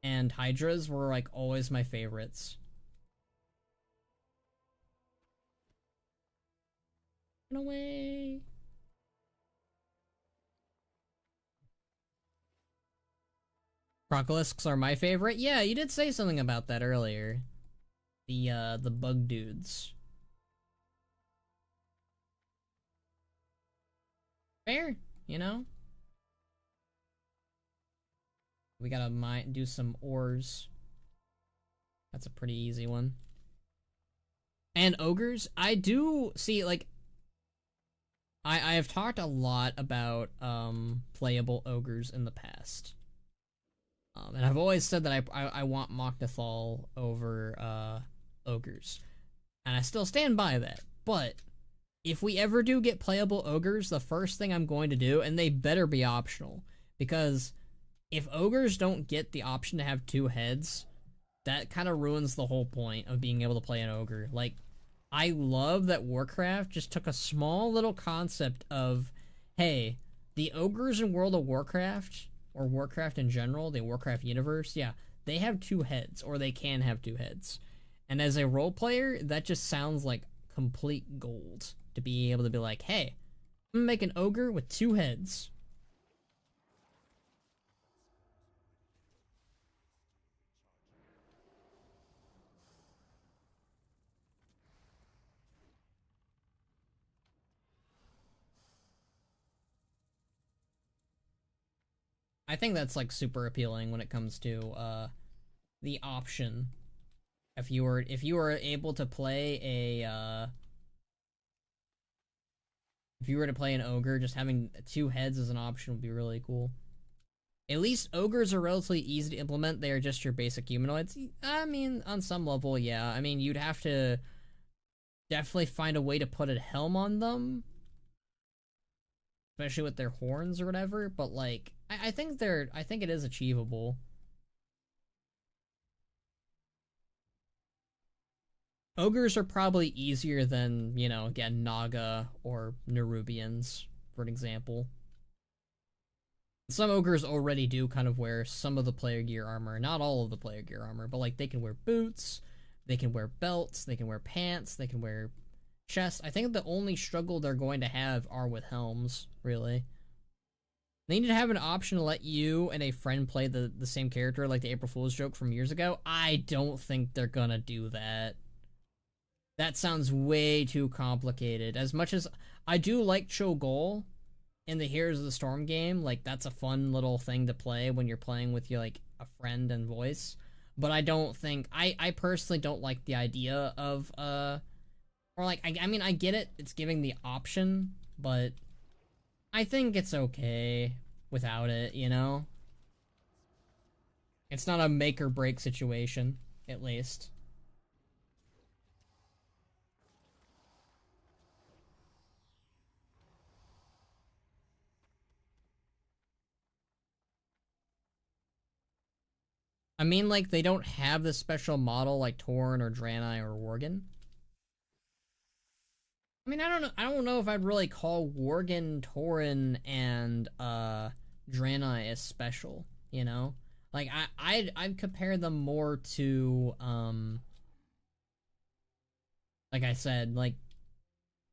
and hydras were like always my favorites. Run away. Crocolisks are my favorite. Yeah, you did say something about that earlier. The bug dudes. Fair, you know? We gotta do some ores. That's a pretty easy one. And ogres, I do see like I have talked a lot about playable ogres in the past. And I've always said that I want Mok'Nathal over ogres. And I still stand by that. But if we ever do get playable ogres, the first thing I'm going to do, and they better be optional, because if ogres don't get the option to have 2 heads, that kind of ruins the whole point of being able to play an ogre. Like, I love that Warcraft just took a small little concept of, hey, the ogres in World of Warcraft, or Warcraft in general, the Warcraft universe, yeah, they have 2 heads, or they can have 2 heads. And as a role player, that just sounds like complete gold to be able to be like, hey, I'm gonna make an ogre with 2 heads. I think that's like super appealing when it comes to the option. If you were able to play a if you were to play an ogre, just having 2 heads as an option would be really cool. At least ogres are relatively easy to implement. They are just your basic humanoids. I mean, on some level, yeah. I mean, you'd have to definitely find a way to put a helm on them, especially with their horns or whatever. But like, I think it is achievable. Ogres are probably easier than, you know, again, Naga or Nerubians, for an example. Some ogres already do kind of wear some of the player gear armor, not all of the player gear armor, but like they can wear boots, they can wear belts, they can wear pants, they can wear chests. I think the only struggle they're going to have are with helms, really. They need to have an option to let you and a friend play the same character, like the April Fool's joke from years ago. I don't think they're gonna do that. That sounds way too complicated. As much as I do like Cho'Gall in the Heroes of the Storm game, like that's a fun little thing to play when you're playing with your like a friend and voice. But I don't think I personally don't like the idea of or like I mean I get it, it's giving the option, but I think it's okay without it, you know? It's not a make or break situation, at least. I mean, like, they don't have the special model like Tauren or Draenei or Worgen. I mean, I don't know if I'd really call Worgen, Tauren, and Draenei as special, you know? Like I'd compare them more to like I said, like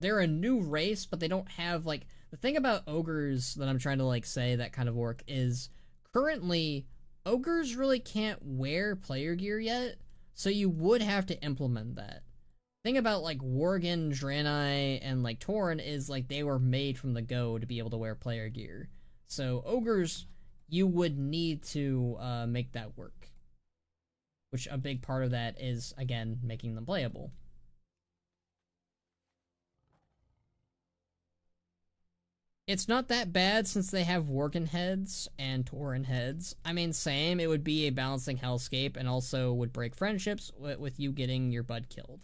they're a new race, but they don't have like the thing about ogres that I'm trying to like say that kind of work is currently ogres really can't wear player gear yet, so you would have to implement that. thing about like Worgen, Draenei, and like Tauren is like they were made from the go to be able to wear player gear. So ogres, you would need to make that work. Which a big part of that is, again, making them playable. It's not that bad since they have Worgen heads and Tauren heads. I mean, same, it would be a balancing hellscape and also would break friendships with you getting your bud killed.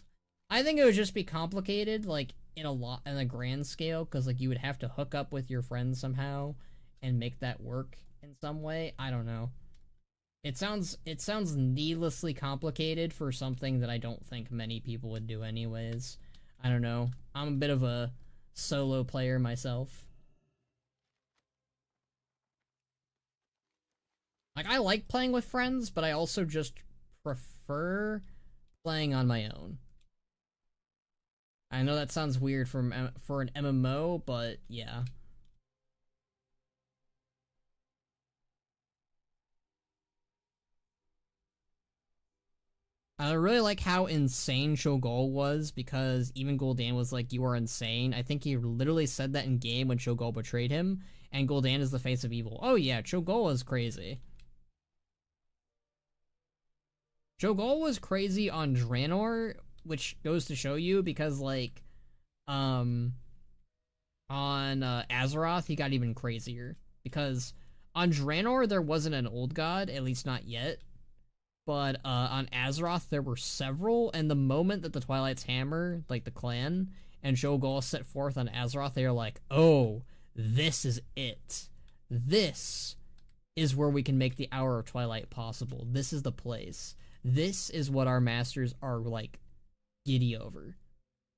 I think it would just be complicated, like, in a grand scale, because, like, you would have to hook up with your friends somehow and make that work in some way. I don't know. It sounds needlessly complicated for something that I don't think many people would do anyways. I don't know. I'm a bit of a solo player myself. Like, I like playing with friends, but I also just prefer playing on my own. I know that sounds weird for an MMO, but yeah. I really like how insane Cho'Gall was, because even Gul'dan was like, "You are insane." I think he literally said that in game when Cho'Gall betrayed him, and Gul'dan is the face of evil. Oh yeah, Cho'Gall is crazy. Cho'Gall was crazy on Draenor, which goes to show you, because like, on Azeroth he got even crazier, because on Draenor there wasn't an old god, at least not yet. But on Azeroth, there were several, and the moment that the Twilight's Hammer, like the clan, and Cho'Gall set forth on Azeroth, they are like, "Oh, this is it. This is where we can make the Hour of Twilight possible. This is the place. This is what our masters are, like, giddy over."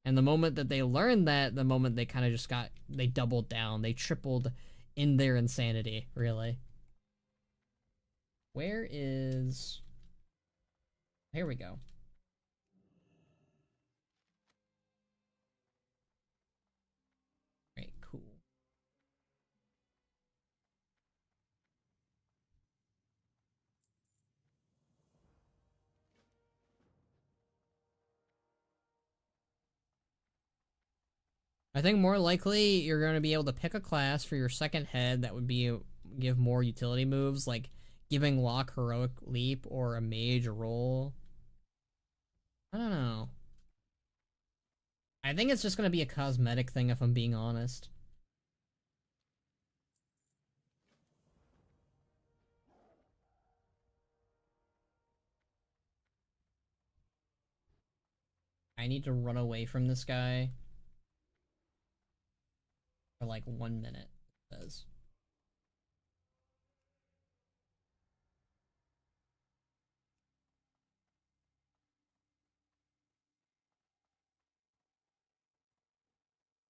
And the moment that they learned that, the moment they kind of just they doubled down. They tripled in their insanity, really. Where is... Here we go. Alright, cool. I think more likely you're going to be able to pick a class for your second head that would be give more utility moves, like giving Locke Heroic Leap or a Mage a roll. I don't know. I think it's just going to be a cosmetic thing, if I'm being honest. I need to run away from this guy for like 1 minute, it says.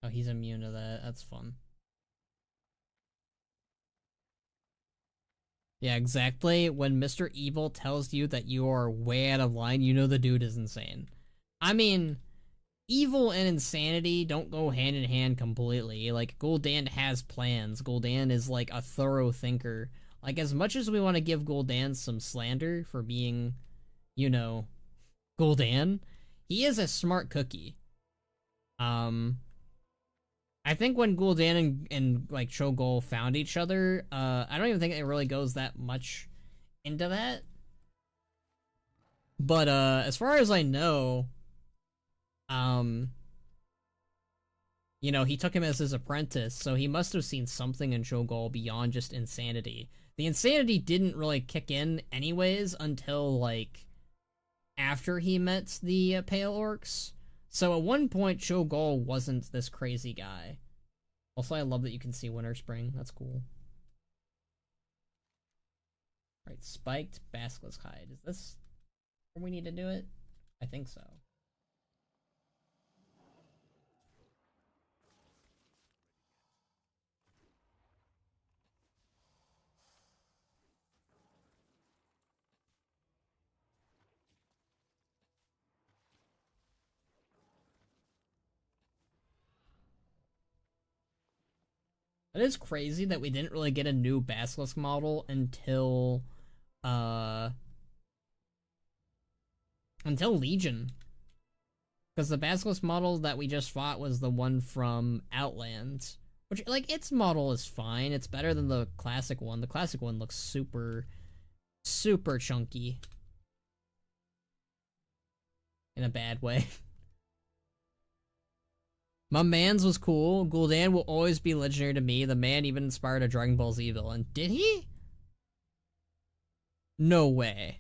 Oh, he's immune to that. That's fun. Yeah, exactly. When Mr. Evil tells you that you are way out of line, you know the dude is insane. I mean, evil and insanity don't go hand in hand completely. Like, Gul'dan has plans. Gul'dan is like a thorough thinker. Like, as much as we want to give Gul'dan some slander for being, you know, Gul'dan, he is a smart cookie. I think when Gul'dan and like Cho'Gall found each other, I don't even think it really goes that much into that. But as far as I know, um, you know, he took him as his apprentice, so he must have seen something in Cho'Gall beyond just insanity. The insanity didn't really kick in anyways until like after he met the Pale Orcs. So at one point, Cho'Gall wasn't this crazy guy. Also, I love that you can see Winter Spring. That's cool. Right, spiked Basilisk Hide. Is this where we need to do it? I think so. It is crazy that we didn't really get a new Basilisk model uh until Legion. Because the Basilisk model that we just fought was the one from Outlands. Which, like, its model is fine. It's better than the classic one. The classic one looks super, super chunky. In a bad way. My man's was cool. Gul'dan will always be legendary to me. The man even inspired a Dragon Ball Z villain. Did he? No way.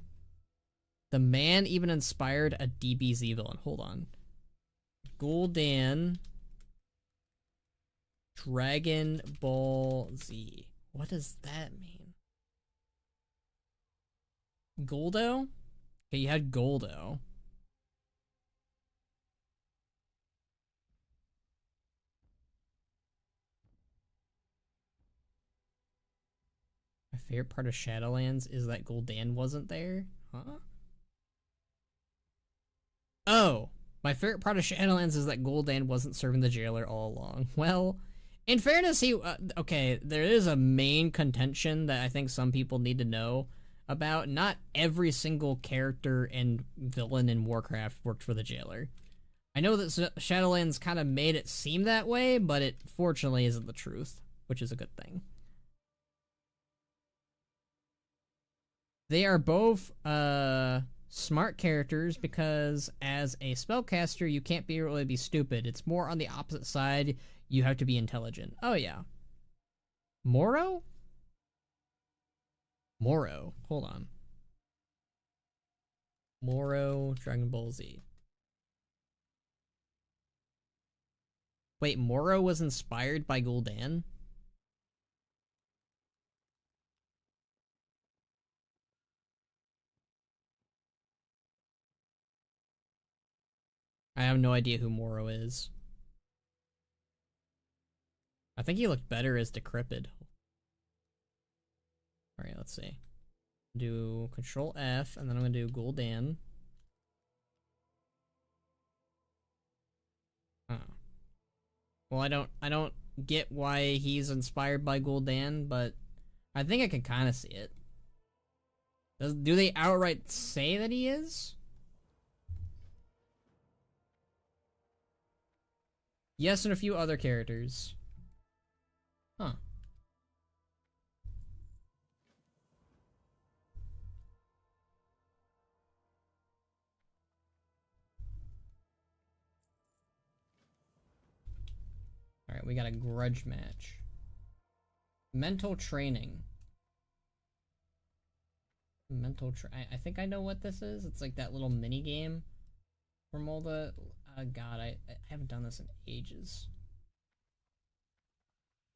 The man even inspired a DBZ villain. Hold on. Gul'dan. Dragon Ball Z. What does that mean? Goldo? Okay, you had Goldo. My favorite part of Shadowlands is that Gul'dan wasn't there. Huh? Oh! My favorite part of Shadowlands is that Gul'dan wasn't serving the jailer all along. Well, in fairness, okay, there is a main contention that I think some people need to know about. Not every single character and villain in Warcraft worked for the jailer. I know that Shadowlands kind of made it seem that way, but it fortunately isn't the truth, which is a good thing. They are both, smart characters because as a spellcaster, you can't really be stupid. It's more on the opposite side. You have to be intelligent. Oh, yeah. Moro? Moro. Hold on. Moro, Dragon Ball Z. Wait, Moro was inspired by Gul'dan? I have no idea who Moro is. I think he looked better as Decrepid. Alright, let's see. Do Control F, and then I'm gonna do Gul'dan. Oh. Well, I don't get why he's inspired by Gul'dan, but I think I can kind of see it. Do they outright say that he is? Yes, and a few other characters. Huh. Alright, we got a grudge match. Mental training. I think I know what this is. It's like that little mini game from all the... God, I haven't done this in ages.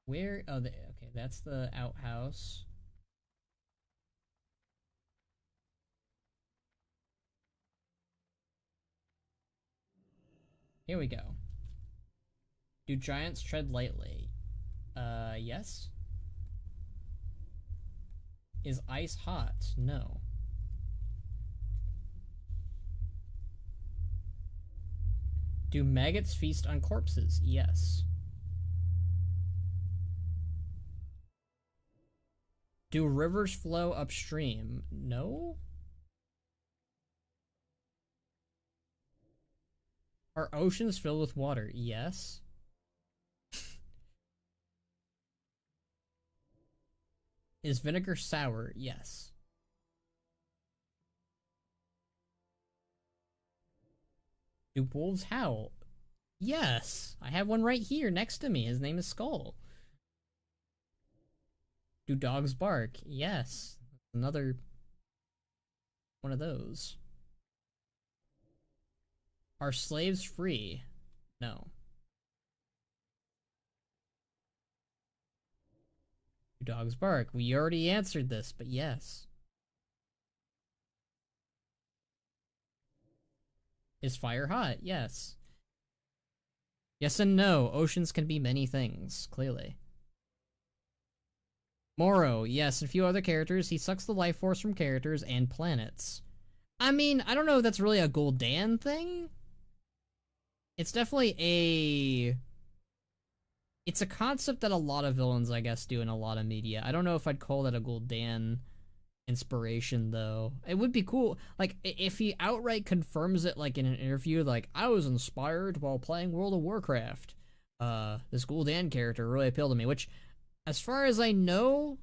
Where? Oh, okay, that's the outhouse. Here we go. Do giants tread lightly? Yes. Is ice hot? No. Do maggots feast on corpses? Yes. Do rivers flow upstream? No? Are oceans filled with water? Yes. Is vinegar sour? Yes. Do wolves howl? Yes. I have one right here next to me. His name is Skull. Do dogs bark? Yes. Another one of those. Are slaves free? No. Do dogs bark? We already answered this, but yes. Is fire hot? Yes. Yes and no. Oceans can be many things, clearly. Moro, yes, and a few other characters. He sucks the life force from characters and planets. I mean, I don't know if that's really a Gul'dan thing. It's definitely a... It's a concept that a lot of villains, I guess, do in a lot of media. I don't know if I'd call that a Gul'dan inspiration though. It would be cool, like if he outright confirms it, like in an interview, like I was inspired while playing World of Warcraft. This Gul'dan character really appealed to me, which, as far as I know,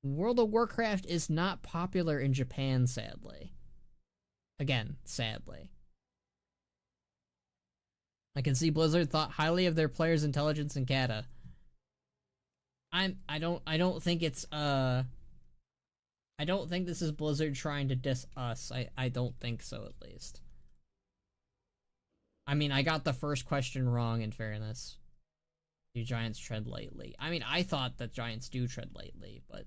World of Warcraft is not popular in Japan, sadly. Again, sadly. I can see Blizzard thought highly of their players' intelligence in Kata. I don't think it's I don't think this is Blizzard trying to diss us. I don't think so, at least. I mean, I got the first question wrong, in fairness. Do giants tread lightly? I mean, I thought that giants do tread lightly, but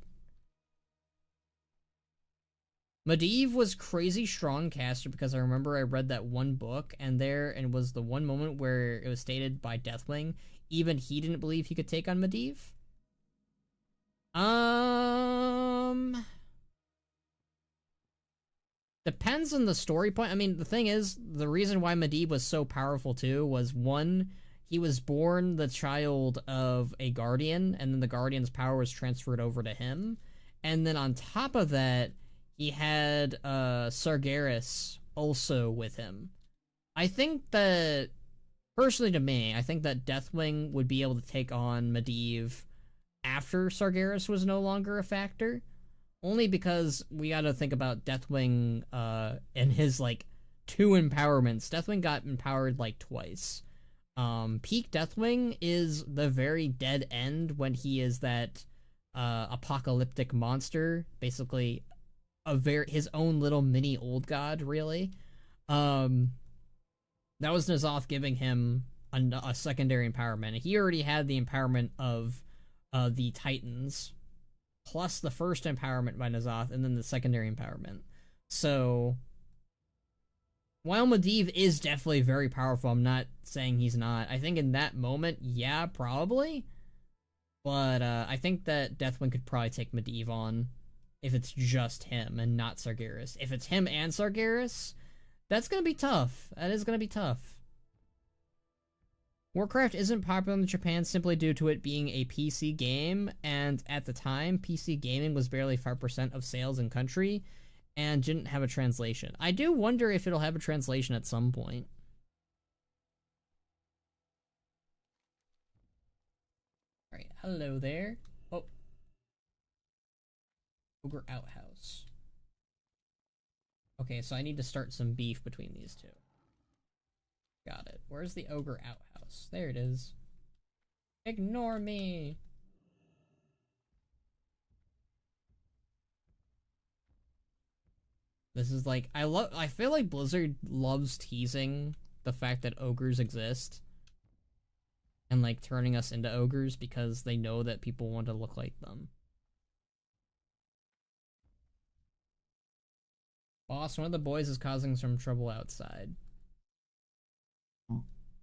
Medivh was crazy strong caster because I remember I read that one book and was the one moment where it was stated by Deathwing even he didn't believe he could take on Medivh. Depends on the story point. I mean, the thing is, the reason why Medivh was so powerful too was, one, he was born the child of a guardian, and then the guardian's power was transferred over to him. And then on top of that, he had Sargeras also with him. I think that, personally to me, I think that Deathwing would be able to take on Medivh after Sargeras was no longer a factor. Only because we gotta think about Deathwing and his, like, 2 empowerments. Deathwing got empowered, like, twice. Peak Deathwing is the very dead end when he is that apocalyptic monster, basically his own little mini old god, really. That was N'Zoth giving him a secondary empowerment. He already had the empowerment of the Titans, plus the first empowerment by N'Zoth, and then the secondary empowerment. So, while Medivh is definitely very powerful, I'm not saying he's not. I think in that moment, yeah, probably. But I think that Deathwing could probably take Medivh on if it's just him and not Sargeras. If it's him and Sargeras, that's gonna be tough. That is gonna be tough. Warcraft isn't popular in Japan simply due to it being a PC game, and at the time, PC gaming was barely 5% of sales in country, and didn't have a translation. I do wonder if it'll have a translation at some point. Alright, hello there. Oh. Ogre Outhouse. Okay, so I need to start some beef between these two. Got it. Where's the Ogre Outhouse? There it is. Ignore me! This is like, I feel like Blizzard loves teasing the fact that ogres exist. And like turning us into ogres because they know that people want to look like them. Boss, one of the boys is causing some trouble outside.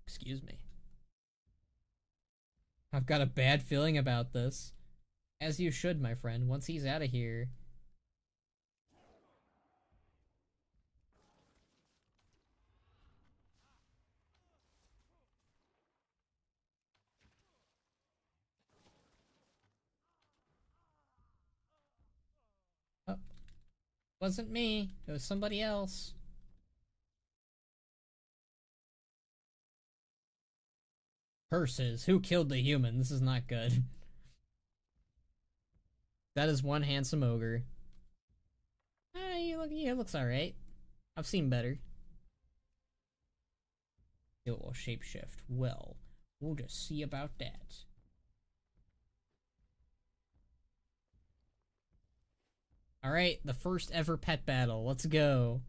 Excuse me. I've got a bad feeling about this. As you should, my friend. Once he's out of here. Oh. Wasn't me. It was somebody else. Curses. Who killed the human? This is not good. That is one handsome ogre. He looks alright. I've seen better. It will shapeshift. Well, we'll just see about that. Alright, the first ever pet battle. Let's go.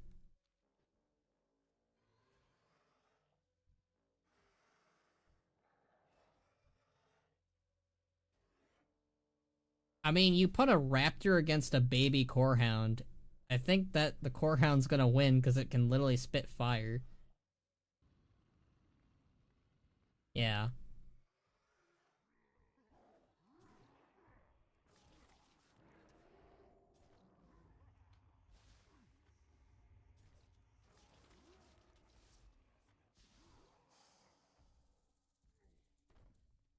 I mean, you put a raptor against a baby corehound. I think that the corehound's gonna win because it can literally spit fire. Yeah.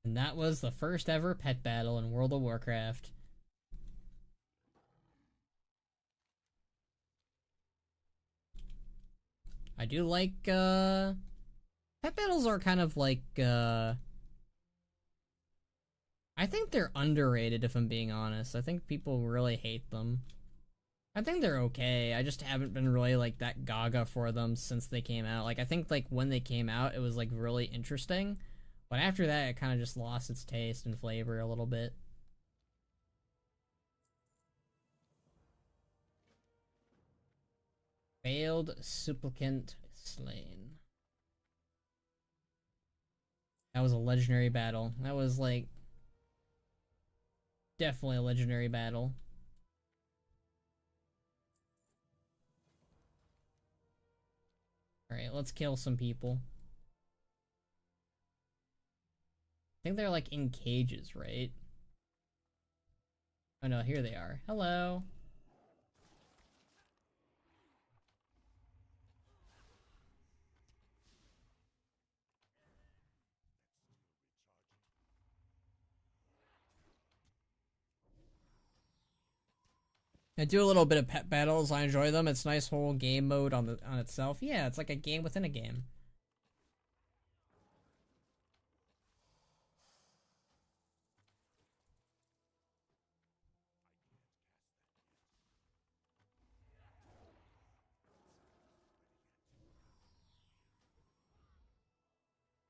And that was the first ever pet battle in World of Warcraft. I do like, pet battles are kind of like, I think they're underrated if I'm being honest. I think people really hate them. I think they're okay. I just haven't been really like that gaga for them since they came out. Like I think like when they came out it was like really interesting, but after that it kind of just lost its taste and flavor a little bit. Failed supplicant slain. That was a legendary battle. That was like definitely a legendary battle. Alright, let's kill some people. I think they're like in cages, right? Oh no, here they are. Hello. I do a little bit of pet battles. I enjoy them. It's nice whole game mode on itself. Yeah, it's like a game within a game.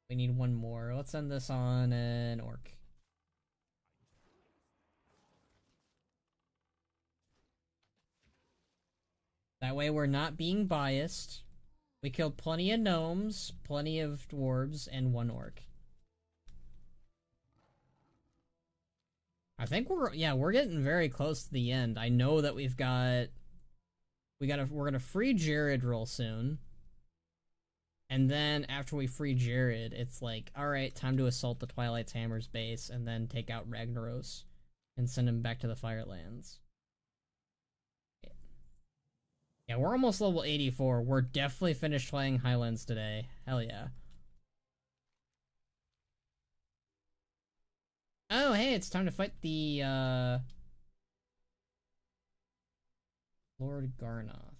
We need one more. Let's end this on an orc. That way we're not being biased. We killed plenty of gnomes, plenty of dwarves, and one orc. I think we're getting very close to the end. I know that we're gonna free Jared real soon. And then after we free Jared, it's like, alright, time to assault the Twilight's Hammer's base and then take out Ragnaros and send him back to the Firelands. Yeah, we're almost level 84. We're definitely finished playing Highlands today. Hell yeah. Oh, hey, it's time to fight the, Lord Garnoth.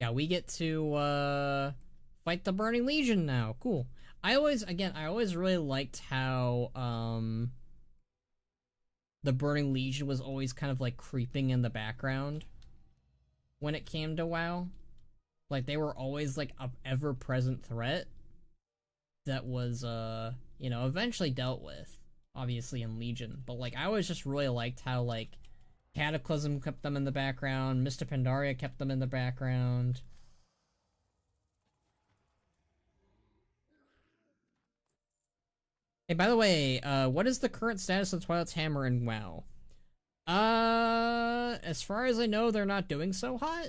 Yeah, we get to, fight the Burning Legion now. Cool. I always really liked how, the Burning Legion was always kind of like creeping in the background when it came to WoW. Like they were always like a ever-present threat that was you know, eventually dealt with, obviously in Legion. But like I always just really liked how like Cataclysm kept them in the background, Mists of Pandaria kept them in the background. Hey, by the way, what is the current status of Twilight's Hammer in WoW? As far as I know, they're not doing so hot.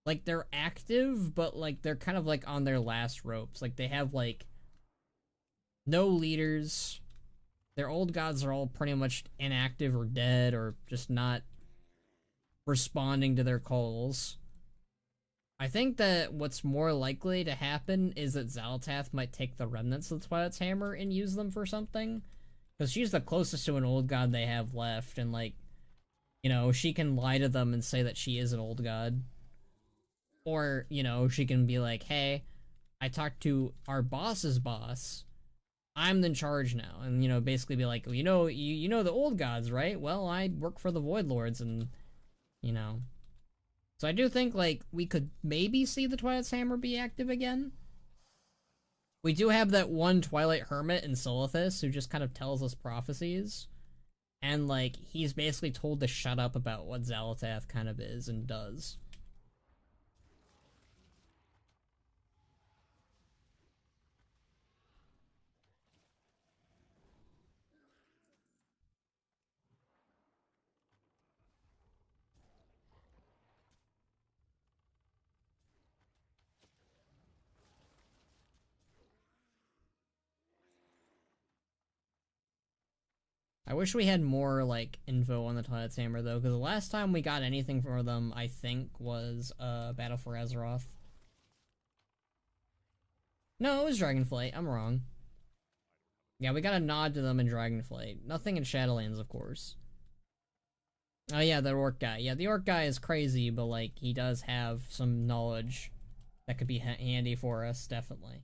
Like, they're active, but, like, they're kind of, like, on their last ropes. Like, they have, like, no leaders. Their old gods are all pretty much inactive or dead or just not responding to their calls. I think that what's more likely to happen is that Xal'atath might take the remnants of the Twilight's Hammer and use them for something. Because she's the closest to an old god they have left, and, like, you know, she can lie to them and say that she is an old god. Or, you know, she can be like, hey, I talked to our boss's boss. I'm in charge now. And, you know, basically be like, well, you know the old gods, right? Well, I work for the Void Lords, and, you know. So I do think, like, we could maybe see the Twilight's Hammer be active again. We do have that one Twilight Hermit in Solithus who just kind of tells us prophecies. And, like, he's basically told to shut up about what Xal'atath kind of is and does. I wish we had more, like, info on the Twilight's Hammer, though, because the last time we got anything for them, I think, was, Battle for Azeroth. No, it was Dragonflight. I'm wrong. Yeah, we got a nod to them in Dragonflight. Nothing in Shadowlands, of course. Oh yeah, the orc guy. Yeah, the orc guy is crazy, but like, he does have some knowledge that could be handy for us, definitely.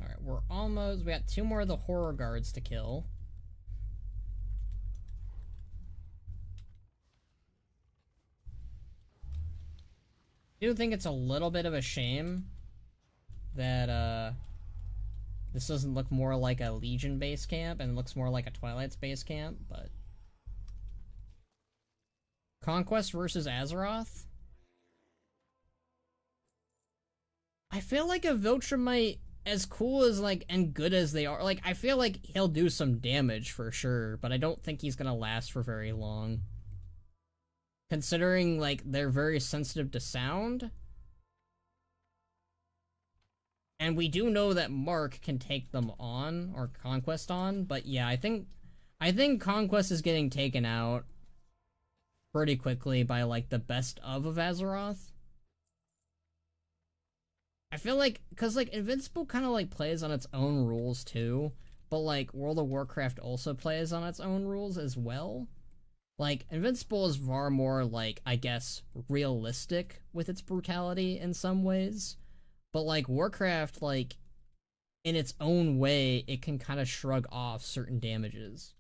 Alright, we're almost... We got 2 more of the horror guards to kill. I do think it's a little bit of a shame that, this doesn't look more like a Legion base camp and looks more like a Twilight's base camp, but... Conquest versus Azeroth? I feel like a Viltrumite, as cool as, like, and good as they are, like, I feel like he'll do some damage for sure, but I don't think he's gonna last for very long. Considering, like, they're very sensitive to sound. And we do know that Mark can take them on, or Conquest on, but yeah, I think Conquest is getting taken out pretty quickly by, like, the best of Azeroth. I feel like, cause like Invincible kind of like plays on its own rules too, but like World of Warcraft also plays on its own rules as well. Like Invincible is far more like, I guess, realistic with its brutality in some ways, but like Warcraft, like in its own way, it can kind of shrug off certain damages.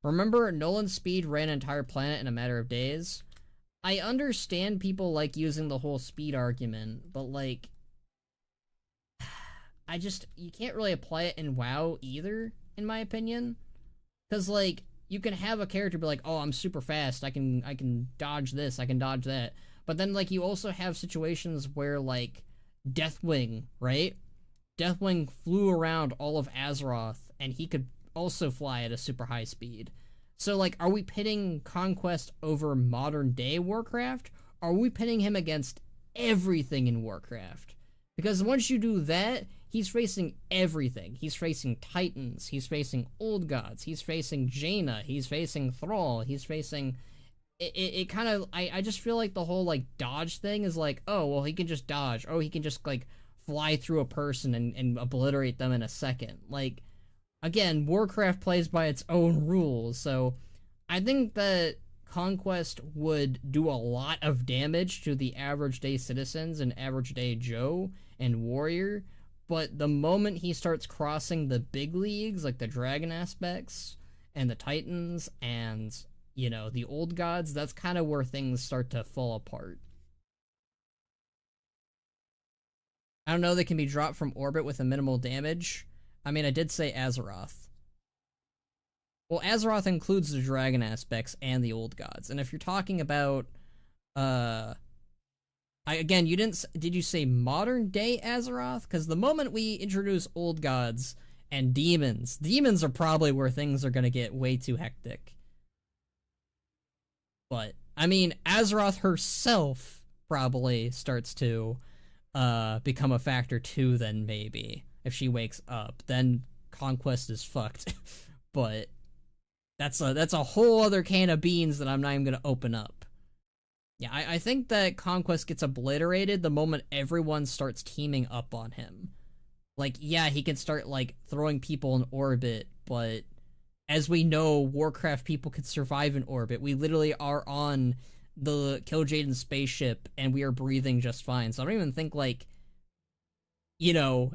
Remember, Nolan's speed ran an entire planet in a matter of days? I understand people like using the whole speed argument, but like, you can't really apply it in WoW either, in my opinion. Cause like, you can have a character be like, oh, I'm super fast, I can dodge this, I can dodge that. But then like, you also have situations where like, Deathwing, right? Deathwing flew around all of Azeroth, and he could also fly at a super high speed. So, like, are we pitting Conquest over modern-day Warcraft? Or are we pitting him against everything in Warcraft? Because once you do that, he's facing everything. He's facing Titans, he's facing Old Gods, he's facing Jaina, he's facing Thrall, he's facing... It kind of... I just feel like the whole, like, dodge thing is like, oh, well, he can just dodge. Oh, he can just, like, fly through a person and obliterate them in a second. Like... Again, Warcraft plays by its own rules, so I think that Conquest would do a lot of damage to the average day citizens and average day Joe and Warrior, but the moment he starts crossing the big leagues, like the Dragon aspects and the Titans and, you know, the Old Gods, that's kind of where things start to fall apart. I don't know, they can be dropped from orbit with a minimal damage. I mean, I did say Azeroth. Well, Azeroth includes the Dragon aspects and the Old Gods. And if you're talking about, again, you didn't, did you say modern day Azeroth? Because the moment we introduce Old Gods and demons are probably where things are going to get way too hectic. But, I mean, Azeroth herself probably starts to, become a factor too, then maybe. If she wakes up, then Conquest is fucked. But that's a whole other can of beans that I'm not even gonna open up. Yeah, I think that Conquest gets obliterated the moment everyone starts teaming up on him. Like, yeah, he can start, like, throwing people in orbit, but as we know, Warcraft people can survive in orbit. We literally are on the Kil'jaeden spaceship, and we are breathing just fine. So I don't even think, like, you know...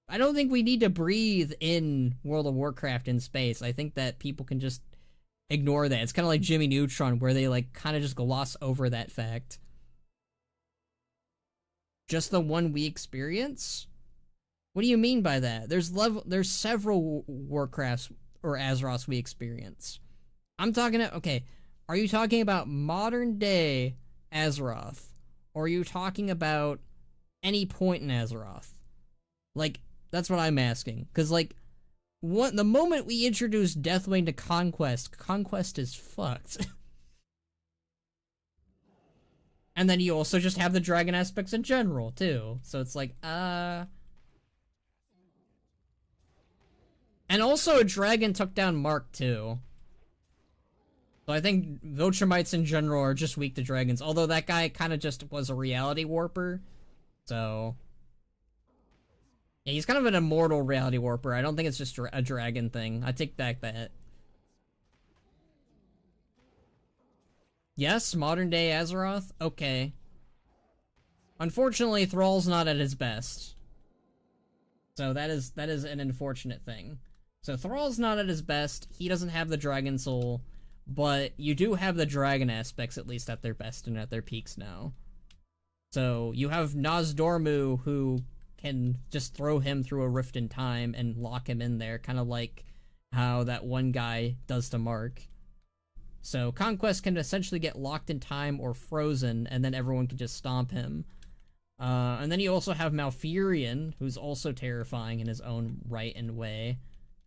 I don't think we need to breathe in World of Warcraft in space. I think that people can just ignore that. It's kind of like Jimmy Neutron, where they like kind of just gloss over that fact. Just the one we experience? What do you mean by that? There's several Warcrafts or Azeroths we experience. I'm talking about, okay, are you talking about modern day Azeroth? Or are you talking about any point in Azeroth? Like, that's what I'm asking. Because, like, the moment we introduce Deathwing to Conquest is fucked. And then you also just have the Dragon aspects in general, too. So it's like, And And also a dragon took down Mark too. So I think Viltrumites in general are just weak to dragons, although that guy kind of just was a reality warper. So yeah, he's kind of an immortal reality warper. I don't think it's just a dragon thing. I take back that. Yes, modern day Azeroth? Okay. Unfortunately, Thrall's not at his best. So that is an unfortunate thing. So Thrall's not at his best. He doesn't have the dragon soul, but you do have the dragon aspects at least at their best and at their peaks now. So you have Nozdormu, who can just throw him through a rift in time and lock him in there, kind of like how that one guy does to Mark. So Conquest can essentially get locked in time or frozen, and then everyone can just stomp him. And then you also have Malfurion, who's also terrifying in his own right and way,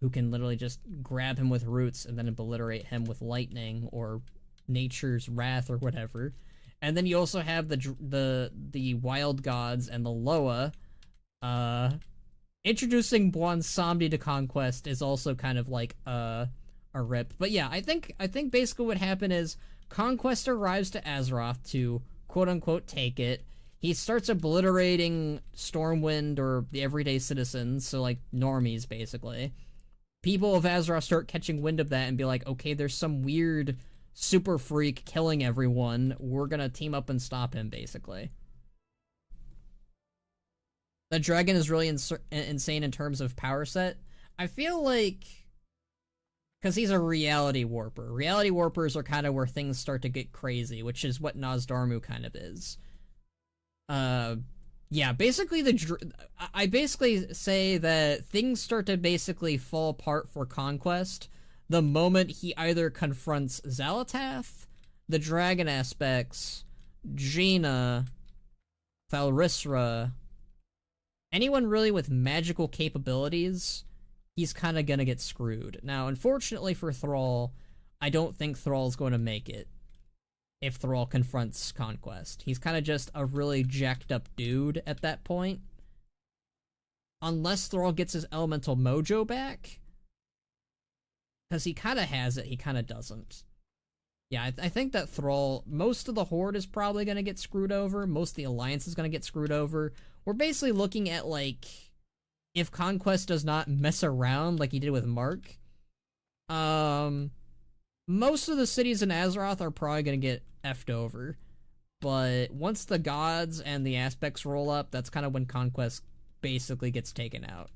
who can literally just grab him with roots and then obliterate him with lightning or nature's wrath or whatever. And then you also have the wild gods and the Loa. Introducing Bwonsamdi to Conquest is also kind of like a rip. But yeah, I think basically what happened is Conquest arrives to Azeroth to quote unquote take it. He starts obliterating Stormwind or the everyday citizens, so like normies basically. People of Azeroth start catching wind of that and be like, okay, there's some weird super freak killing everyone. We're gonna team up and stop him, basically. The dragon is really insane in terms of power set. I feel like, because he's a reality warper. Reality warpers are kind of where things start to get crazy, which is what Nozdormu kind of is. Yeah, basically I basically say that things start to basically fall apart for Conquest the moment he either confronts Xal'atath, the dragon aspects, Jaina, Thalrisra, anyone really with magical capabilities, he's kind of gonna get screwed. Now, unfortunately for Thrall, I don't think Thrall's going to make it if Thrall confronts Conquest. He's kind of just a really jacked up dude at that point. Unless Thrall gets his elemental mojo back. Because he kind of has it, he kind of doesn't. Yeah, I think that Thrall, most of the Horde is probably going to get screwed over. Most of the Alliance is going to get screwed over. We're basically looking at, like, if Conquest does not mess around like he did with Mark, most of the cities in Azeroth are probably going to get effed over. But once the gods and the aspects roll up, that's kind of when Conquest basically gets taken out.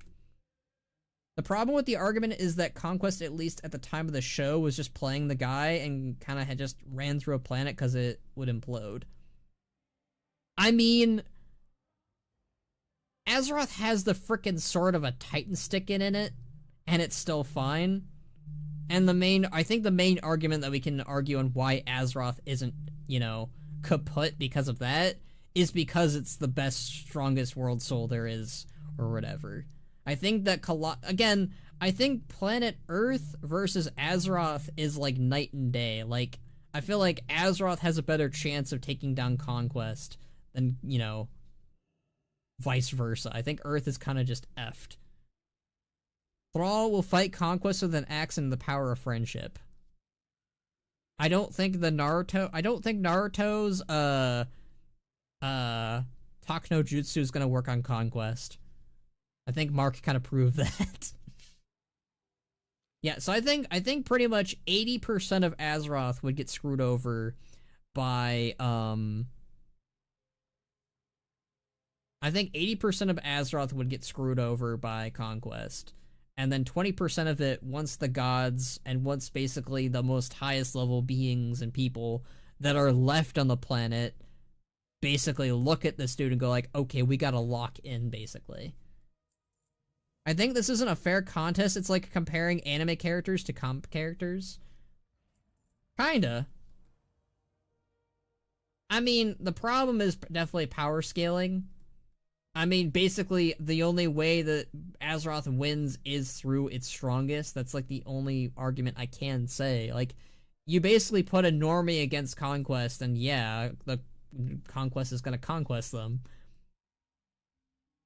The problem with the argument is that Conquest, at least at the time of the show, was just playing the guy and kind of had just ran through a planet because it would implode. I mean, Azeroth has the frickin' sword of a Titan stick in it, and it's still fine. And I think the main argument that we can argue on why Azeroth isn't, you know, kaput because of that is because it's the best, strongest world soul there is, or whatever. I think that, again, I think planet Earth versus Azeroth is like night and day. Like, I feel like Azeroth has a better chance of taking down Conquest than, you know, vice versa. I think Earth is kind of just effed. Thrall will fight Conquest with an axe and the power of friendship. I don't think Naruto's Takno Jutsu is gonna work on Conquest. I think Mark kind of proved that. Yeah, so I think pretty much 80% of Azeroth would get screwed over by I think 80% of Azeroth would get screwed over by Conquest. And then 20% of it, once the gods and once basically the most highest level beings and people that are left on the planet basically look at this dude and go like, okay, we gotta lock in, basically. I think this isn't a fair contest. It's like comparing anime characters to comp characters. Kinda. I mean, the problem is definitely power scaling. I mean, basically, the only way that Azeroth wins is through its strongest. That's, like, the only argument I can say. Like, you basically put a normie against Conquest, and yeah, the Conquest is gonna conquest them.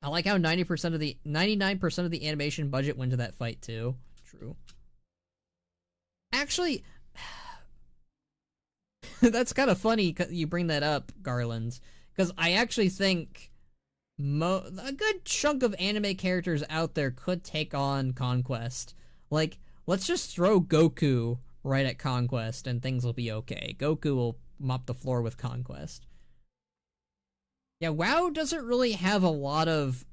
I like how 99% of the animation budget went to that fight, too. true. Actually, that's kind of funny you bring that up, Garland, because I actually think a good chunk of anime characters out there could take on Conquest. Like, let's just throw Goku right at Conquest and things will be okay. Goku will mop the floor with Conquest. Yeah, WoW doesn't really have a lot of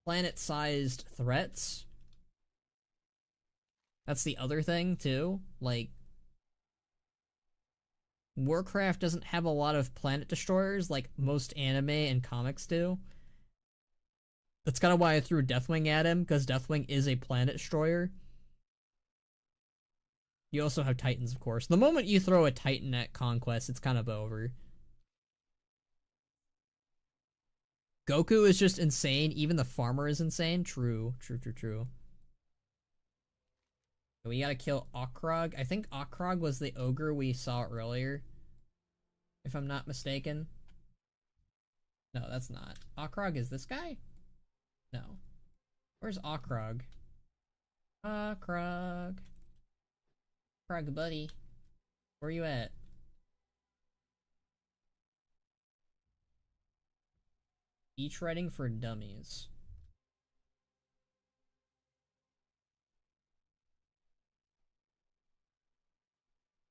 planet-sized threats. That's the other thing too. Like, Warcraft doesn't have a lot of planet destroyers like most anime and comics do. That's kind of why I threw Deathwing at him, because Deathwing is a planet destroyer. You also have Titans, of course. The moment you throw a Titan at Conquest, it's kind of over. Goku is just insane. Even the farmer is insane. True. We gotta kill Okrog. I think Okrog was the ogre we saw earlier, if I'm not mistaken. No, that's not. Okrog is this guy? No. Where's Okrog? Okrog. Okrog, buddy. Where are you at? Beach riding for dummies.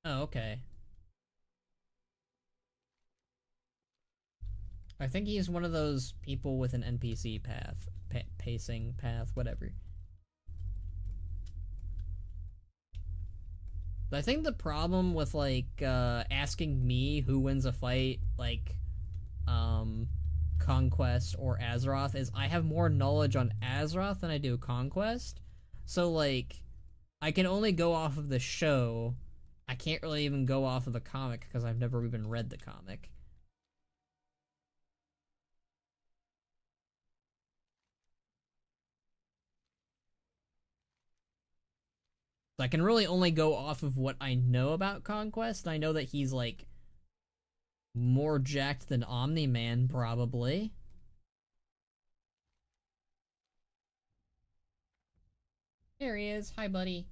Oh, okay. I think he's one of those people with an NPC path. Pacing path, whatever. I think the problem with, like, asking me who wins a fight, like, Conquest or Azeroth, is I have more knowledge on Azeroth than I do Conquest. So, like, I can only go off of the show. I can't really even go off of the comic because I've never even read the comic. So I can really only go off of what I know about Conquest. I know that he's, like, more jacked than Omni-Man, probably. There he is. Hi, buddy.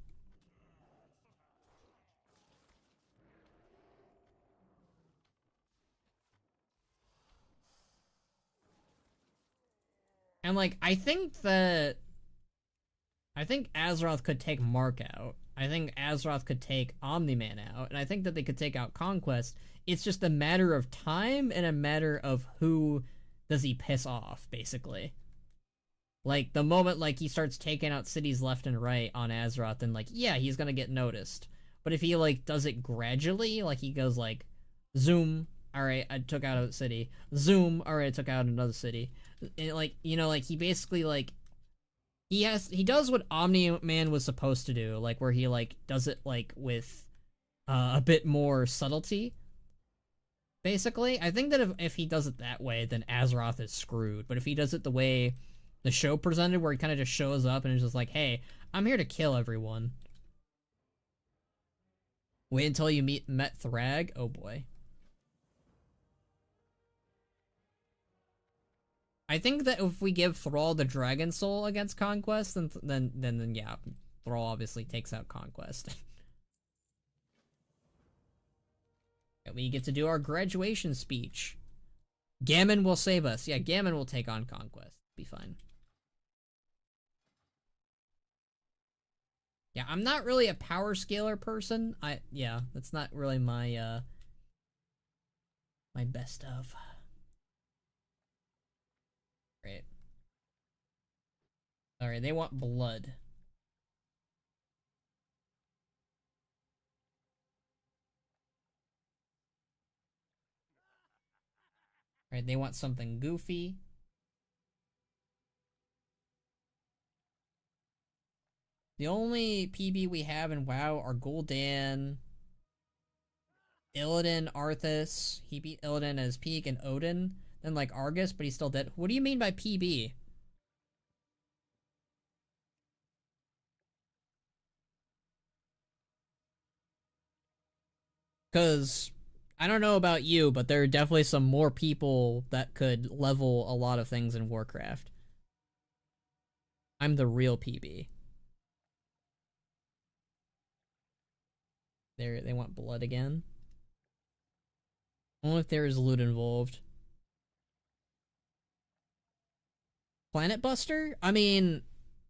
And, like, I think Azeroth could take Mark out. I think Azeroth could take Omni-Man out. And I think that they could take out Conquest. It's just a matter of time and a matter of who does he piss off, basically. Like, the moment, like, he starts taking out cities left and right on Azeroth, then, like, yeah, he's gonna get noticed. But if he, like, does it gradually, like, he goes, like, zoom, alright, I took out a city. Zoom, alright, I took out another city. And, like, you know, like, he basically, like, he does what Omni-Man was supposed to do, like, where he, like, does it, like, with a bit more subtlety. Basically, I think that if he does it that way, then Azeroth is screwed. But if he does it the way the show presented, where he kind of just shows up and is just like, hey, I'm here to kill everyone. Wait until you met Thrag? Oh boy. I think that if we give Thrall the Dragon Soul against Conquest, then yeah, Thrall obviously takes out Conquest. And we get to do our graduation speech. Gammon will save us. Yeah, Gammon will take on Conquest. Be fine. Yeah, I'm not really a power scaler person. Yeah, that's not really my my best of. Great. Alright, they want blood. Alright, they want something goofy. The only PB we have in WoW are Gul'dan, Illidan, Arthas. He beat Illidan as peak, and Odin. Then, like, Argus, but he's still dead. What do you mean by PB? Because I don't know about you, but there are definitely some more people that could level a lot of things in Warcraft. I'm the real PB. They want blood again. Only if there is loot involved. Planet Buster? I mean,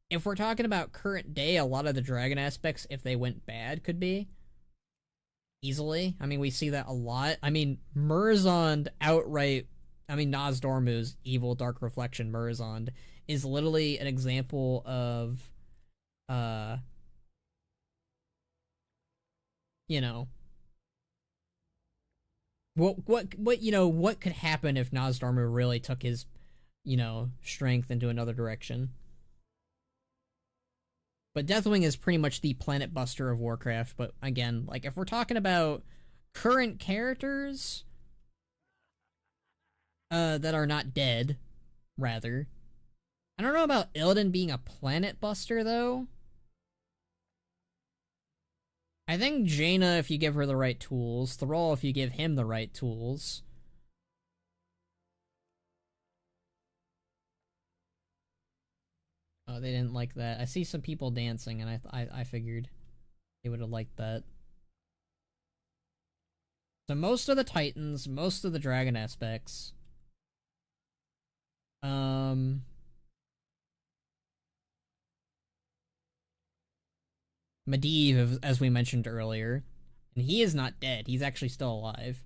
if we're talking about current day, a lot of the dragon aspects, if they went bad, could be. Easily. I mean, we see that a lot. I mean, Murzond outright... I mean, Nozdormu's evil Dark Reflection Murzond is literally an example of... you know... What you know, what could happen if Nozdormu really took his, you know, strength into another direction? But Deathwing is pretty much the planet buster of Warcraft, but again, like, if we're talking about current characters that are not dead, rather. I don't know about Illidan being a planet buster, though. I think Jaina, if you give her the right tools. Thrall, if you give him the right tools. Oh, they didn't like that. I see some people dancing, and I figured they would have liked that. So most of the Titans, most of the Dragon aspects. Medivh, as we mentioned earlier. And he is not dead. He's actually still alive.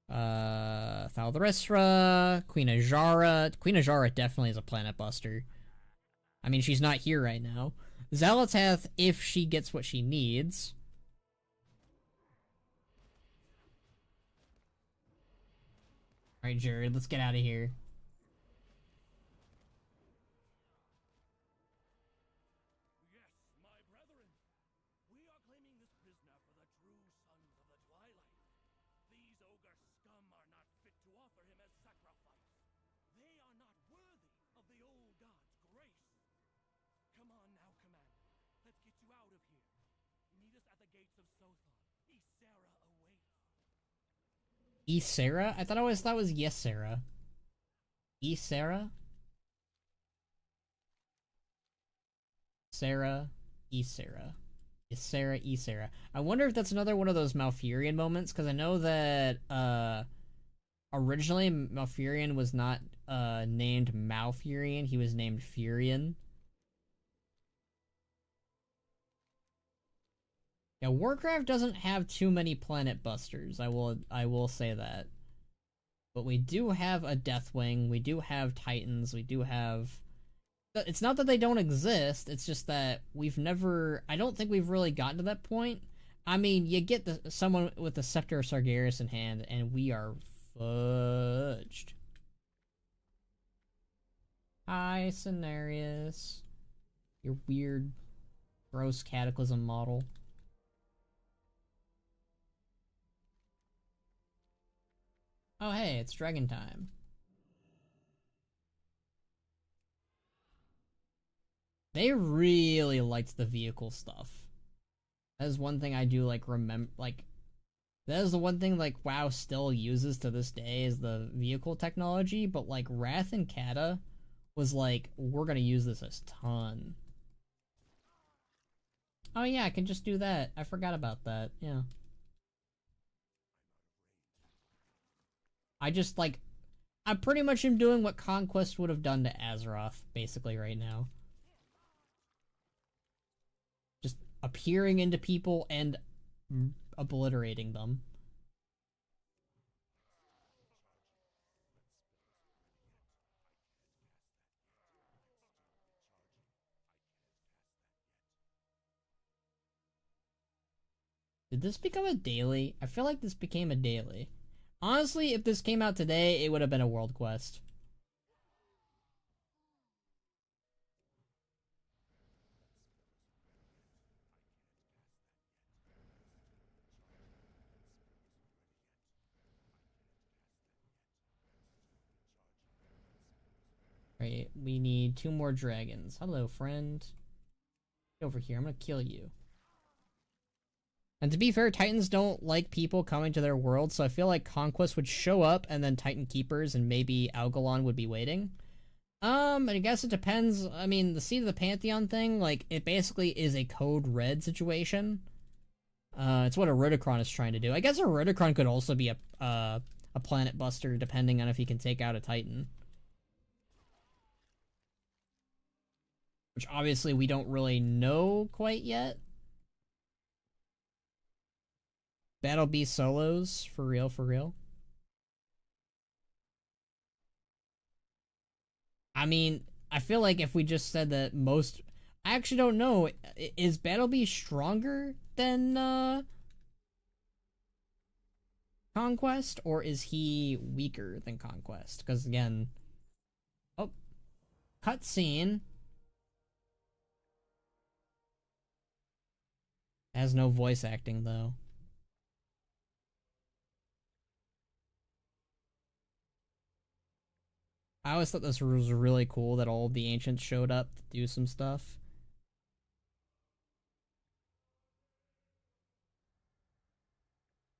Thaldarisra, Queen Ajara. Queen Ajara definitely is a planet buster. I mean, she's not here right now. Xal'atath, if she gets what she needs. Alright, Jared, let's get out of here. Ysera? I always thought it was Ysera. Ysera? Sarah, Ysera. Ysera. I wonder if that's another one of those Malfurion moments, because I know that, originally Malfurion was not, named Malfurion, he was named Furion. Yeah, Warcraft doesn't have too many planet busters. I will say that. But we do have a Deathwing, we do have Titans, we do have... It's not that they don't exist, it's just that we've never... I don't think we've really gotten to that point. I mean, you get someone with the Scepter of Sargeras in hand, and we are fudged. Hi, Cenarius. Your weird, gross Cataclysm model. Oh hey, it's dragon time. They really liked the vehicle stuff. That is one thing I do like remember, like, that is the one thing like WoW still uses to this day is the vehicle technology, but like Wrath and Kata was like, we're gonna use this a ton. Oh yeah, I can just do that. I forgot about that, yeah. I just, like, I pretty much am doing what Conquest would have done to Azeroth, basically, right now. Just appearing into people and obliterating them. Did this become a daily? I feel like this became a daily. Honestly, if this came out today, it would have been a world quest. Right, we need 2 more dragons. Hello, friend. Get over here, I'm gonna kill you. And to be fair, Titans don't like people coming to their world, so I feel like Conquest would show up, and then Titan Keepers and maybe Algalon would be waiting. I guess it depends. I mean, the Seed of the Pantheon thing, like, it basically is a code red situation. It's what a Rotocron is trying to do. I guess a Rotocron could also be a planet buster, depending on if he can take out a Titan. Which obviously we don't really know quite yet. Battle Beast solos, for real, for real. I mean, I feel like if we just said that most... I actually don't know. Is Battle Beast stronger than, Conquest? Or is he weaker than Conquest? Because, again... Oh. Cutscene. Has no voice acting, though. I always thought this was really cool that all of the ancients showed up to do some stuff.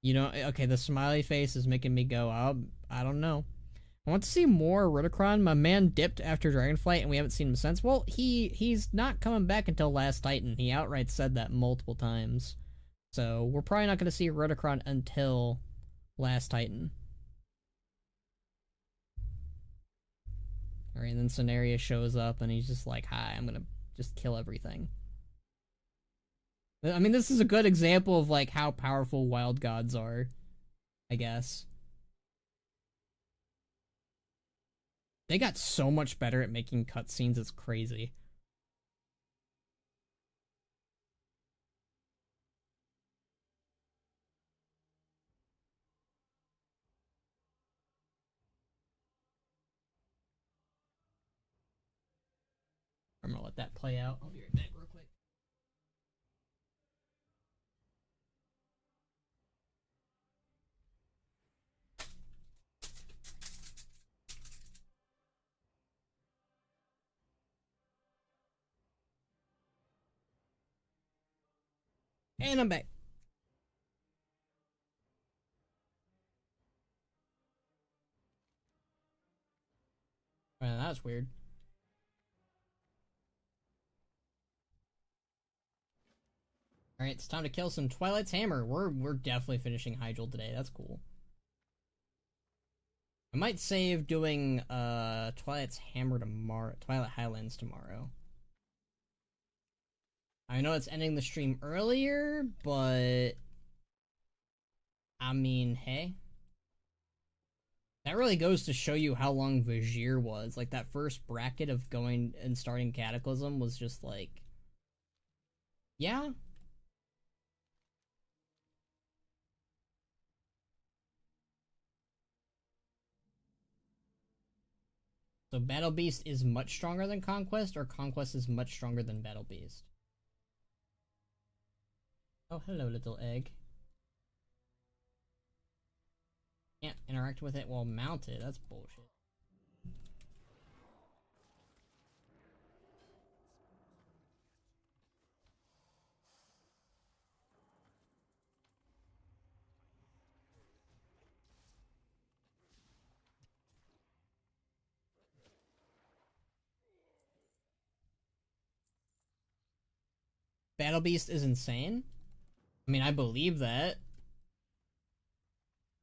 You know, okay, the smiley face is making me go, I don't know. I want to see more Rotocron. My man dipped after Dragonflight and we haven't seen him since. Well, he's not coming back until Last Titan. He outright said that multiple times. So, we're probably not going to see Rotocron until Last Titan. Alright, and then Scenaria shows up and he's just like, hi, I'm gonna just kill everything. I mean, this is a good example of, like, how powerful wild gods are, I guess. They got so much better at making cutscenes, it's crazy. I'm gonna let that play out. I'll be right back real quick. And I'm back. Man, that was weird. Alright, it's time to kill some Twilight's Hammer. We're definitely finishing Hyjal today. That's cool. I might save doing Twilight's Hammer tomorrow. Twilight Highlands tomorrow. I know it's ending the stream earlier, but I mean, hey. That really goes to show you how long Vajir was. Like, that first bracket of going and starting Cataclysm was just like... Yeah. So Battle Beast is much stronger than Conquest, or Conquest is much stronger than Battle Beast? Oh, hello, little egg. Can't interact with it while mounted. That's bullshit. Battle Beast is insane? I mean, I believe that.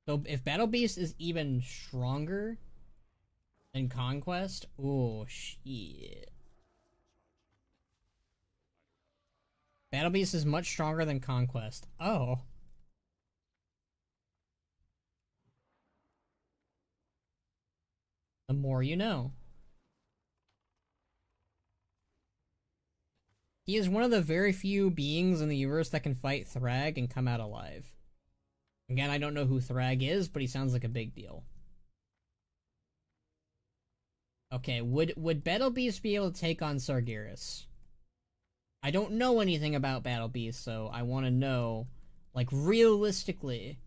So if Battle Beast is even stronger than Conquest, oh shit. Battle Beast is much stronger than Conquest. Oh. The more you know. He is one of the very few beings in the universe that can fight Thrag and come out alive. Again, I don't know who Thrag is, but he sounds like a big deal. Okay, would Battle Beast be able to take on Sargeras? I don't know anything about Battle Beast, so I want to know, like, realistically,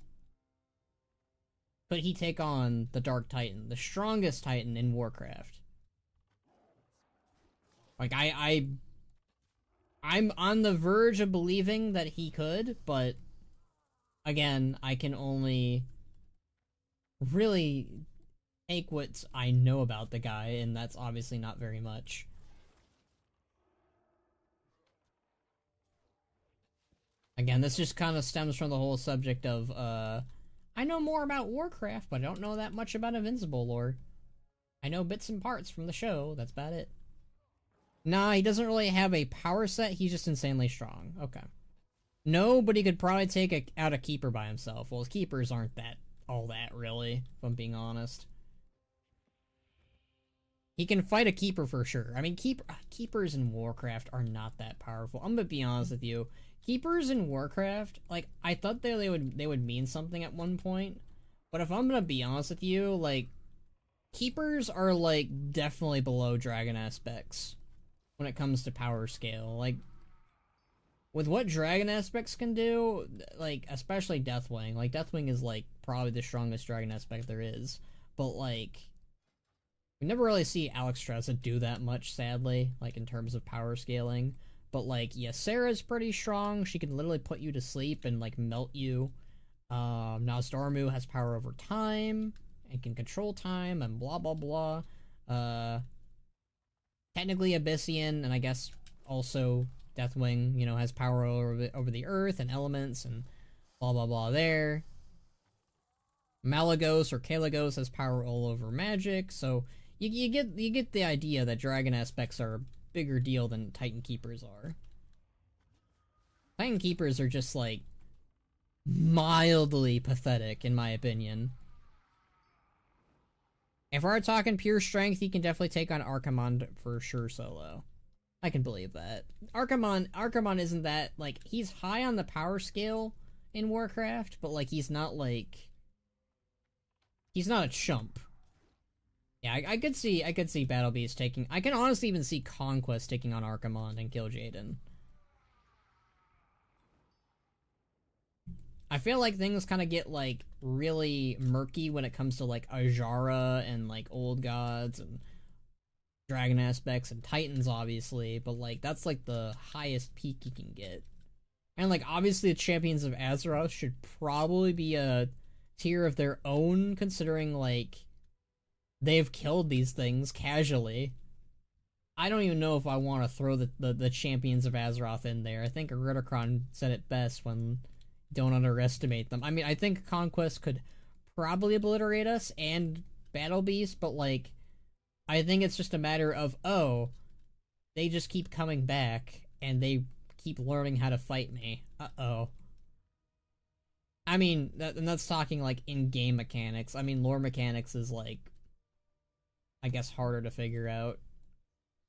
could he take on the Dark Titan, the strongest Titan in Warcraft? Like, I'm on the verge of believing that he could, but again, I can only really take what I know about the guy, and that's obviously not very much. Again, this just kind of stems from the whole subject of, I know more about Warcraft, but I don't know that much about Invincible lore. I know bits and parts from the show, that's about it. Nah, he doesn't really have a power set, he's just insanely strong. Okay. No, but he could probably take out a Keeper by himself. Well, his Keepers aren't all that, really, if I'm being honest. He can fight a Keeper for sure. I mean, Keepers in Warcraft are not that powerful. I'm gonna be honest with you. Keepers in Warcraft, like, I thought they would mean something at one point, but if I'm gonna be honest with you, like, Keepers are, like, definitely below Dragon Aspects when it comes to power scale. Like, with what Dragon Aspects can do, like, especially Deathwing. Like, Deathwing is, like, probably the strongest Dragon Aspect there is, but, like, we never really see Alexstrasza do that much, sadly, like, in terms of power scaling. But, like, Ysera's pretty strong. She can literally put you to sleep and, like, melt you. Nosdormu has power over time and can control time and blah, blah, blah. Technically Abyssian, and I guess also Deathwing, you know, has power over the earth and elements and blah, blah, blah there. Malagos or Kalagos has power all over magic, so you get the idea that Dragon Aspects are a bigger deal than Titan Keepers are. Titan Keepers are just, like, mildly pathetic, in my opinion. If we're talking pure strength, he can definitely take on Archimonde for sure solo. I can believe that. Archimonde isn't that, like, he's high on the power scale in Warcraft, but, like, he's not, like, he's not a chump. Yeah, I could see Battle Beast taking, I can honestly even see Conquest taking on Archimonde and kill Jaden. I feel like things kind of get, like, really murky when it comes to, like, Ajara and, like, Old Gods and Dragon Aspects and Titans, obviously, but, like, that's, like, the highest peak you can get. And, like, obviously the Champions of Azeroth should probably be a tier of their own, considering, like, they've killed these things casually. I don't even know if I want to throw the Champions of Azeroth in there. I think Ritterkron said it best when don't underestimate them. I mean, I think Conquest could probably obliterate us and Battle Beast, but, like, I think it's just a matter of, oh, they just keep coming back and they keep learning how to fight me. Uh-oh. I mean, and that's talking, like, in-game mechanics. I mean, lore mechanics is, like, I guess harder to figure out.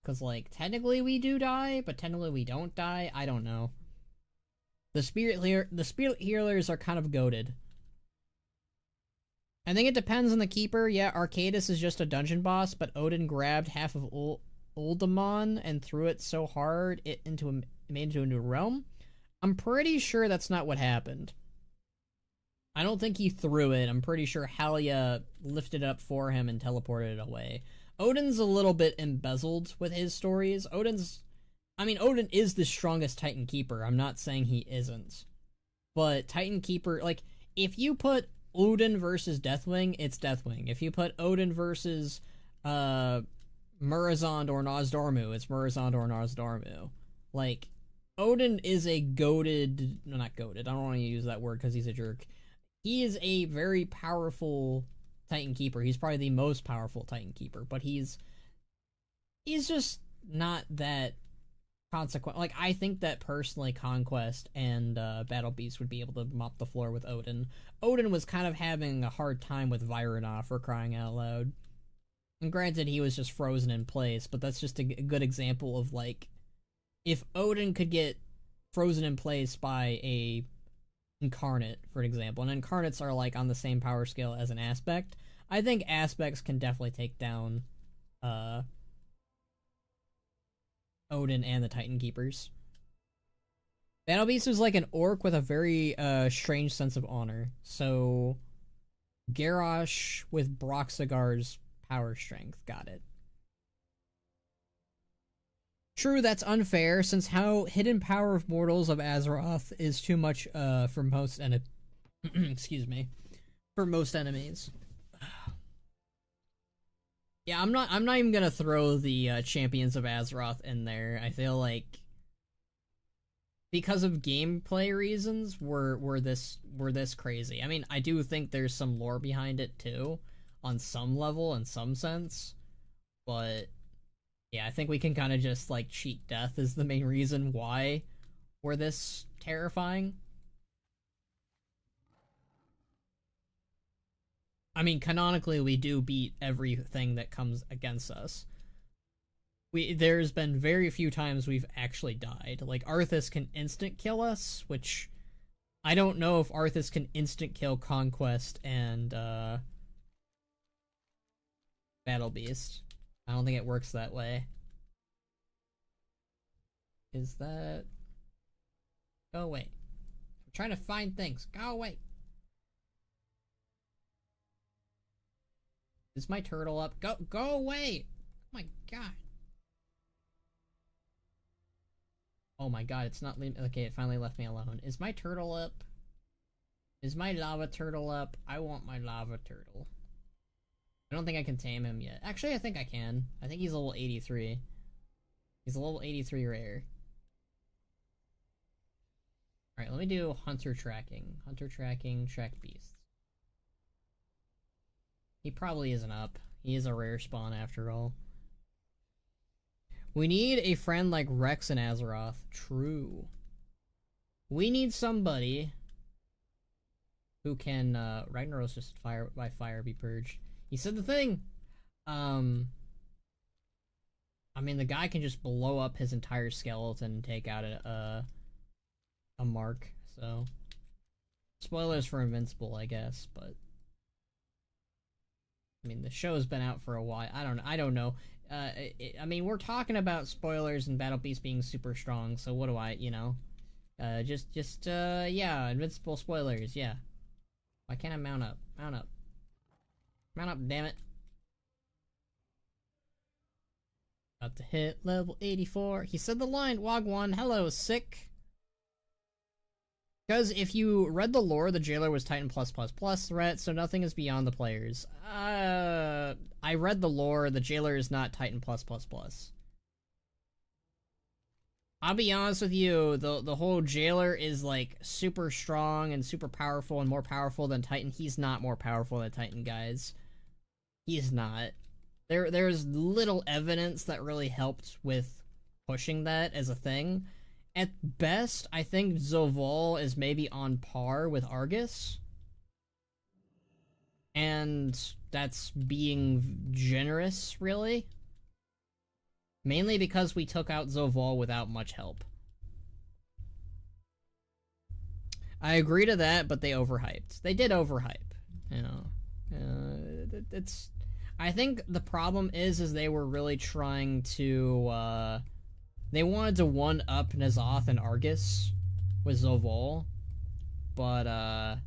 Because, like, technically we do die, but technically we don't die. I don't know. The spirit healers are kind of goated. I think it depends on the keeper. Yeah, Arcadus is just a dungeon boss, but Odin grabbed half of Uldamon and threw it so hard it made into a new realm. I'm pretty sure that's not what happened. I don't think he threw it. I'm pretty sure Halia lifted it up for him and teleported it away. Odin's a little bit embezzled with his stories. Odin is the strongest Titan Keeper. I'm not saying he isn't. But Titan Keeper, like, if you put Odin versus Deathwing, it's Deathwing. If you put Odin versus Murozond or Nosdormu, it's Murozond or Nosdormu. Like, Odin is a goated... No, not goated. I don't want to use that word because he's a jerk. He is a very powerful Titan Keeper. He's probably the most powerful Titan Keeper, but he's just not that consequent. Like, I think that personally Conquest and Battle Beast would be able to mop the floor with Odin. Odin was kind of having a hard time with Virenov, for crying out loud. And granted, he was just frozen in place, but that's just a good example of, like, if Odin could get frozen in place by a incarnate, for example, and incarnates are, like, on the same power scale as an aspect, I think aspects can definitely take down Odin and the Titan Keepers. Battle Beast is like an orc with a very strange sense of honor. So Garrosh with Broxigar's power strength. Got it. True, that's unfair, since how hidden power of mortals of Azeroth is too much for most excuse me. For most enemies. Yeah, I'm not even gonna throw the Champions of Azeroth in there. I feel like because of gameplay reasons, we're this crazy. I mean, I do think there's some lore behind it too, on some level, in some sense, but yeah, I think we can kind of just like cheat death is the main reason why we're this terrifying. I mean, canonically, we do beat everything that comes against us. There's been very few times we've actually died. Like Arthas can instant kill us, which I don't know if Arthas can instant kill Conquest and Battle Beast. I don't think it works that way. Is that? Go away. I'm trying to find things. Go away. Is my turtle up? Go away! Oh my god. Oh my god, it's not okay, it finally left me alone. Is my turtle up? Is my lava turtle up? I want my lava turtle. I don't think I can tame him yet. Actually, I think I can. I think he's level 83. He's a level 83 rare. Alright, let me do hunter tracking. Hunter tracking, track beasts. He probably isn't up. He is a rare spawn after all. We need a friend like Rex and Azeroth. True. We need somebody who can Ragnaros just fire by fire be purged. He said the thing. I mean the guy can just blow up his entire skeleton and take out a mark, so spoilers for Invincible, I guess, but I mean the show's been out for a while. I don't know. I mean, we're talking about spoilers and Battle Beast being super strong, so what do I, you know? Yeah, Invincible spoilers, yeah. Why can't I mount up? Mount up. Mount up, damn it. About to hit level 84. He said the line, Wagwan, hello, sick. Because if you read the lore, the jailer was Titan+++ threat, so nothing is beyond the players. I read the lore, the jailer is not Titan+++. I'll be honest with you, the whole jailer is like super strong and super powerful and more powerful than Titan. He's not more powerful than Titan, guys. He's not. There's little evidence that really helped with pushing that as a thing. At best, I think Zoval is maybe on par with Argus. And that's being generous, really. Mainly because we took out Zoval without much help. I agree to that, but they overhyped. They did overhype. You know, it's. I think the problem is they were really trying to. They wanted to one-up N'Zoth and Argus with Zoval, but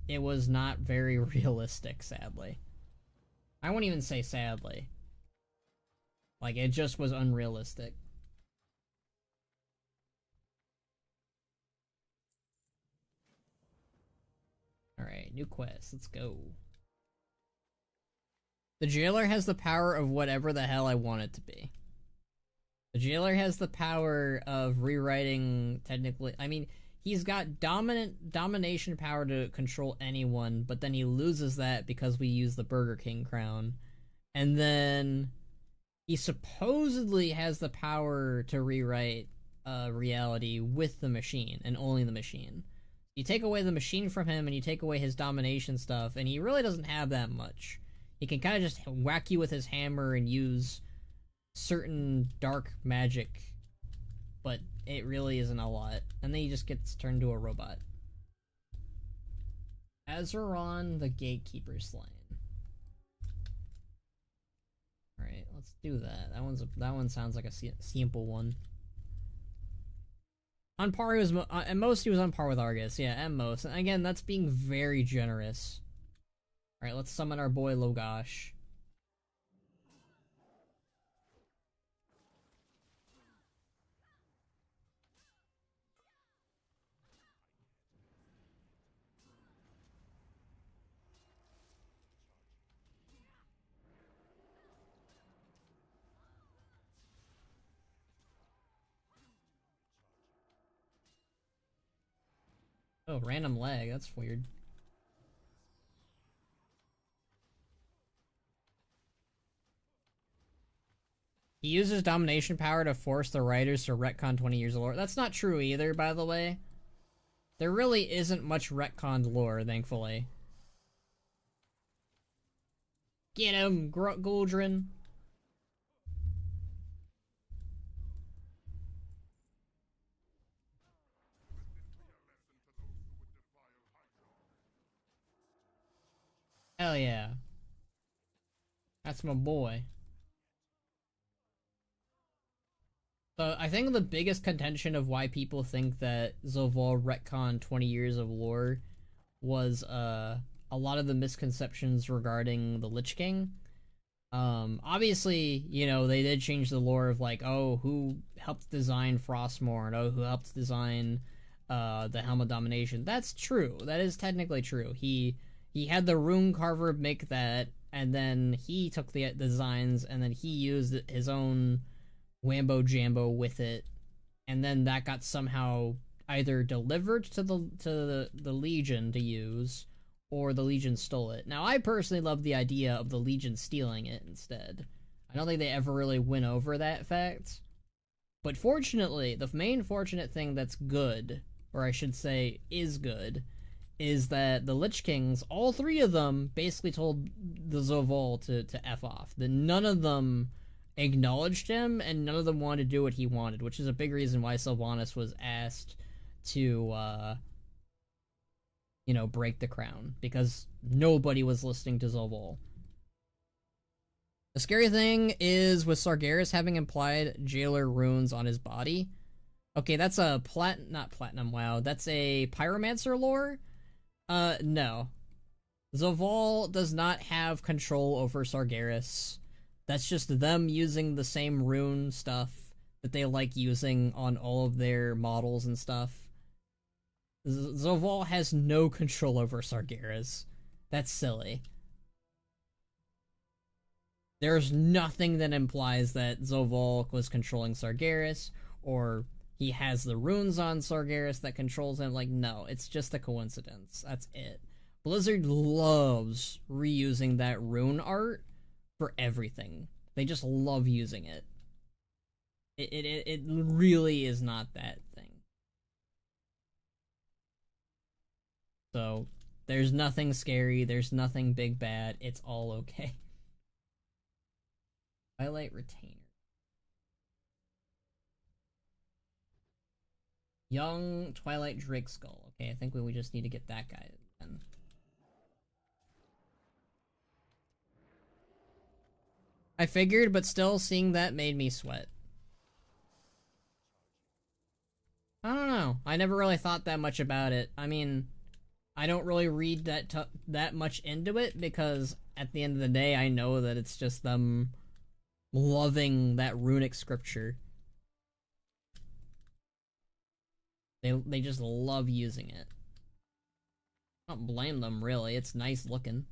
it was not very realistic, sadly. I won't even say sadly. Like, it just was unrealistic. Alright, new quest. Let's go. The jailer has the power of whatever the hell I want it to be. The jailer has the power of rewriting, technically... I mean, he's got domination power to control anyone, but then he loses that because we use the Burger King crown. And then... he supposedly has the power to rewrite reality with the machine, and only the machine. You take away the machine from him, and you take away his domination stuff, and he really doesn't have that much. He can kind of just whack you with his hammer and use certain dark magic, but it really isn't a lot. And then he just gets turned to a robot. Azeron the Gatekeeper slain. Alright, let's do that. That one sounds like a simple one. On par, he was at most he was on par with Argus, yeah, at most. And again, that's being very generous. Alright, let's summon our boy Logash. Oh, random lag. That's weird. He uses domination power to force the writers to retcon 20 years of lore. That's not true either, by the way. There really isn't much retconned lore, thankfully. Get him, Gouldrin. Hell yeah. That's my boy. So I think the biggest contention of why people think that Zoval retconned 20 years of lore was a lot of the misconceptions regarding the Lich King. Obviously, you know, they did change the lore of like, oh, who helped design Frostmourne, oh, who helped design the Helm of Domination. That's true. That is technically true. He had the rune carver make that, and then he took the designs, and then he used his own wambo jambo with it, and then that got somehow either delivered to the Legion to use, or the Legion stole it. Now, I personally love the idea of the Legion stealing it instead. I don't think they ever really went over that fact. But fortunately, the main fortunate thing that's good, or I should say is good, is that the Lich Kings, all three of them, basically told the Zoval to F off. That none of them acknowledged him, and none of them wanted to do what he wanted, which is a big reason why Sylvanas was asked to, you know, break the crown, because nobody was listening to Zoval. The scary thing is with Sargeras having implied jailer runes on his body. Okay, that's a not platinum, wow. That's a pyromancer lore? No. Zoval does not have control over Sargeras. That's just them using the same rune stuff that they like using on all of their models and stuff. Zoval has no control over Sargeras. That's silly. There's nothing that implies that Zoval was controlling Sargeras, or he has the runes on Sargeras that controls him. Like, no, it's just a coincidence. That's it. Blizzard loves reusing that rune art for everything. They just love using it. It really is not that thing. So, there's nothing scary, there's nothing big bad, it's all okay. Twilight Retainer. Young Twilight Drake Skull. Okay, I think we just need to get that guy then. I figured, but still, seeing that made me sweat. I don't know. I never really thought that much about it. I mean, I don't really read that much into it, because at the end of the day, I know that it's just them loving that runic scripture. They just love using it. I don't blame them, really. It's nice looking.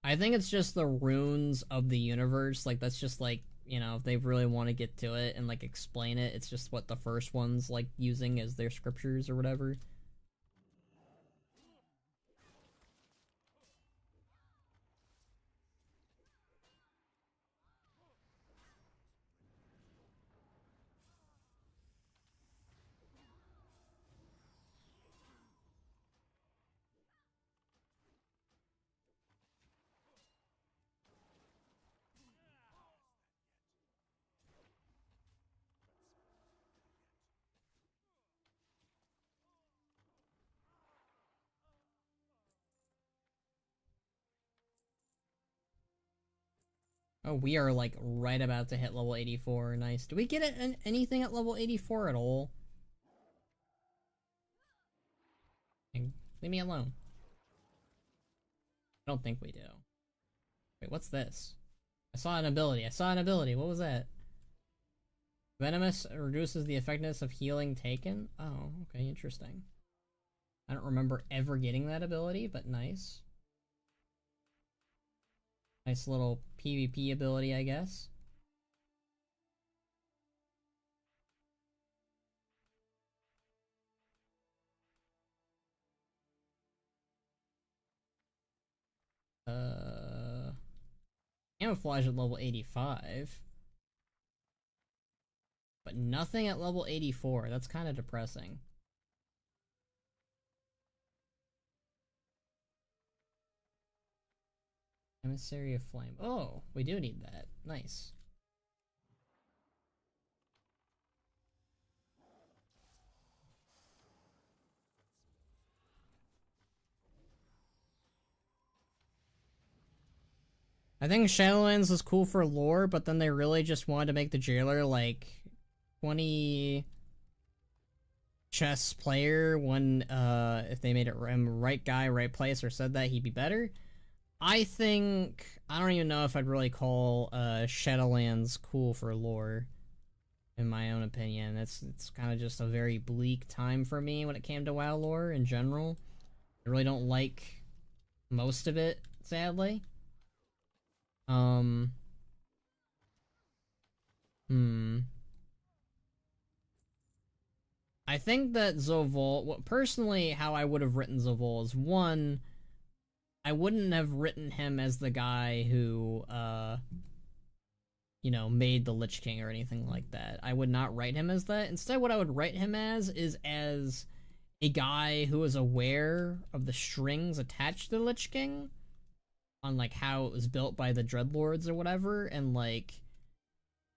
I think it's just the runes of the universe. Like, that's just like, you know, if they really want to get to it and like explain it, it's just what the first ones like using as their scriptures or whatever. Oh, we are like right about to hit level 84. Nice. Do we get anything at level 84 at all? Leave me alone. I don't think we do. Wait, what's this? I saw an ability. What was that? Venomous reduces the effectiveness of healing taken? Oh, okay, interesting. I don't remember ever getting that ability, but nice. Nice little PvP ability, I guess. Uh, Camouflage at level 85. But nothing at level 84. That's kind of depressing. Emissary of Flame. Oh, we do need that. Nice. I think Shadowlands was cool for lore, but then they really just wanted to make the jailer like 20 chess player when if they made it right guy, right place, or said that he'd be better. I think I don't even know if I'd really call Shadowlands cool for lore, in my own opinion. It's kind of just a very bleak time for me when it came to WoW lore in general. I really don't like most of it, sadly. I think that Zovol, personally, how I would have written Zovol is, one, I wouldn't have written him as the guy who, you know, made the Lich King or anything like that. I would not write him as that. Instead, what I would write him as is as a guy who is aware of the strings attached to the Lich King, on like how it was built by the Dreadlords or whatever, and like,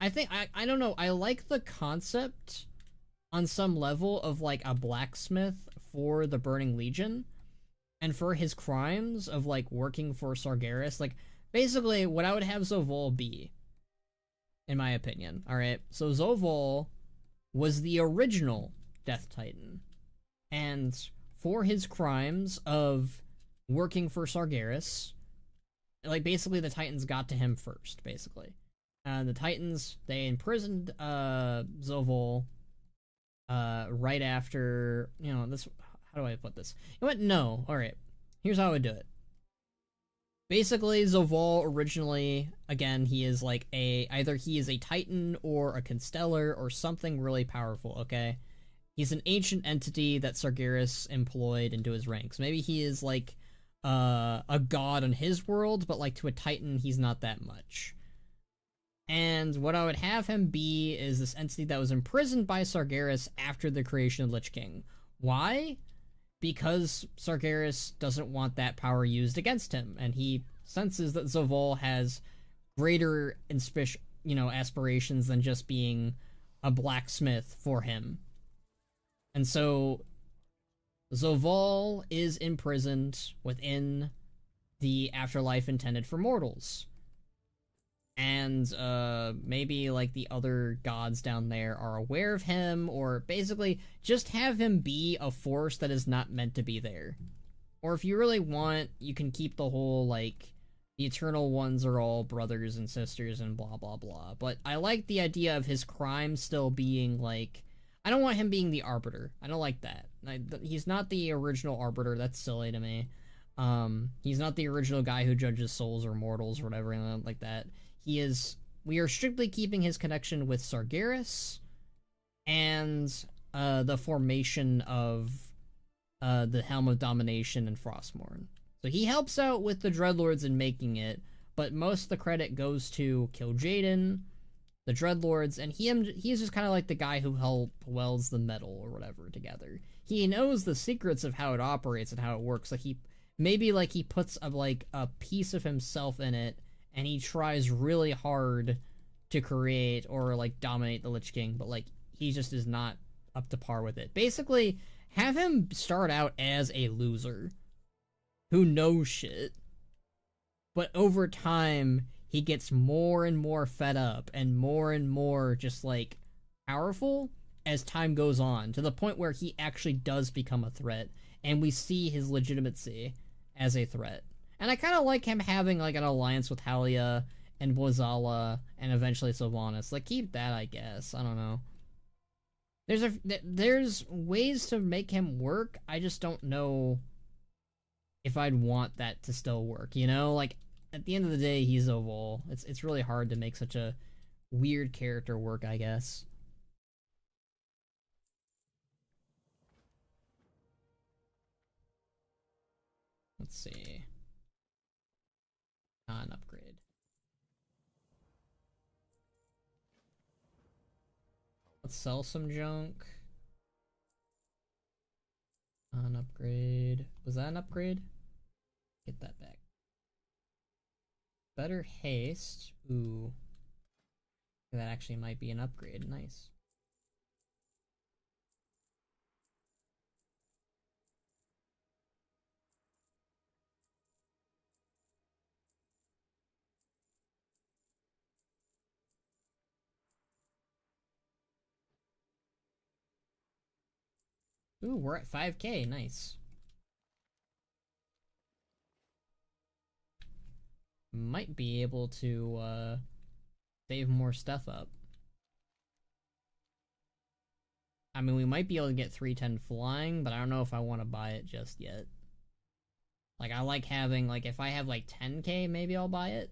I think, I don't know, I like the concept on some level of like a blacksmith for the Burning Legion, and for his crimes of like working for Sargeras. Like, basically what I would have Zovol be, in my opinion. Alright, so Zovol was the original Death Titan, and for his crimes of working for Sargeras, like, basically the Titans got to him first, basically. The Titans, they imprisoned Zovol right after, you know, this, how do I put this? You know what? No. Alright. Here's how I would do it. Basically, Zovol originally, again, he is like either he is a Titan or a Constellar or something really powerful, okay? He's an ancient entity that Sargeras employed into his ranks. Maybe he is like a god on his world, but like to a Titan, he's not that much. And what I would have him be is this entity that was imprisoned by Sargeras after the creation of Lich King. Why? Because Sargeras doesn't want that power used against him, and he senses that Zovol has greater aspirations than just being a blacksmith for him. And so Zovol is imprisoned within the afterlife intended for mortals. And maybe like the other gods down there are aware of him, or basically just have him be a force that is not meant to be there. Or if you really want, you can keep the whole like the Eternal Ones are all brothers and sisters and blah blah blah. But I like the idea of his crime still being like, I don't want him being the Arbiter. I don't like that. He's not the original Arbiter. That's silly to me. He's not the original guy who judges souls or mortals or whatever like that. We are strictly keeping his connection with Sargeras and the formation of the Helm of Domination and Frostmourne. So he helps out with the Dreadlords in making it, but most of the credit goes to Kil'jaeden, the Dreadlords, and he's just kind of like the guy who helped welds the metal or whatever together. He knows the secrets of how it operates and how it works. Like, he puts a piece of himself in it, and he tries really hard to create or like dominate the Lich King, but like he just is not up to par with it. Basically, have him start out as a loser who knows shit, but over time he gets more and more fed up and more just like powerful as time goes on, to the point where he actually does become a threat, and we see his legitimacy as a threat. And I kind of like him having like an alliance with Hylia and Blizala and eventually Sylvanas. Like, keep that, I guess. I don't know. There's ways to make him work. I just don't know if I'd want that to still work, you know? Like, at the end of the day, he's Zovol. It's really hard to make such a weird character work, I guess. Let's see. An upgrade. Let's sell some junk. An upgrade. Was that an upgrade? Get that back. Better haste. Ooh. That actually might be an upgrade. Nice. Ooh, we're at 5K. Nice. Might be able to save more stuff up. I mean, we might be able to get 310 flying, but I don't know if I want to buy it just yet. Like, I like having, like, if I have, like, 10K, maybe I'll buy it.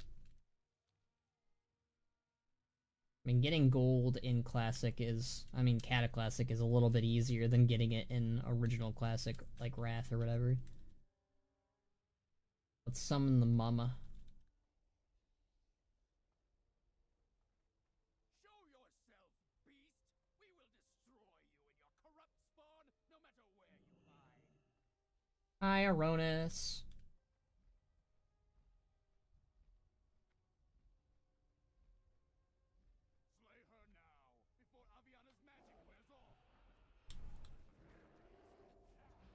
I mean, getting gold in Classic is... I mean, Cataclysm is a little bit easier than getting it in original Classic, like Wrath or whatever. Let's summon the mama. Show yourself, beast! We will destroy you and your corrupt spawn, no matter where you hide. Hi, Chronos. Slay her now, before Aviana's magic wears off. Befoil the winds of Hyjal,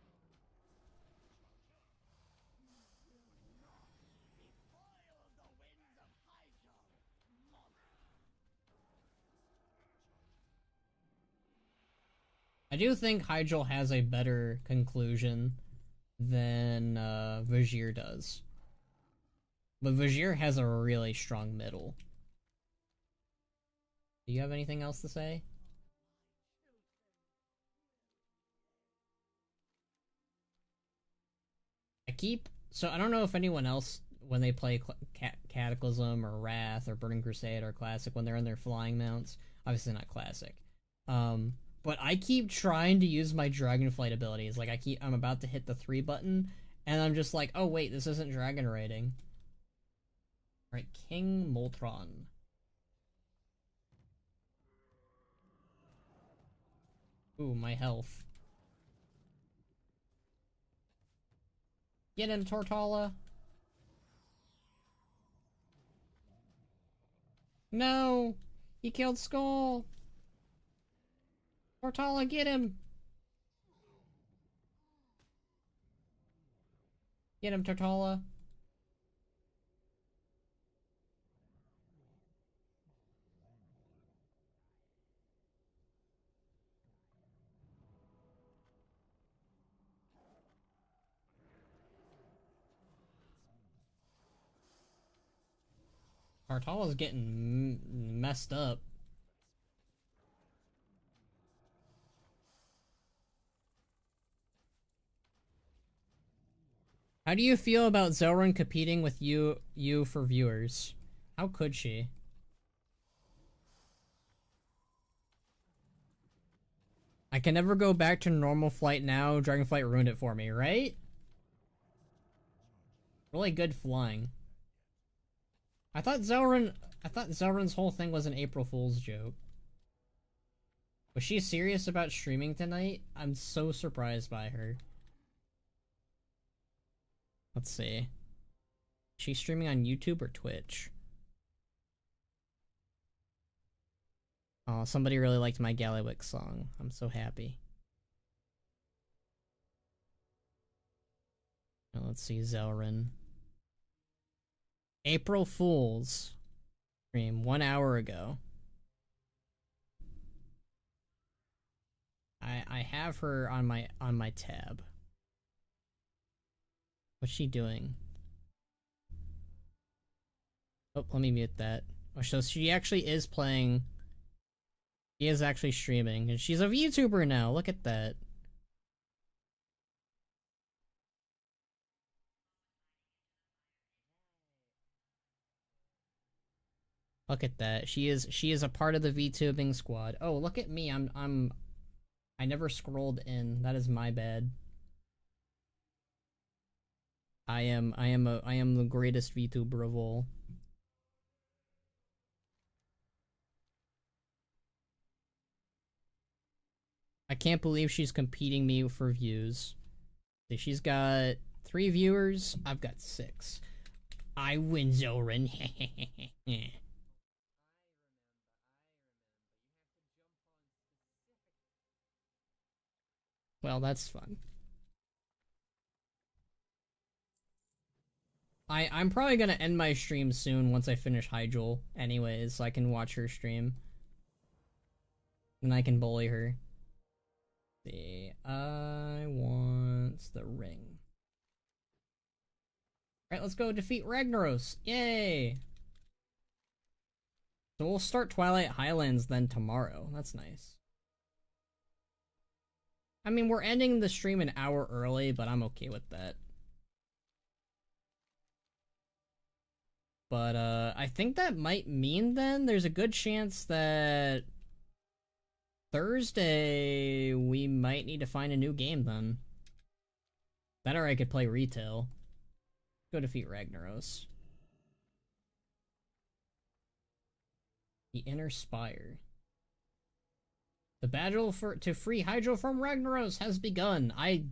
monster! I do think Hyjal has a better conclusion than Vajir does. But Vajir has a really strong middle. Do you have anything else to say? So I don't know if anyone else, when they play Cataclysm or Wrath or Burning Crusade or Classic, when they're in their flying mounts, obviously not Classic, but I keep trying to use my Dragonflight abilities. Like, I'm about to hit the 3 button, and I'm just like, oh wait, this isn't Dragon Raiding. Alright, King Moltron. Ooh, my health. Get him, Tortalla! No! He killed Skull! Tortalla, get him! Get him, Tortalla! Tortalla's getting messed up. How do you feel about Zelrun competing with you for viewers? How could she? I can never go back to normal flight now. Dragonflight ruined it for me, right? Really good flying. I thought Zelrun's whole thing was an April Fool's joke. Was she serious about streaming tonight? I'm so surprised by her. Let's see. She's streaming on YouTube or Twitch? Oh, somebody really liked my Galliwick song. I'm so happy. Now let's see, Zelrun. April Fool's stream 1 hour ago. I have her on my tab. What's she doing? Oh, let me mute that. Oh, so she actually is playing. She is actually streaming, and she's a VTuber now. Look at that. Look at that. She is a part of the VTubing squad. Oh, look at me. I never scrolled in. That is my bad. I am the greatest VTuber of all. I can't believe she's competing me for views. See, she's got 3 viewers. I've got 6. I win, Zoran. Well, that's fun. I'm probably gonna end my stream soon once I finish Hyjal anyways, so I can watch her stream. And I can bully her. Let's see, I want the ring. Alright, let's go defeat Ragnaros. Yay! So we'll start Twilight Highlands then tomorrow. That's nice. I mean, we're ending the stream an hour early, but I'm okay with that. But, I think that might mean then there's a good chance that Thursday we might need to find a new game then. That or I could play retail. Go defeat Ragnaros. The Inner Spire. The battle to free Hyjal from Ragnaros has begun. I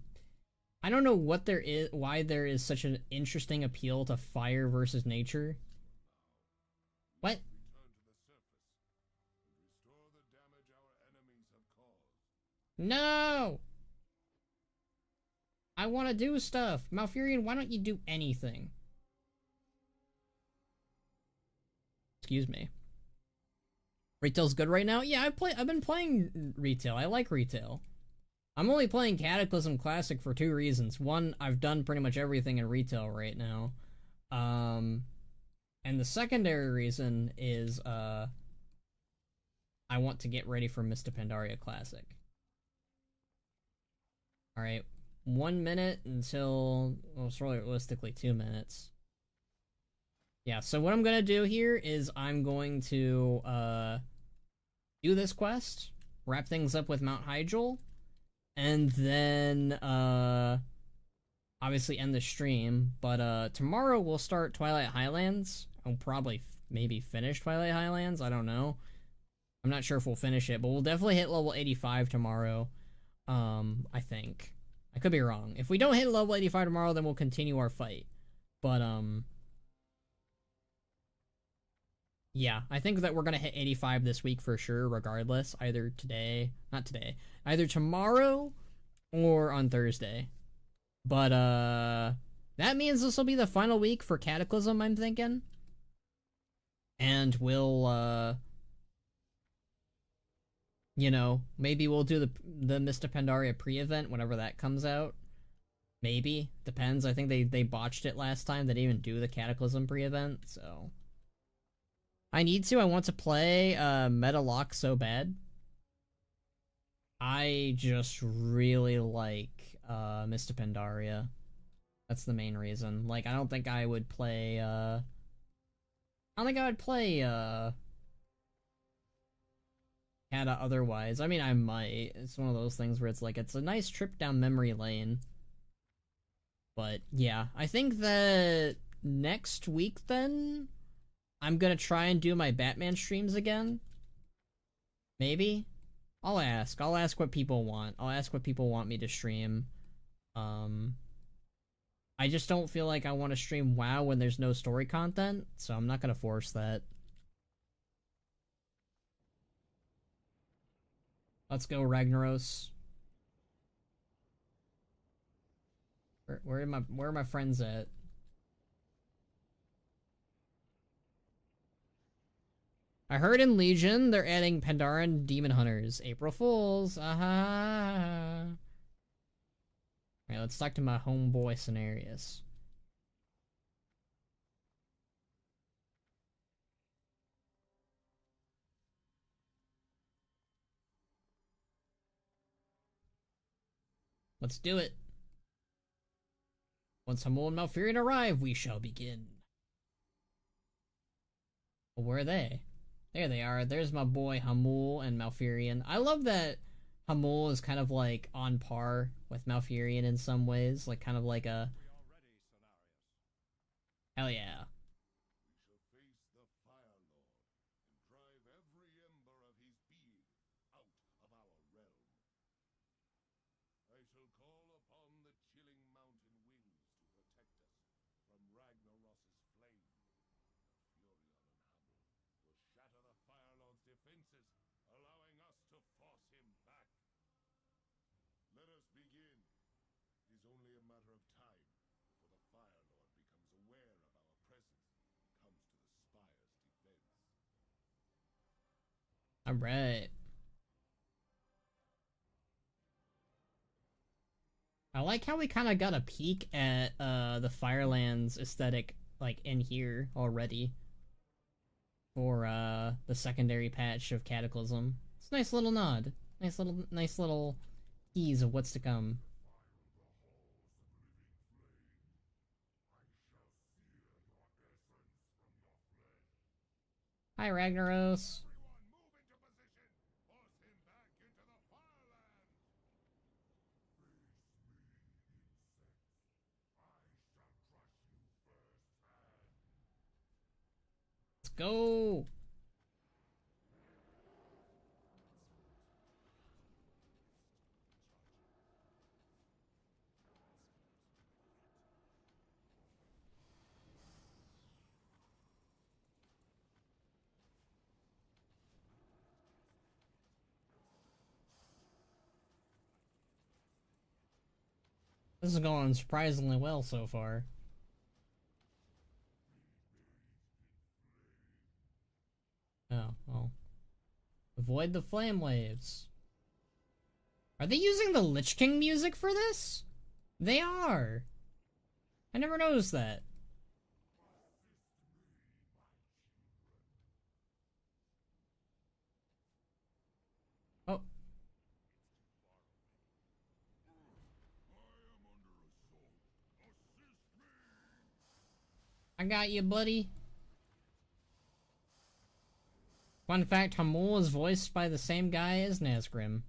don't know what there is, why there is such an interesting appeal to fire versus nature. What? No! I want to do stuff. Malfurion, why don't you do anything? Excuse me. Retail's good right now? Yeah, I've been playing retail. I like retail. I'm only playing Cataclysm Classic for 2 reasons. One, I've done pretty much everything in retail right now. And the secondary reason is, I want to get ready for Mists of Pandaria Classic. Alright, 1 minute until, well, it's really realistically 2 minutes. Yeah, so what I'm gonna do here is I'm going to, do this quest, wrap things up with Mount Hyjal, and then, obviously end the stream, but, tomorrow we'll start Twilight Highlands. I'll probably maybe finish Twilight Highlands, I don't know. I'm not sure if we'll finish it, but we'll definitely hit level 85 tomorrow, I think. I could be wrong. If we don't hit level 85 tomorrow, then we'll continue our fight. But, yeah, I think that we're gonna hit 85 this week for sure, regardless. Either today, not today, either tomorrow or on Thursday. But, that means this will be the final week for Cataclysm, I'm thinking. And we'll, you know, maybe we'll do the Mists of Pandaria pre-event whenever that comes out. Maybe. Depends. I think they botched it last time. They didn't even do the Cataclysm pre-event, so... I need to. I want to play Metalock so bad. I just really like Mists of Pandaria. That's the main reason. Like, I don't think I would play I don't think I would play Kata otherwise. I mean, I might. It's one of those things where it's like, it's a nice trip down memory lane. But yeah, I think that next week then I'm gonna try and do my Batman streams again. Maybe? I'll ask what people want. I'll ask what people want me to stream. I just don't feel like I want to stream WoW when there's no story content, so I'm not gonna force that. Let's go, Ragnaros. Where are my friends at? I heard in Legion they're adding Pandaran Demon Hunters. April Fools. Aha. Alright, let's talk to my homeboy Cenarius. Let's do it. Once Hamul and Malfurion arrive, we shall begin. Well, where are they? There they are. There's my boy Hamul and Malfurion. I love that Hamul is kind of like on par with Malfurion in some ways. Like kind of like a Hell yeah. We shall face the Fire Lord and drive every ember of his being out of our realm. I shall call upon the chilling mountain winds to protect us from Ragnaros's flame. Furion and Hyjal will shatter the Fire Lord's defenses, allowing us to force him back. Let us begin. It is only a matter of time before the Fire Lord becomes aware of our presence and comes to the Spire's defense. Alright. I like how we kind of got a peek at the Firelands aesthetic, like, in here already. For the secondary patch of Cataclysm. It's a nice little nod. Nice little tease of what's to come. Hi, Ragnaros. Everyone move into position! Force him back into the Firelands! Face me, insects. I shall crush you firsthand. Let's go. This is going surprisingly well so far. Oh, well. Avoid the flame waves. Are they using the Lich King music for this? They are. I never noticed that. Oh. I got you, buddy. Fun fact, Hamul is voiced by the same guy as Nazgrim.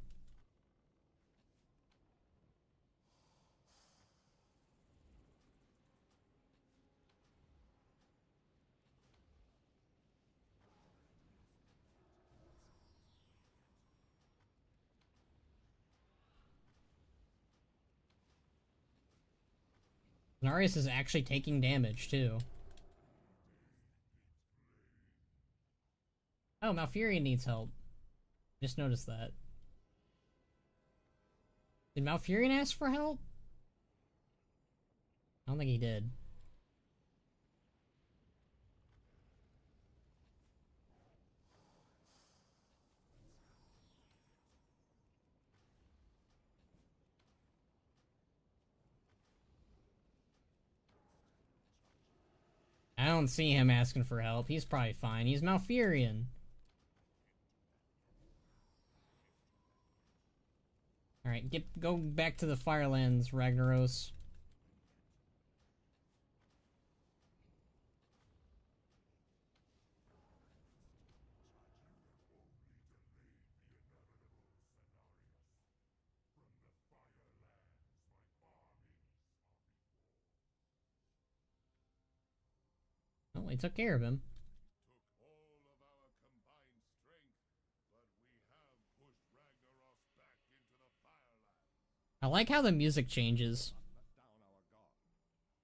Narius is actually taking damage, too. Oh, Malfurion needs help. Just noticed that. Did Malfurion ask for help? I don't think he did. I don't see him asking for help. He's probably fine. He's Malfurion. Alright, go back to the Firelands, Ragnaros. Well, he took care of him. Took all of our combined strength, but we have pushed Ragnaros back into the Firelands. I like how the music changes. Let down our guard.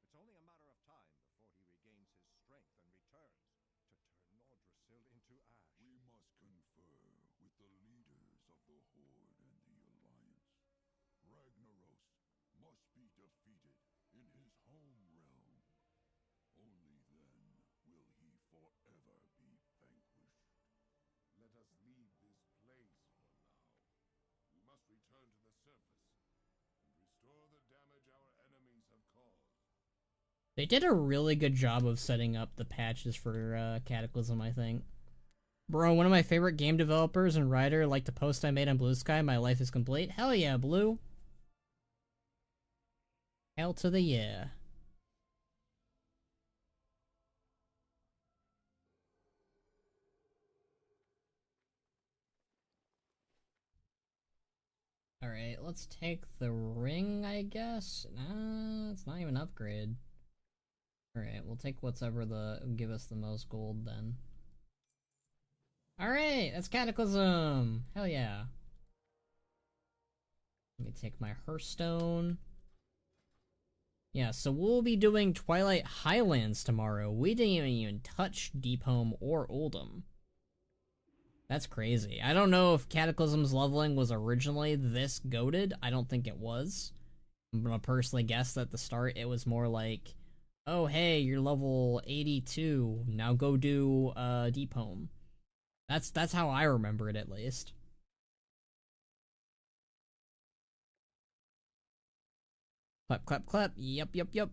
It's only a matter of time before he regains his strength and returns to turn Nordrassil into ash. We must confer with the leaders of the Horde and the Alliance. Ragnaros must be defeated in his home realm. Only then will he forever be vanquished. Let us leave this place for now. We must return to the surface and restore the damage our enemies have caused. They did a really good job of setting up the patches for Cataclysm, I think. Bro, one of my favorite game developers and writer, like the post I made on Blue Sky, my life is complete. Hell yeah, Blue. Hell to the yeah. Alright, let's take the ring, I guess. Nah, it's not even an upgrade. Alright, we'll take whatever give us the most gold then. Alright, that's Cataclysm! Hell yeah. Let me take my Hearthstone. Yeah, so we'll be doing Twilight Highlands tomorrow. We didn't even touch Deep Home or Oldham. That's crazy. I don't know if Cataclysm's leveling was originally this goated. I don't think it was. I'm gonna personally guess that at the start it was more like, oh hey, you're level 82, now go do Deep Home. That's how I remember it, at least. Clap, clap, clap. Yep, yep, yep.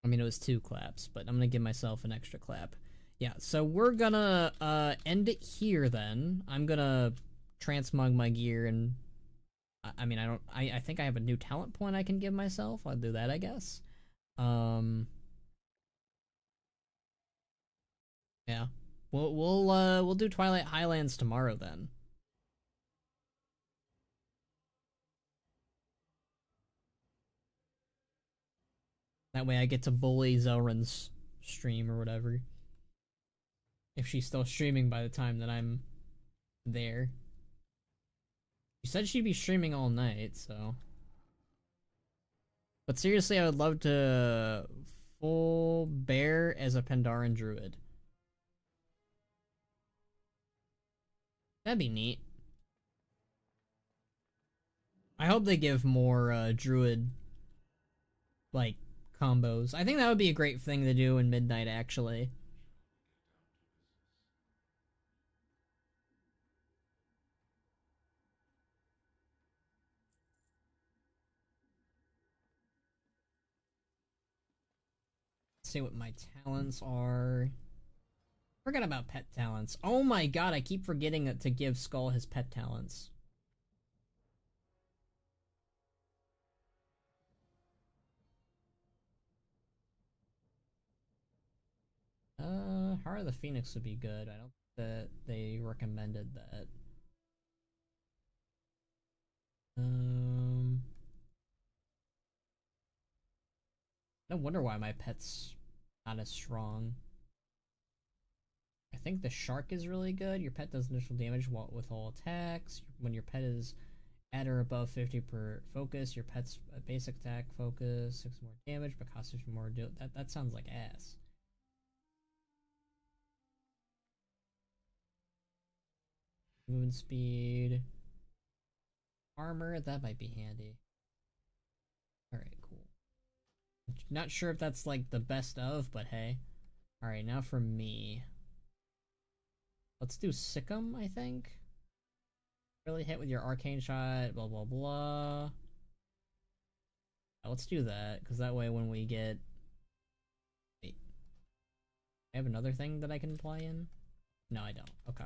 I mean, it was 2 claps, but I'm gonna give myself an extra clap. Yeah, so we're gonna end it here then. I'm gonna transmog my gear and I mean, I think I have a new talent point I can give myself. I'll do that, I guess. Yeah. We'll do Twilight Highlands tomorrow then. That way I get to bully Zelrin's stream or whatever. If she's still streaming by the time that I'm there. She said she'd be streaming all night, so. But seriously, I would love to full bear as a Pandaran druid. That'd be neat. I hope they give more druid like combos. I think that would be a great thing to do in Midnight, actually. Let's see what my talents are. Forget about pet talents. Oh my god, I keep forgetting to give Skull his pet talents. Heart of the Phoenix would be good. I don't think that they recommended that. No wonder why my pet's not as strong. I think the shark is really good. Your pet does initial damage with all attacks. When your pet is at or above 50 per focus, your pet's basic attack focus 6 more damage, but costs 50 more. That sounds like ass. Movement speed, armor, that might be handy. Alright, cool. Not sure if that's like the best of, but hey. Alright, now for me. Let's do Sikkim, I think. Really hit with your arcane shot, blah blah blah. Let's do that, because that way when we get... Wait. I have another thing that I can apply in? No, I don't. Okay.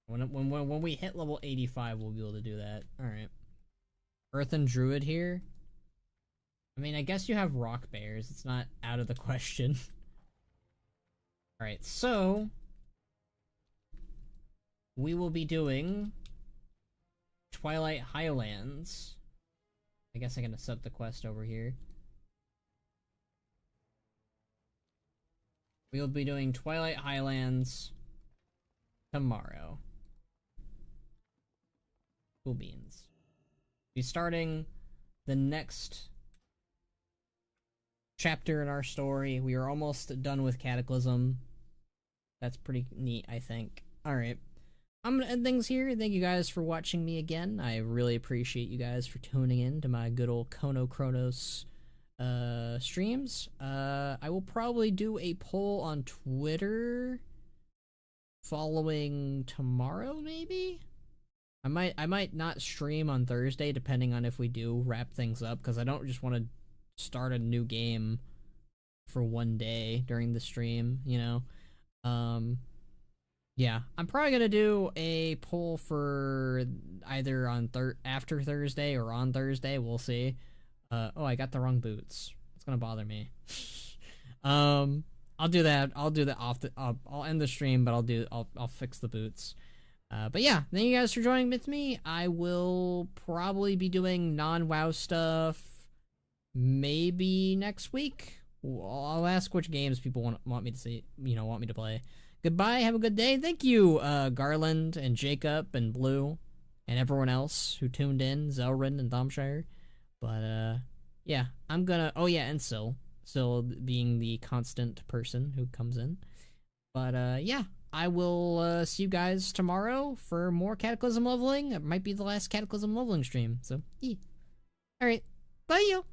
When we hit level 85, we'll be able to do that. Alright. Earthen Druid here. I mean, I guess you have rock bears. It's not out of the question. Alright, so... we will be doing... Twilight Highlands. I guess I can accept the quest over here. We will be doing Twilight Highlands... tomorrow. Cool beans. Be starting the next chapter in our story. We are almost done with Cataclysm. That's pretty neat, I think. Alright. I'm gonna end things here. Thank you guys for watching me again. I really appreciate you guys for tuning in to my good old Chronos streams. I will probably do a poll on Twitter following tomorrow, maybe? I might not stream on Thursday, depending on if we do wrap things up, because I don't just want to start a new game for one day during the stream, you know? Yeah, I'm probably gonna do a poll for either on after Thursday or on Thursday, we'll see. Oh, I got the wrong boots. It's gonna bother me. I'll do that. I'll do that off the. I'll end the stream, but I'll fix the boots. But yeah, thank you guys for joining with me. I will probably be doing non-WoW stuff maybe next week. I'll ask which games people want me to see, want me to play. Goodbye, have a good day. Thank you, Garland and Jacob and Blue and everyone else who tuned in, Zelrin and Domshire. But, yeah, I'm gonna, oh yeah, and Syl being the constant person who comes in. But, yeah, I will, see you guys tomorrow for more Cataclysm Leveling. It might be the last Cataclysm Leveling stream, so, yeah. Alright, bye you!